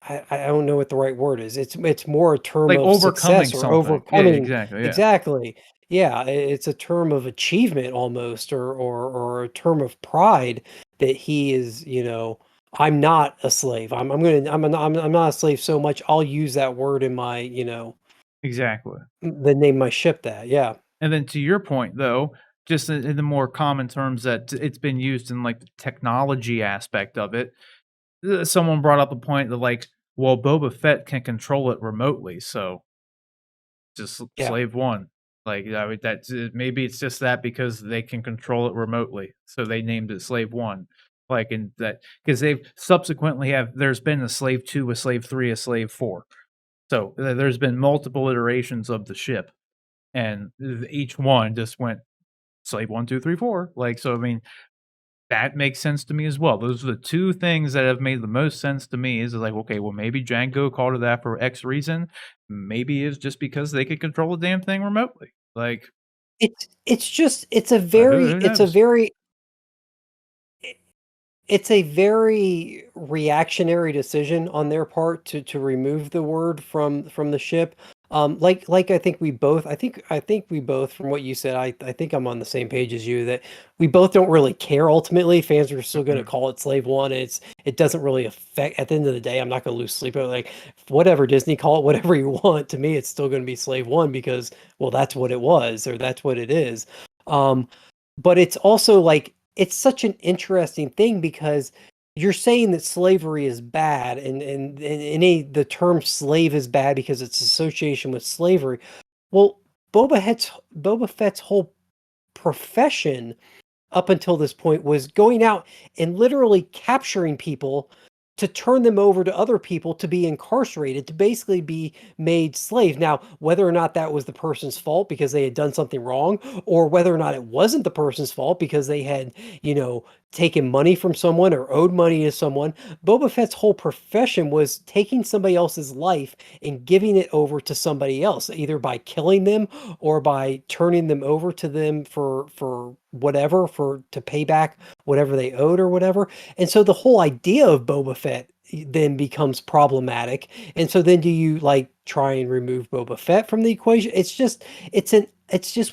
I don't know what the right word is. It's more a term Like of overcoming success or something. Yeah, overcoming. exactly. Yeah, Exactly. Yeah, it's a term of achievement almost, or a term of pride that he is, I'm not a slave. I'm not a slave so much. I'll use that word in my, exactly. the name my ship that. Yeah. And then to your point, though, just in the more common terms that it's been used in like the technology aspect of it, someone brought up a point that like, well, Boba Fett can control it remotely, so just Yeah. slave one. Like, I mean, that's maybe it's just that because they can control it remotely, so they named it Slave One. Like, in that because they've subsequently there's been a Slave Two, a Slave Three, a Slave Four. So there's been multiple iterations of the ship, and each one just went Slave One, Two, Three, Four. Like, so I mean, that makes sense to me as well. Those are the 2 things that have made the most sense to me is like, okay, well, maybe Django called it that for X reason. Maybe it's just because they could control the damn thing remotely. Like, It's just it's a very who it's a knows? very it's a very reactionary decision on their part to remove the word from the ship. Like I think we both, from what you said, I think I'm on the same page as you, that we both don't really care ultimately. Fans are still going to Mhm. call it Slave One. It doesn't really affect, at the end of the day, I'm not going to lose sleep over, like, whatever, Disney, call it whatever you want. To me, it's still going to be Slave One because, well, that's what it was, or that's what it is. Um, but it's also like it's such an interesting thing because you're saying that slavery is bad, and any the term slave is bad because it's association with slavery. Well, Boba Fett's whole profession up until this point was going out and literally capturing people to turn them over to other people to be incarcerated, to basically be made slaves. Now, whether or not that was the person's fault because they had done something wrong, or whether or not it wasn't the person's fault because they had, you know, taken money from someone or owed money to someone, Boba Fett's whole profession was taking somebody else's life and giving it over to somebody else, either by killing them or by turning them over to them for whatever, for to pay back whatever they owed or whatever. And so the whole idea of Boba Fett then becomes problematic. And so then do you like try and remove Boba Fett from the equation? It's just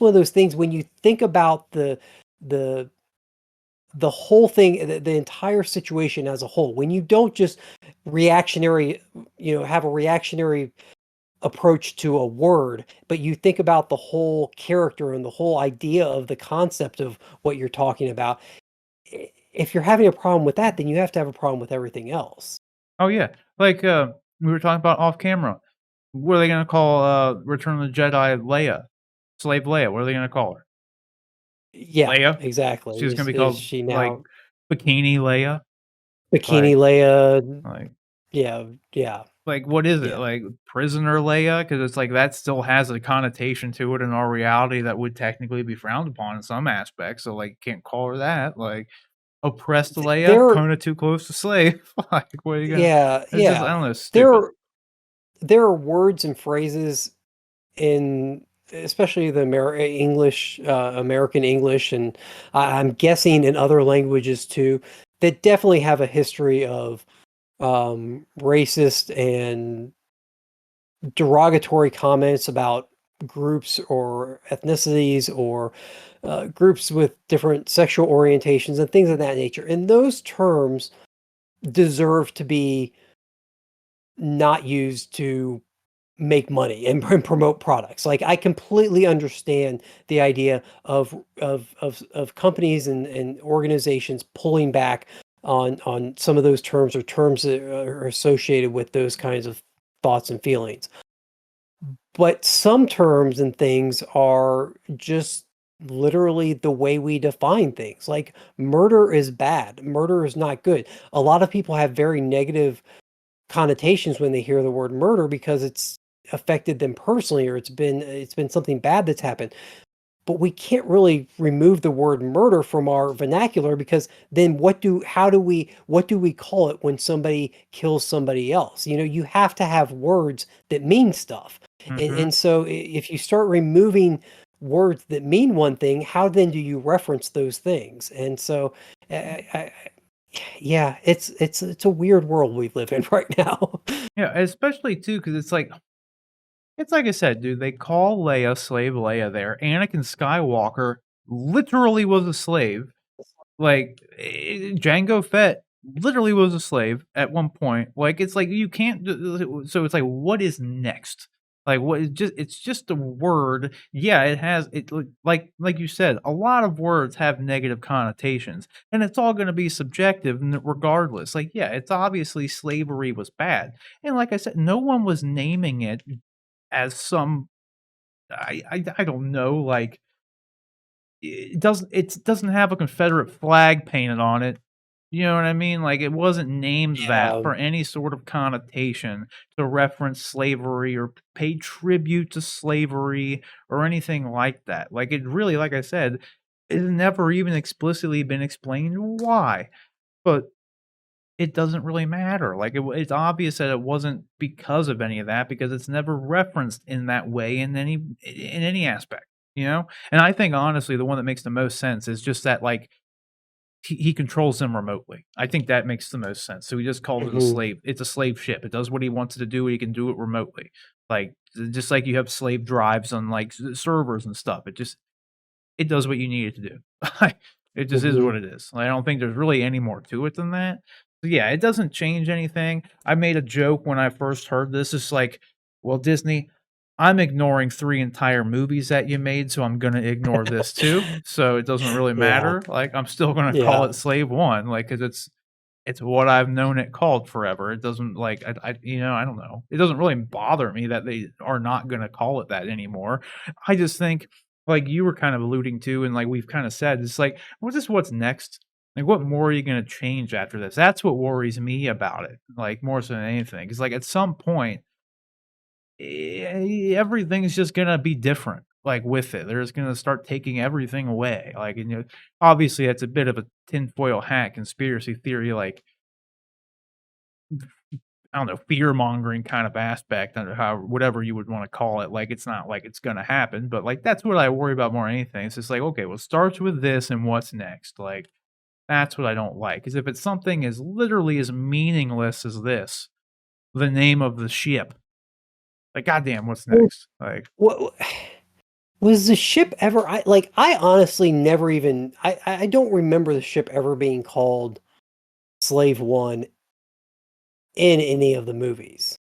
one of those things when you think about the the whole thing, the entire situation as a whole, when you don't just reactionary, have a reactionary approach to a word, but you think about the whole character and the whole idea of the concept of what you're talking about. If you're having a problem with that, then you have to have a problem with everything else. Oh, yeah. Like, we were talking about off camera. What are they gonna call, Return of the Jedi Leia? Slave Leia, what are they gonna call her? Yeah, Leia? exactly. She's gonna be Is called, she like, now Bikini Leia? Bikini Like Leia? like Yeah, yeah, what is it? yeah. Like, Prisoner Leia? Because it's like that still has a connotation to it in our reality that would technically be frowned upon in some aspects, so, like, can't call her that, like, Oppressed Leia? There, Kinda too close to slave. Like, what are you gonna yeah, it's just I yeah. don't know, There, stupid. there are words and phrases in, especially the American English, and I'm guessing in other languages too, that definitely have a history of racist and derogatory comments about groups or ethnicities or groups with different sexual orientations and things of that nature. And those terms deserve to be not used to make money and promote products. Like, I completely understand the idea of companies and organizations pulling back on some of those terms, or terms that are associated with those kinds of thoughts and feelings. But some terms and things are just literally the way we define things. Like, murder is bad. Murder is not good. A lot of people have very negative connotations when they hear the word murder because it's affected them personally, or it's been something bad that's happened. But we can't really remove the word murder from our vernacular, because then what do we call it when somebody kills somebody else? You have to have words that mean stuff. And Mhm. so if you start removing words that mean one thing, how then do you reference those things? And so yeah, it's a weird world we live in right now. Yeah, especially too, because it's like I said, dude, they call Leia Slave Leia there. Anakin Skywalker literally was a slave. Like, Jango Fett literally was a slave at one point. Like, it's like you can't so it's like, what is next? Like, what is it's just a word. Yeah, it has it like you said, a lot of words have negative connotations, and it's all gonna be subjective regardless. Like, yeah, it's obviously slavery was bad. And like I said, no one was naming it as some I don't know, like, it doesn't have a Confederate flag painted on it. You know what I mean? Like, it wasn't named that Yeah. for any sort of connotation to reference slavery or pay tribute to slavery or anything like that. Like, it really, like I said, it's never even explicitly been explained why, but it doesn't really matter. Like, it's obvious that it wasn't because of any of that, because it's never referenced in that way in any aspect, you know? And I think honestly, the one that makes the most sense is just that, like, he controls them remotely. I think that makes the most sense. So he just calls it a Mhm. slave. It's a slave ship. It does what he wants it to do. He can do it remotely. Like, just like you have slave drives on, like, servers and stuff, it does what you need it to do. It just is Mhm. what it is. I don't think there's really any more to it than that. So, yeah, it doesn't change anything. I made a joke when I first heard this. It's like, "Well, Disney, I'm ignoring 3 entire movies that you made, so I'm gonna ignore this too, so it doesn't really Yeah, matter." Like, I'm still gonna call yeah. it Slave 1, like, 'cause it's what I've known it called forever. It doesn't like I don't know. It doesn't really bother me that they are not gonna call it that anymore. I just think, like you were kind of alluding to, and like we've kind of said, it's like, what's next? Like, what more are you gonna change after this? That's what worries me about it, like more so than anything. Because like at some point, everything's just gonna be different. Like with it, they're just gonna start taking everything away. Like, and obviously, that's a bit of a tinfoil hat conspiracy theory, like I don't know, fear mongering kind of aspect, or how whatever you would want to call it. Like, it's not like it's gonna happen, but like that's what I worry about more than anything. It's just like, okay, well, it starts with this, and what's next? Like, that's what I don't like. Because if it's something as literally as meaningless as this, the name of the ship, like, goddamn, what's Well, next? Like, what was the ship ever I honestly never even I don't remember the ship ever being called Slave One in any of the movies.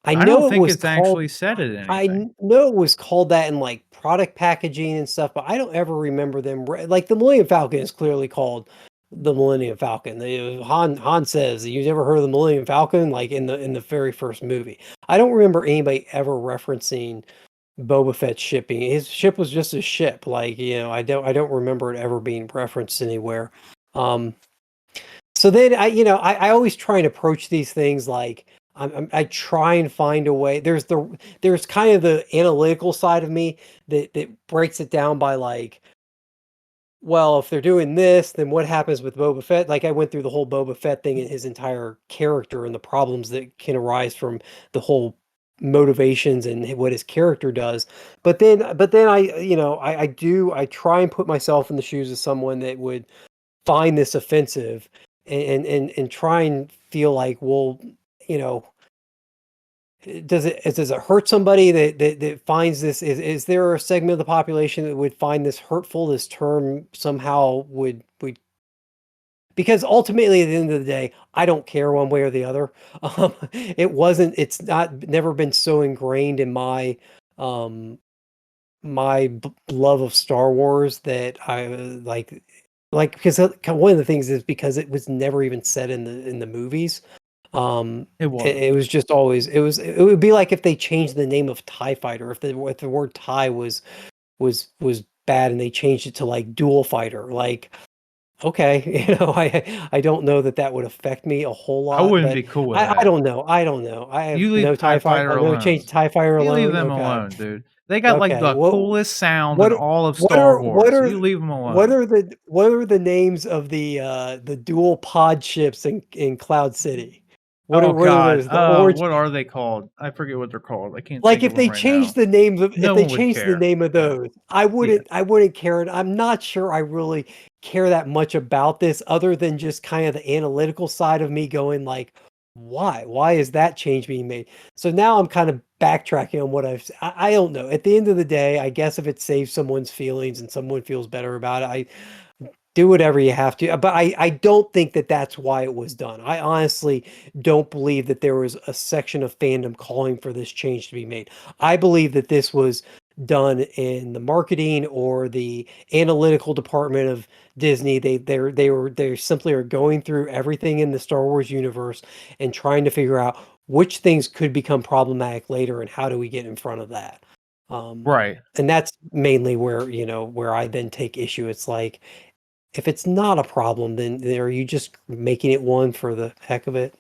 I I don't know it think was it's called actually said it I anything. know it was called that in, like, product packaging and stuff, but I don't ever remember them like, the Millennium Falcon is clearly called the Millennium Falcon. Han says, "You never heard of the Millennium Falcon?" Like, in the very first movie. I don't remember anybody ever referencing Boba Fett's shipping. His ship was just a ship, like, I don't remember it ever being referenced anywhere. Um, so then I always try and approach these things like I try and find a way. There's kind of the analytical side of me that breaks it down by like, well, if they're doing this, then what happens with Boba Fett? Like I went through the whole Boba Fett thing and his entire character and the problems that can arise from the whole motivations and what his character does. But then I try and put myself in the shoes of someone that would find this offensive and try and feel like, well, you know, does it hurt somebody that finds this? Is there a segment of the population that would find this hurtful? This term somehow would because ultimately at the end of the day, I don't care one way or the other. It's not never been so ingrained in um love of Star Wars that I because one of the things is because it was never even said in the movies. It It wasn't. was just always it would be like if they changed the name of TIE fighter, if the word TIE was bad and they changed it to like dual fighter, like okay, I don't know that that would affect me a whole I lot, wouldn't but be cool with I that. don't know. I don't know. I have You leave no TIE TIE fighter. Fighter I'm gonna change alone. TIE fighter You leave alone. them Okay. alone, dude. They got, like, Okay. the coolest sound in What all of what Star are what Wars. are You leave them what alone. are the names of the dual pod ships in Cloud City? Oh What are god, those? The orange what are they called? I forget what they're called. I can't like think of if them they right changed now. the names of if No they one would changed the care. name of Yeah. those, Yeah. I wouldn't care. And I'm not sure I really care that much about this other than just kind of the analytical side of me going like, why? Why is that change being made? So now I'm kind of backtracking on what I don't know. At the end of the day, I guess if it saves someone's feelings and someone feels better about it, I do whatever you have to. But I don't think that that's why it was done. I honestly don't believe that there was a section of fandom calling for this change to be made. I believe that this was done in the marketing or the analytical department of Disney. They simply are going through everything in the Star Wars universe and trying to figure out which things could become problematic later and how do we get in front of that. Um, Right. and that's mainly where, where I then take issue. It's like if it's not a problem, then are you just making it one for the heck of it?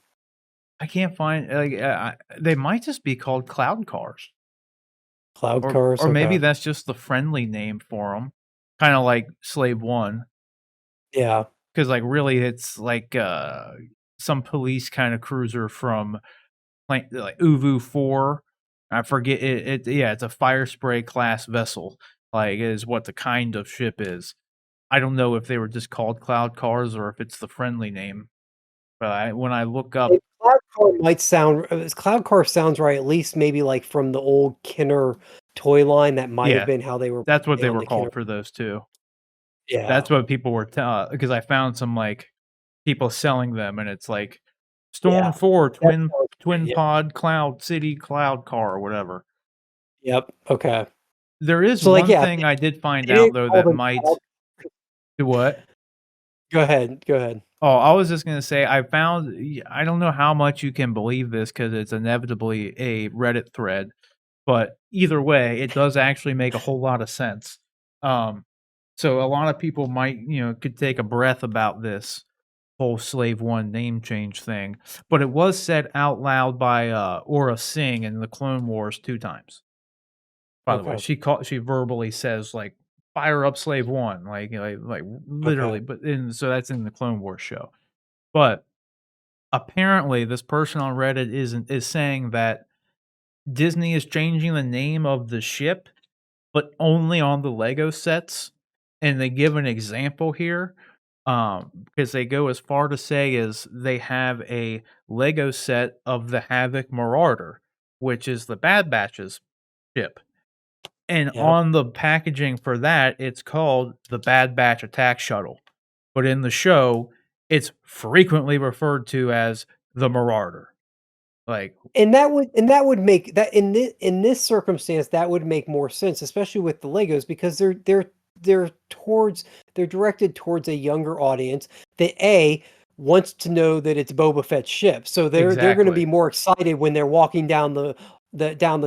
I can't find, like, they might just be called cloud cars, Cloud or cars, maybe okay. that's just the friendly name for them, kinda like Slave 1. Yeah. 'Cause, like, really, it's like, some police kinda cruiser from, like, Uvu 4. I forget yeah, it's a fire spray class vessel, like, is what the kind of ship is. I don't know if they were just called cloud cars or if it's the friendly name, but when I look up Cloud Car might sound Cloud Car sounds right, at least maybe, like, from the old Kenner toy line, that might have Yeah, been how they were that's what playing they on were the Kenner. called for those 2. Yeah. That's what people were because I found some, like, people selling them, and it's like, Storm Yeah. 4 That twin sounds right, twin yeah. pod cloud city cloud car or whatever. Yep, okay. There is So, like, one yeah, thing I did find they out didn't though call that them Cloud. might do what? Go ahead, go ahead. Oh, I was just gonna say I found I don't know how much you can believe this because it's inevitably a Reddit thread, but either way, it does actually make a whole lot of sense. Um, so a lot of people might, could take a breath about this whole Slave One name change thing, but it was said out loud by Aura Singh in the Clone Wars 2 times. By the way, Okay, she verbally says like fire up Slave One, like okay. literally, but and so that's in the Clone Wars show. But apparently this person on Reddit is saying that Disney is changing the name of the ship, but only on the Lego sets, and they give an example here, because they go as far to say as they have a Lego set of the Havoc Marauder, which is the Bad Batch's ship, and Yep. on the packaging for that, it's called the Bad Batch Attack Shuttle, but in the show, it's frequently referred to as the Marauder, like And that would make that in this circumstance, that would make more sense, especially with the Legos, because they're towards they're directed towards a younger audience that A wants to know that it's Boba Fett's ship. So they're gonna exactly. be more excited when they're walking down the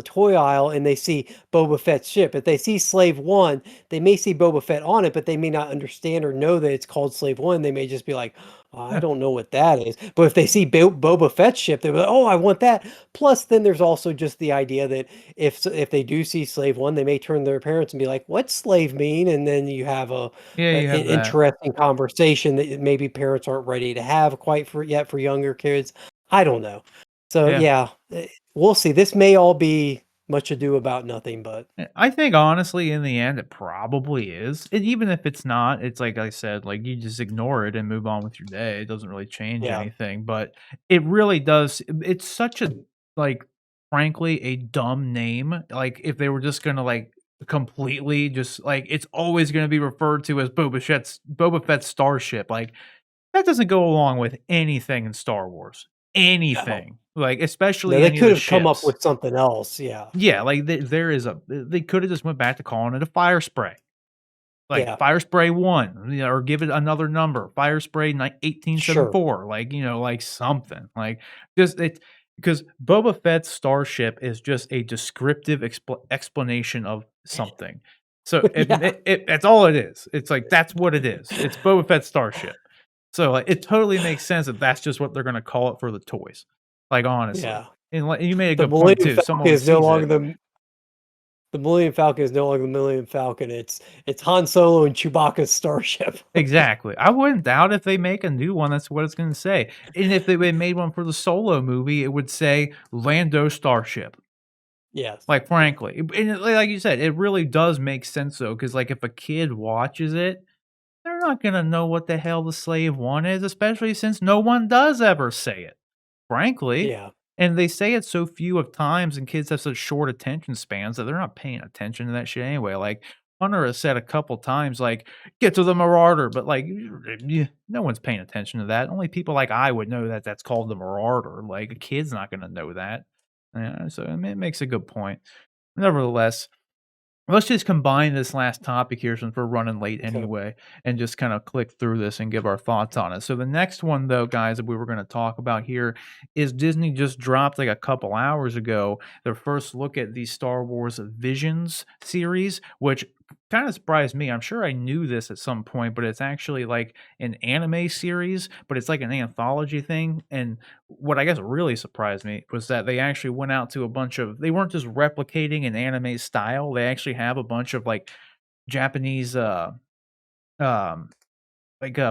toy aisle and they see Boba Fett's ship. If they see Slave One, they may see Boba Fett on it, but they may not understand or know that it's called Slave One. They may just be like, "Oh, I Yeah, don't know what that is." But if they see Boba Fett's ship, they're like, "Oh, I want that." Plus, then there's also just the idea that if they do see Slave One, they may turn to their parents and be like, "What's slave mean?" And then you have yeah, you an have that. interesting conversation that maybe parents aren't ready to have quite for yet for younger kids. I don't know. So Yeah. yeah, we'll see. This may all be much ado about nothing, but I think honestly, in the end, it probably is. And even if it's not, it's like I said, like you just ignore it and move on with your day. It doesn't really change yeah, anything. But it really does. It's such a like, frankly, a dumb name. Like if they were just gonna like completely just like it's always gonna be referred to as Boba Fett's starship. Like that doesn't go along with anything in Star Wars. no, Anything. Like no, especially they any of could the have come up ships. with something else. Yeah, Yeah, like, there is a they coulda just went back to calling it a fire spray, like, yeah, fire spray 1, or give it another number, fire spray ni sure, 1874, like, like, something, like, just it because Boba Fett's starship is just a descriptive explanation of something. So, yeah, that's all it is. It's like, that's what it is. It's Boba Fett's starship. So, like, it totally makes sense that that's just what they're gonna call it for the toys, like, honestly. yeah. And, like, you made a The good point Millennium too, Falcon someone who is no sees longer it. the Millennium Falcon is no longer the Millennium Falcon. It's Han Solo and Chewbacca's starship. Exactly. I wouldn't doubt if they make a new one, that's what it's gonna say. And if they made one for the Solo movie, it would say Lando Starship. Yes. Like, Yeah. frankly, and like you said, it really does make sense though, because like, if a kid watches it, they're not gonna know what the hell the Slave One is, especially since no one does ever say it. Frankly, Yeah. and they say it so few of times, and kids have such short attention spans that they're not paying attention to that shit anyway. Like Hunter has said a couple times, like "Get to the Marauder," but like, no one's paying attention to that. Only people like I would know that that's called the Marauder. Like a kid's not going to know that. Yeah, so I mean, it makes a good point. Nevertheless, let's just combine this last topic here since we're running late Okay. anyway, and just kind of click through this and give our thoughts on it. So the next one, though, guys, that we were going to talk about here is Disney just dropped like a couple hours ago their first look at the Star Wars Visions series, which kind of surprised me. I'm sure I knew this at some point, but it's actually like an anime series, but it's like an anthology thing. And what I guess really surprised me was that they actually went out to a bunch of they weren't just replicating an anime style, they actually have a bunch of, like, Japanese, um,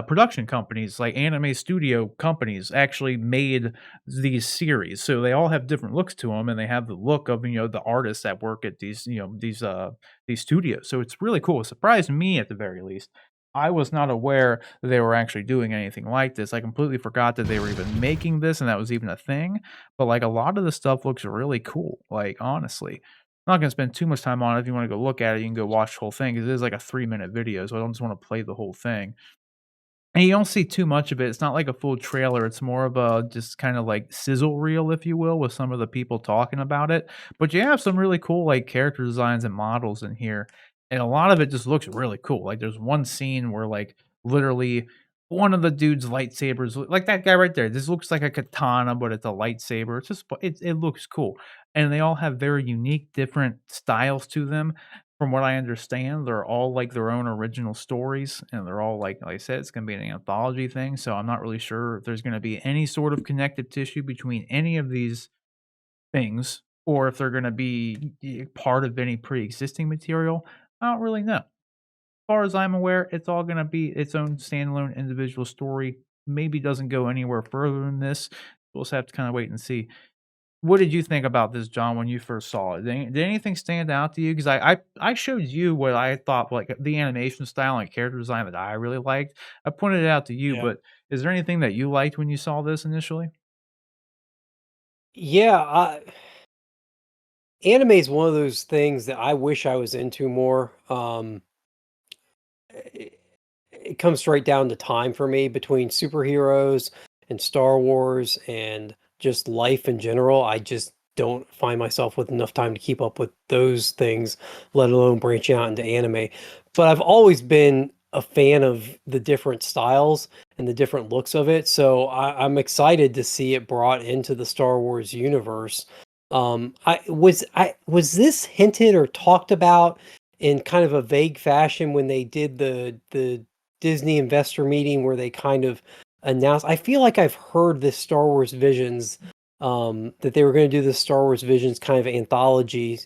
production companies, like anime studio companies actually made these series, so they all have different looks to them, and they have the look of, the artists that work at these studios, so it's really cool. It surprised me at the very least. I was not aware that they were actually doing anything like this. I completely forgot that they were even making this and that was even a thing. But like a lot of the stuff looks really cool. Like honestly, I'm not gonna spend too much time on it. If you want to go look at it, you can go watch the whole thing. 'Cause it is like a 3 minute video, so I don't just want to play the whole thing. And you don't see too much of it. It's not like a full trailer. It's more of a just kind of like sizzle reel, if you will, with some of the people talking about it. But you have some really cool like character designs and models in here. And a lot of it just looks really cool. Like there's one scene where like literally one of the dude's lightsabers, like that guy right there. This looks like a katana, but it's a lightsaber. It's just it looks cool. And they all have very unique, different styles to them. From what I understand, they're all, like, their own original stories, and they're all, like I said, it's gonna be an anthology thing, so I'm not really sure if there's gonna be any sort of connective tissue between any of these things, or if they're gonna be part of any pre-existing material. I don't really know. As far as I'm aware, it's all gonna be its own standalone individual story, maybe doesn't go anywhere further than this. We'll just have to kinda wait and see. What did you think about this, John, when you first saw it? Did anything stand out to you? Because I showed you what I thought, like, the animation style and character design that I really liked. I pointed it out to you, Yeah. but is there anything that you liked when you saw this initially? Yeah, anime is one of those things that I wish I was into more. It, it comes right down to time for me between superheroes and Star Wars and just life in general. I just don't find myself with enough time to keep up with those things, let alone branching out into anime. But I've always been a fan of the different styles and the different looks of it. So I'm excited to see it brought into the Star Wars universe. I was this hinted or talked about in kind of a vague fashion when they did the Disney investor meeting where they kind of announced. I feel like I've heard this Star Wars Visions, that they were gonna do this Star Wars Visions kind of anthology,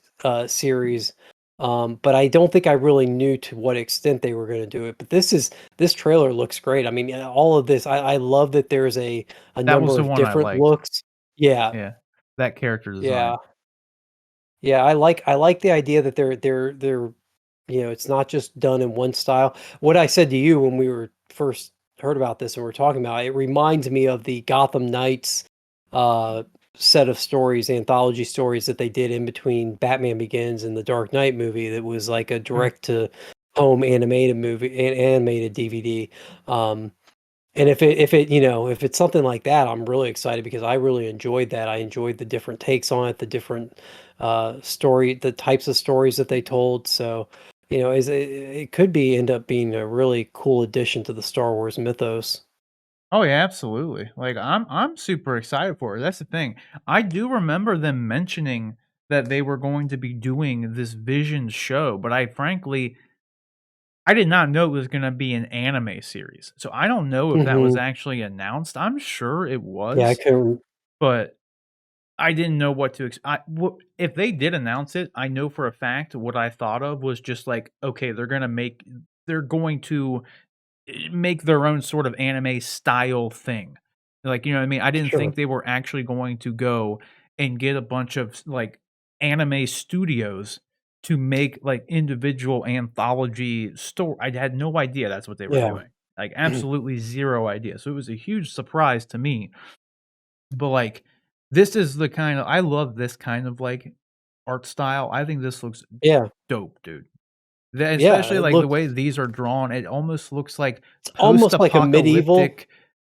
series, but I don't think I really knew to what extent they were gonna do it, but this trailer looks great. I mean, all of this, I love that there's a That was number the of one I different liked. looks. Yeah, Yeah. That character yeah. design. Yeah, I like the idea that they're it's not just done in one style. What I said to you when we were first heard about this and we are talking about it, it reminds me of the Gotham Knights uh set of stories, anthology stories that they did in between Batman Begins and the Dark Knight movie that was like a Mm. direct to home animated movie and animated DVD. Um and if it's something like that, I'm really excited because I really enjoyed that. I enjoyed the different takes on it, the different the types of stories that they told. So, it could be end up being a really cool addition to the Star Wars mythos. Oh, yeah, absolutely. Like, I'm super excited for it. That's the thing. I do remember them mentioning that they were going to be doing this Vision show, but I did not know it was gonna be an anime series, so I don't know if that was Hmm. actually announced. I'm sure it Yeah, I was, couldn't. but I didn't know what to if they did announce it, I know for a fact what I thought of was just like, okay, they're going to make their own sort of anime style thing. Like, you know what I mean? I didn't Sure. think they were actually going to go and get a bunch of like anime studios to make like individual anthology story. I had no idea that's what they were Yeah. doing. Like absolutely zero idea. So it was a huge surprise to me. But like this is the kind of I love this kind of like art style. I think this looks Yeah. dope, dude. Yeah. Especially, It like, the looks way these are drawn, it almost looks like it's almost like a medieval post-apocalyptic.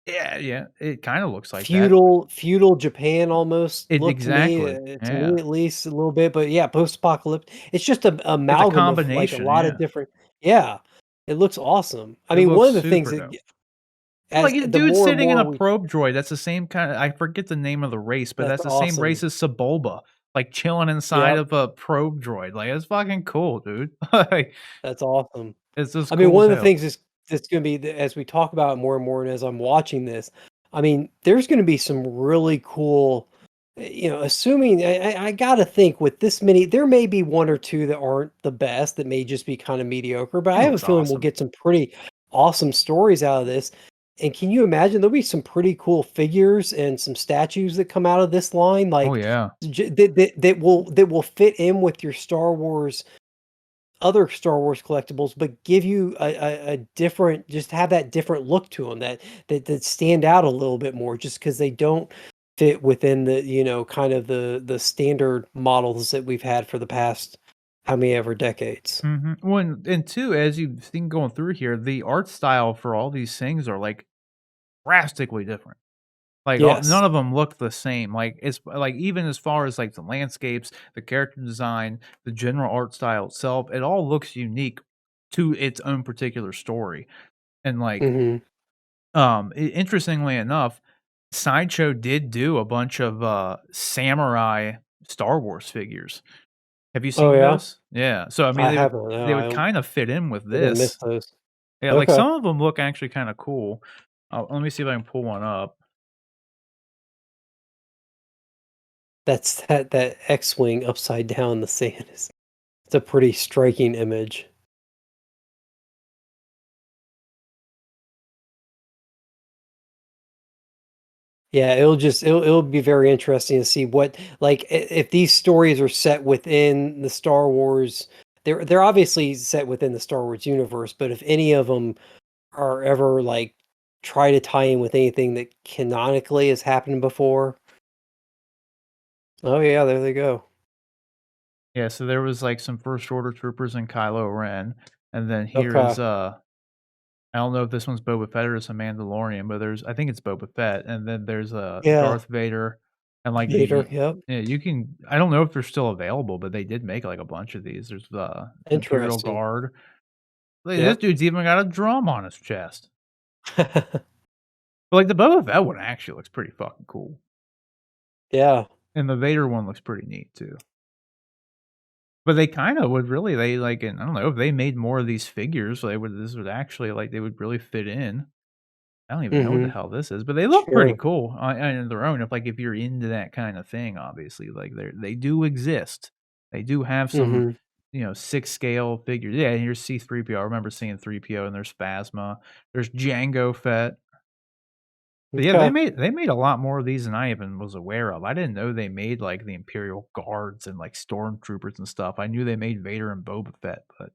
Yeah, yeah, it kinda looks like that. feudal Japan almost It look exactly, to me yeah. at least a little bit, but yeah, post-apocalyptic. It's just a It's a amalgam of like a combination, lot of yeah. different. Yeah, it looks awesome. I It mean, looks one of the things super that dope. as Like, a the dude more and sitting in more a we probe droid, that's the same kinda I forget the name of the race, but that's that's the same race awesome. as Sebulba, like, chilling inside Yep, of a probe droid, like, it's fucking cool, dude. Like, that's awesome. it's just I mean, cool one as of the hell. things is that's gonna be as we talk about it more and more, and as I'm watching this, I mean, there's gonna be some really cool, assuming I gotta think with this many, there may be one or two that aren't the best, that may just be kind of mediocre, but It I have a looks feeling we'll awesome. get some pretty awesome stories out of this. And can you imagine there'll be some pretty cool figures and some statues that come out of this line, Oh, like yeah. that will fit in with your Star Wars other Star Wars collectibles, but give you a different, just have that different look to them that stand out a little bit more, just because they don't fit within the, kind of the standard models that we've had for the past how many ever decades. Mhm. Well, and 2, as you've seen going through here, the art style for all these things are, like, drastically different. Like, all Yes. none of them look the same, like, it's like, even as far as, like, the landscapes, the character design, the general art style itself, it all looks unique to its own particular story, and, like, Hmm. interestingly enough, Sideshow did do a bunch of, samurai Star Wars figures. Have you Oh seen yeah, those? Yeah, so, I mean, I haven't. No, they I would don't kinda fit in with think I missed this. those. Yeah, like, Okay, some of them look actually kinda cool. Let me see if I can pull one up. that's that X-wing upside down in the sand is it's a pretty striking image. Yeah, it'll be very interesting to see what, like, if these stories are set within the Star Wars. They're obviously set within the Star Wars universe, but if any of them are ever like try to tie in with anything that canonically has happened before. Oh yeah, there they go. Yeah, so there was, like, some First Order troopers and Kylo Ren, and then here Okay. is, I don't know if this one's Boba Fett or it's a Mandalorian, but I think it's Boba Fett, and then there's, Yeah. Darth Vader, and, like, Vader. Yep. yeah, you can I don't know if they're still available, but they did make, like, a bunch of these. There's the Imperial Interesting. Guard. Like, this Yep. dude's even got a drum on his chest. But, like, the Boba Fett one actually looks pretty fucking cool, Yeah. and the Vader one looks pretty neat too. But they kinda would really like, and I don't know, if they made more of these figures, this would actually, like, they would really fit in. I don't even know what the Mhm. hell this is, but they look pretty Sure. cool on their own, if you're into that kinda thing, obviously, like, they do exist. They do have some, Mhm. 6 scale figures. Yeah, here's C-3PO. I remember seeing 3PO, and there's Phasma. There's Jango Fett. But yeah, Okay. they made a lot more of these than I even was aware of. I didn't know they made, like, the Imperial Guards and, like, stormtroopers and stuff. I knew they made Vader and Boba Fett, but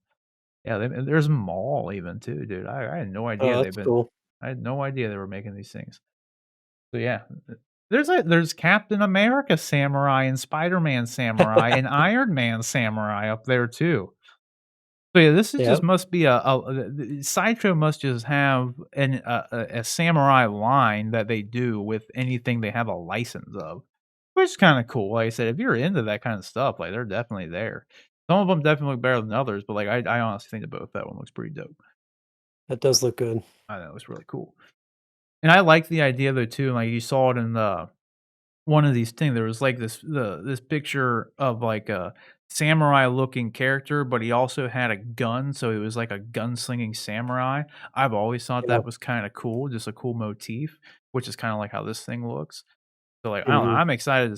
yeah, there's Maul even too, dude. I had no Oh, idea that's cool. I had no idea they were making these things. So yeah, there's Captain America Samurai and Spider-Man Samurai and Iron Man Samurai up there too. So yeah, this is just Yep. must be Sideshow must just have a samurai line that they do with anything they have a license of, which is kinda cool. Like I said, if you're into that kind of stuff, like, they're definitely there. Some of them definitely look better than others, but, like, I honestly think that both that one looks pretty dope. That does look good. I know, it's really cool. And I like the idea though too, like, you saw it in the one of these things, there was, like, this picture of, like, a samurai-looking character, but he also had a gun, so he was like a gunslinging samurai. I've always thought Yeah. that was kinda cool, just a cool motif, which is kinda like how this thing looks. So, like, I don't know, Mhm. I'm excited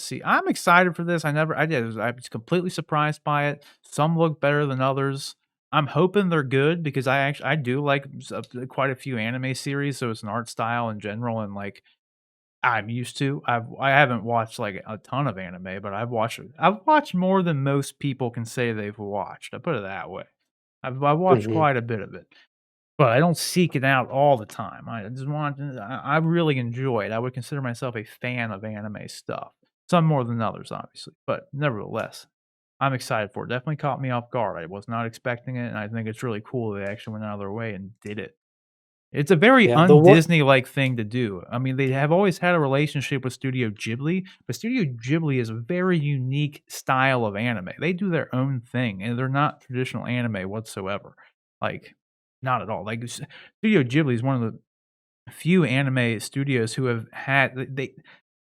for this. I was completely surprised by it. Some look better than others. I'm hoping they're good because I do like quite a few anime series, so it's an art style in general, and, like, I'm used to. I haven't watched, like, a ton of anime, but I've watched more than most people can say they've watched, I put it that way. I've watched Mhm. quite a bit of it. But I don't seek it out all the time. I just want I really enjoy it. I would consider myself a fan of anime stuff. Some more than others, obviously, but nevertheless, I'm excited for it. Definitely caught me off guard. I was not expecting it, and I think it's really cool they actually went out of their way and did it. It's a very Yeah, the one un-Disney-like thing to do. I mean, they have always had a relationship with Studio Ghibli, but Studio Ghibli is a very unique style of anime. They do their own thing, and they're not traditional anime whatsoever. Like, not at all. Like, Studio Ghibli is one of the few anime studios who have had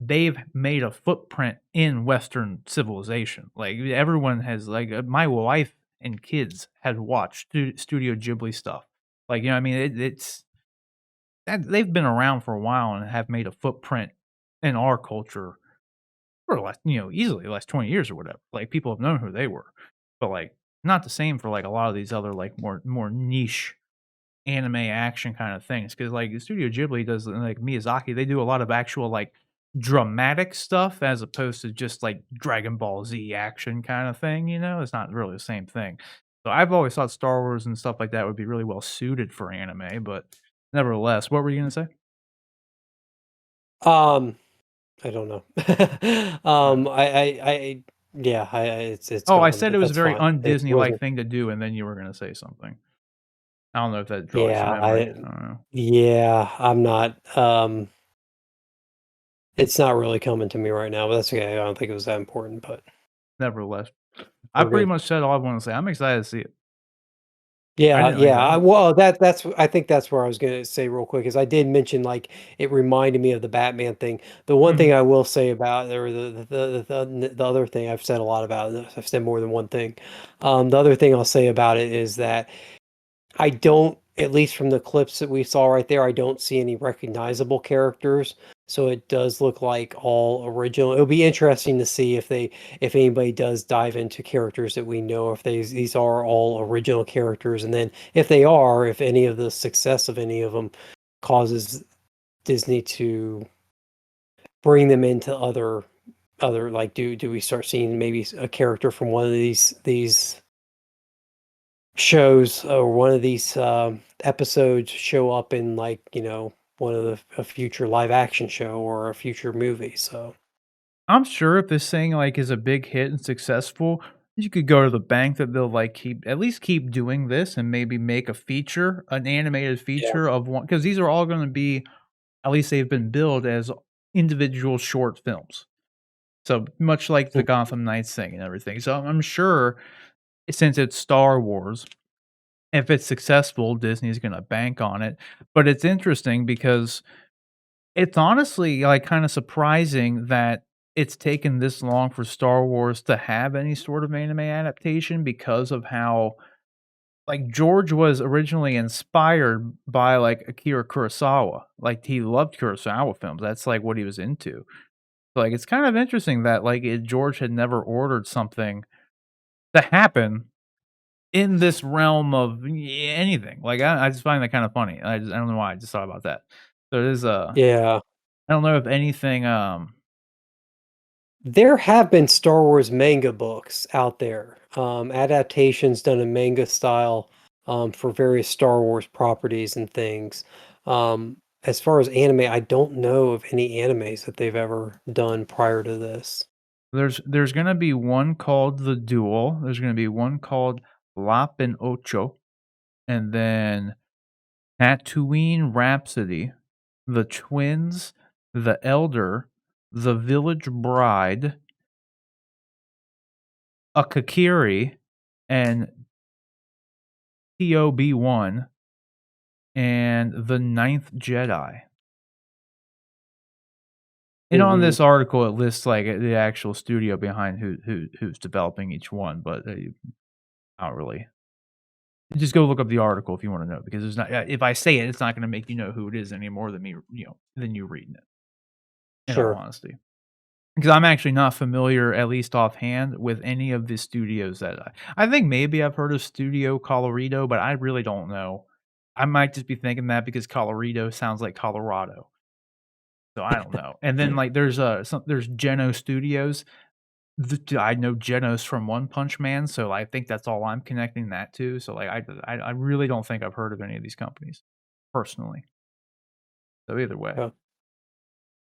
they've made a footprint in Western civilization. Like, everyone has, like, my wife and kids had watched Studio Ghibli stuff. Like, you know what I mean? It's that they've been around for a while and have made a footprint in our culture for the last, easily the last 20 years or whatever. Like, people have known who they were, but, like, not the same for, like, a lot of these other, like, more niche anime action kind of things. Because like, Studio Ghibli does, like, Miyazaki, they do a lot of actual, like, dramatic stuff as opposed to just, like, Dragon Ball Z action kinda thing, you know? It's not really the same thing. So I've always thought Star Wars and stuff like that would be really well suited for anime, but nevertheless, what were you gonna say? Um, I don't know. Yeah. Yeah, it's Oh, I gone, said it but was a that's very fine. It un-Disney-like wasn't. thing to do, and then you were gonna say something. I don't know if that jogs your Yeah, memory. I don't know. I'm not. It's not really coming to me right now, but that's okay. I don't think it was that important, but Nevertheless, I we're pretty good. much said all I wanna say. I'm excited to see it. I Yeah, didn't like yeah. I Well, I think that's where I was gonna say real quick is I did mention like it reminded me of the Batman thing. The one thing Mhm. I will say about or the other thing I've said a lot about it, I've said more than one thing. The other thing I'll say about it is that I don't, at least from the clips that we saw right there, I don't see any recognizable characters. So it does look like all original. It'll be interesting to see if anybody does dive into characters that we know, if these are all original characters, and then if they are, if any of the success of any of them causes Disney to bring them into other like do we start seeing maybe a character from one of these shows or one of these episodes show up in like one of a future live action show or a future movie. So I'm sure if this thing, like, is a big hit and successful, you could go to the bank that they'll, like, keep doing this and maybe make a feature, an animated yeah. feature of one because these are all gonna be at least they've been billed as individual short films. So, much like the Mm. Gotham Knights thing and everything. So, I'm sure since it's Star Wars, if it's successful, Disney's gonna bank on it. But it's interesting because it's honestly, like, kinda surprising that it's taken this long for Star Wars to have any sort of anime adaptation because of how like, George was originally inspired by, like, Akira Kurosawa. Like, he loved Kurosawa films, that's, like, what he was into. Like, it's kind of interesting that, like, George had never ordered something to happen in this realm of anything. Like, I just find that kinda funny. I don't know why, I just thought about that. So it is, Yeah, I don't know if anything, there have been Star Wars manga books out there, adaptations done in manga style, for various Star Wars properties and things. As far as anime, I don't know of any animes that they've ever done prior to this. there's gonna be one called The Duel, there's gonna be one called La and Ocho, and then Tatooine Rhapsody, The Twins, The Elder, The Village Bride, Akakiri, and TOB1, and The Ninth Jedi. And on Mhm. this article, it lists, like, the actual studio behind who's developing each one, but, not really. Just go look up the article if you wanna know, because it's not if I say it, it's not gonna make you know who it is any more than me, than you reading it, in all Sure. honesty. Because I'm actually not familiar, at least offhand, with any of the studios that I think maybe I've heard of Studio Colorido, but I really don't know. I might just be thinking that because Colorido sounds like Colorado, so I don't know. And then, like, there's Geno Studios. I know Genos from One Punch Man, so I think that's all I'm connecting that to. So, like, I really don't think I've heard of any of these companies personally. So either way, Yeah.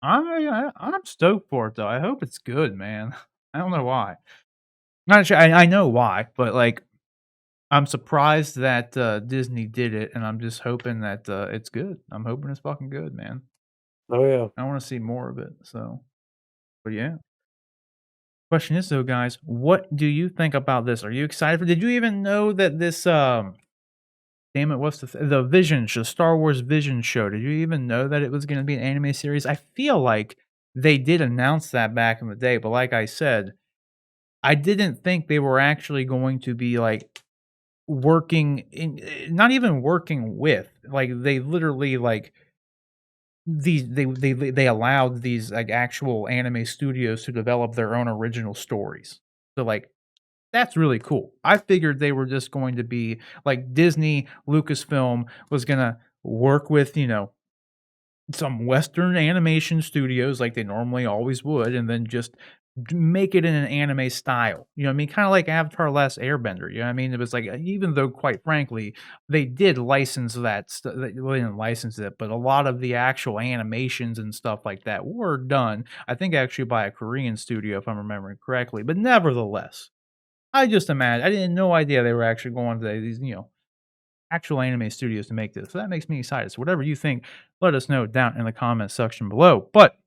I'm stoked for it though. I hope it's good, man. I don't know why. Not sure. I know why, but like I'm surprised that Disney did it, and I'm just hoping that it's good. I'm hoping it's fucking good, man. Oh, yeah. I want to see more of it. So, but yeah. Question is though, guys, what do you think about this? Are you excited for? Did you even know that this damn it, what's the Vision show, Star Wars Vision show? Did you even know that it was going to be an anime series? I feel like they did announce that back in the day, but like I said, I didn't think they were actually going to be like working in, not even working with, like they literally like they allowed these like actual anime studios to develop their own original stories. So like that's really cool. I figured they were just going to be like Disney, Lucasfilm was gonna work with, some Western animation studios like they normally always would, and then just make it in an anime style. You know what I mean? Kind of like Avatar: Last Airbender. You know what I mean? It was like, even though, quite frankly, they did license that stuff. Well, they didn't license it, but a lot of the actual animations and stuff like that were done, I think, actually by a Korean studio, if I'm remembering correctly. But nevertheless, I just imagine, I didn't no idea they were actually going to these, actual anime studios to make this. So that makes me excited. So whatever you think, let us know down in the comments section below. But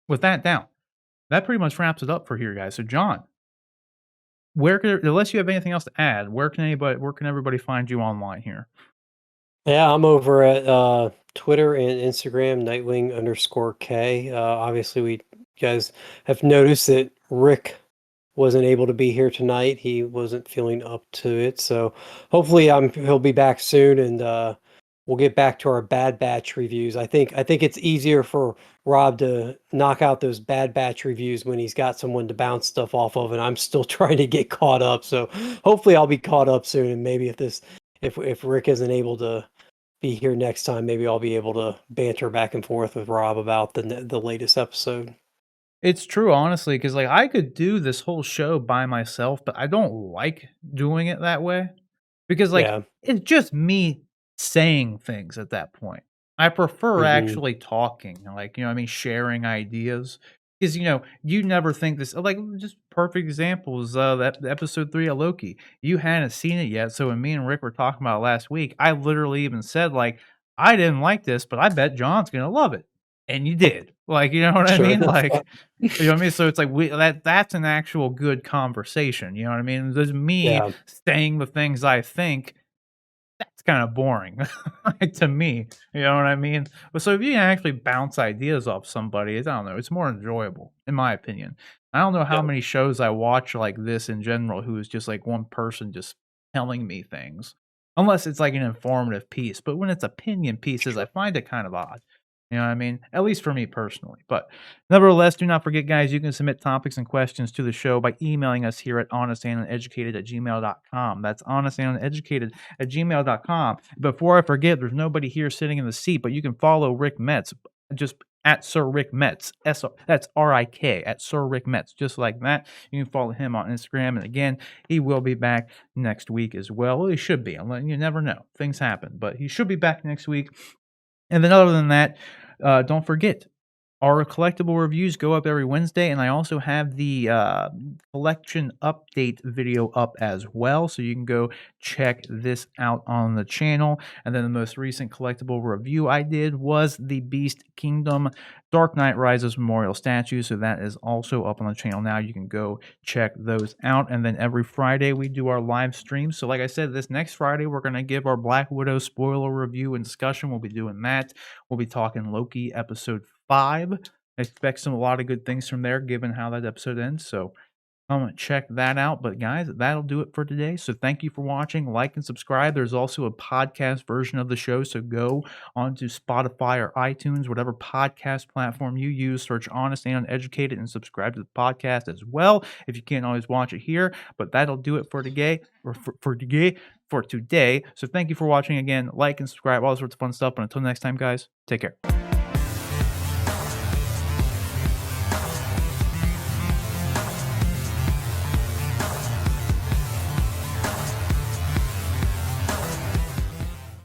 with that down, that pretty much wraps it up for here, guys. So John, where can, unless you have anything else to add, where can everybody find you online here? Yeah, I'm over at Twitter and Instagram, Nightwing_K. Obviously, we guys have noticed that Rick wasn't able to be here tonight. He wasn't feeling up to it, so hopefully, he'll be back soon, and we'll get back to our Bad Batch reviews. I think it's easier for Rob to knock out those Bad Batch reviews when he's got someone to bounce stuff off of, and I'm still trying to get caught up. So hopefully, I'll be caught up soon, and maybe if Rick isn't able to be here next time, maybe I'll be able to banter back and forth with Rob about the latest episode. It's true, honestly, because like I could do this whole show by myself, but I don't like doing it that way. Because, like, Yeah. it's just me saying things at that point. I prefer Hmm. actually talking, like, you know what I mean, sharing ideas. Because you never think this, like, just perfect examples, that episode 3 of Loki. You hadn't seen it yet, so when me and Rick were talking about it last week, I literally even said, like, "I didn't like this, but I bet John's gonna love it." And you did. Like, you know what I Sure mean? enough. Like, you know what I mean? So it's like that's an actual good conversation, you know what I mean? There's me Yeah. saying the things I think, that's kinda boring, like, to me, you know what I mean? But so if you can actually bounce ideas off somebody, I don't know, it's more enjoyable, in my opinion. I don't know how Yeah. many shows I watch like this in general who is just, like, one person just telling me things, unless it's, like, an informative piece, but when it's opinion pieces, I Sure. find it kind of odd, you know what I mean? At least for me personally, but nevertheless, do not forget, guys, you can submit topics and questions to the show by emailing us here at honestanduneducated@gmail.com. That's honestanduneducated@gmail.com. Before I forget, there's nobody here sitting in the seat, but you can follow Rick Metz, just at Sir Rick Metz. That's RIK, at Sir Rick Metz, just like that. You can follow him on Instagram. And again, he will be back next week as well. Well, he should be. You never know. Things happen, but he should be back next week. And then other than that, don't forget, our collectible reviews go up every Wednesday, and I also have the collection update video up as well, so you can go check this out on the channel. And then the most recent collectible review I did was the Beast Kingdom Dark Knight Rises Memorial statue, so that is also up on the channel now. You can go check those out. And then every Friday we do our live stream. So like I said, this next Friday we're going to give our Black Widow spoiler review and discussion. We'll be doing that. We'll be talking Loki episode 5. I expect a lot of good things from there, given how that episode ends. So come and check that out. But guys, that'll do it for today. So thank you for watching. Like and subscribe. There's also a podcast version of the show. So go onto Spotify or iTunes, whatever podcast platform you use. Search Honest and Uneducated and subscribe to the podcast as well. If you can't always watch it here, but that'll do it for today. Or for today. So thank you for watching again. Like and subscribe, all sorts of fun stuff. But until next time, guys, take care.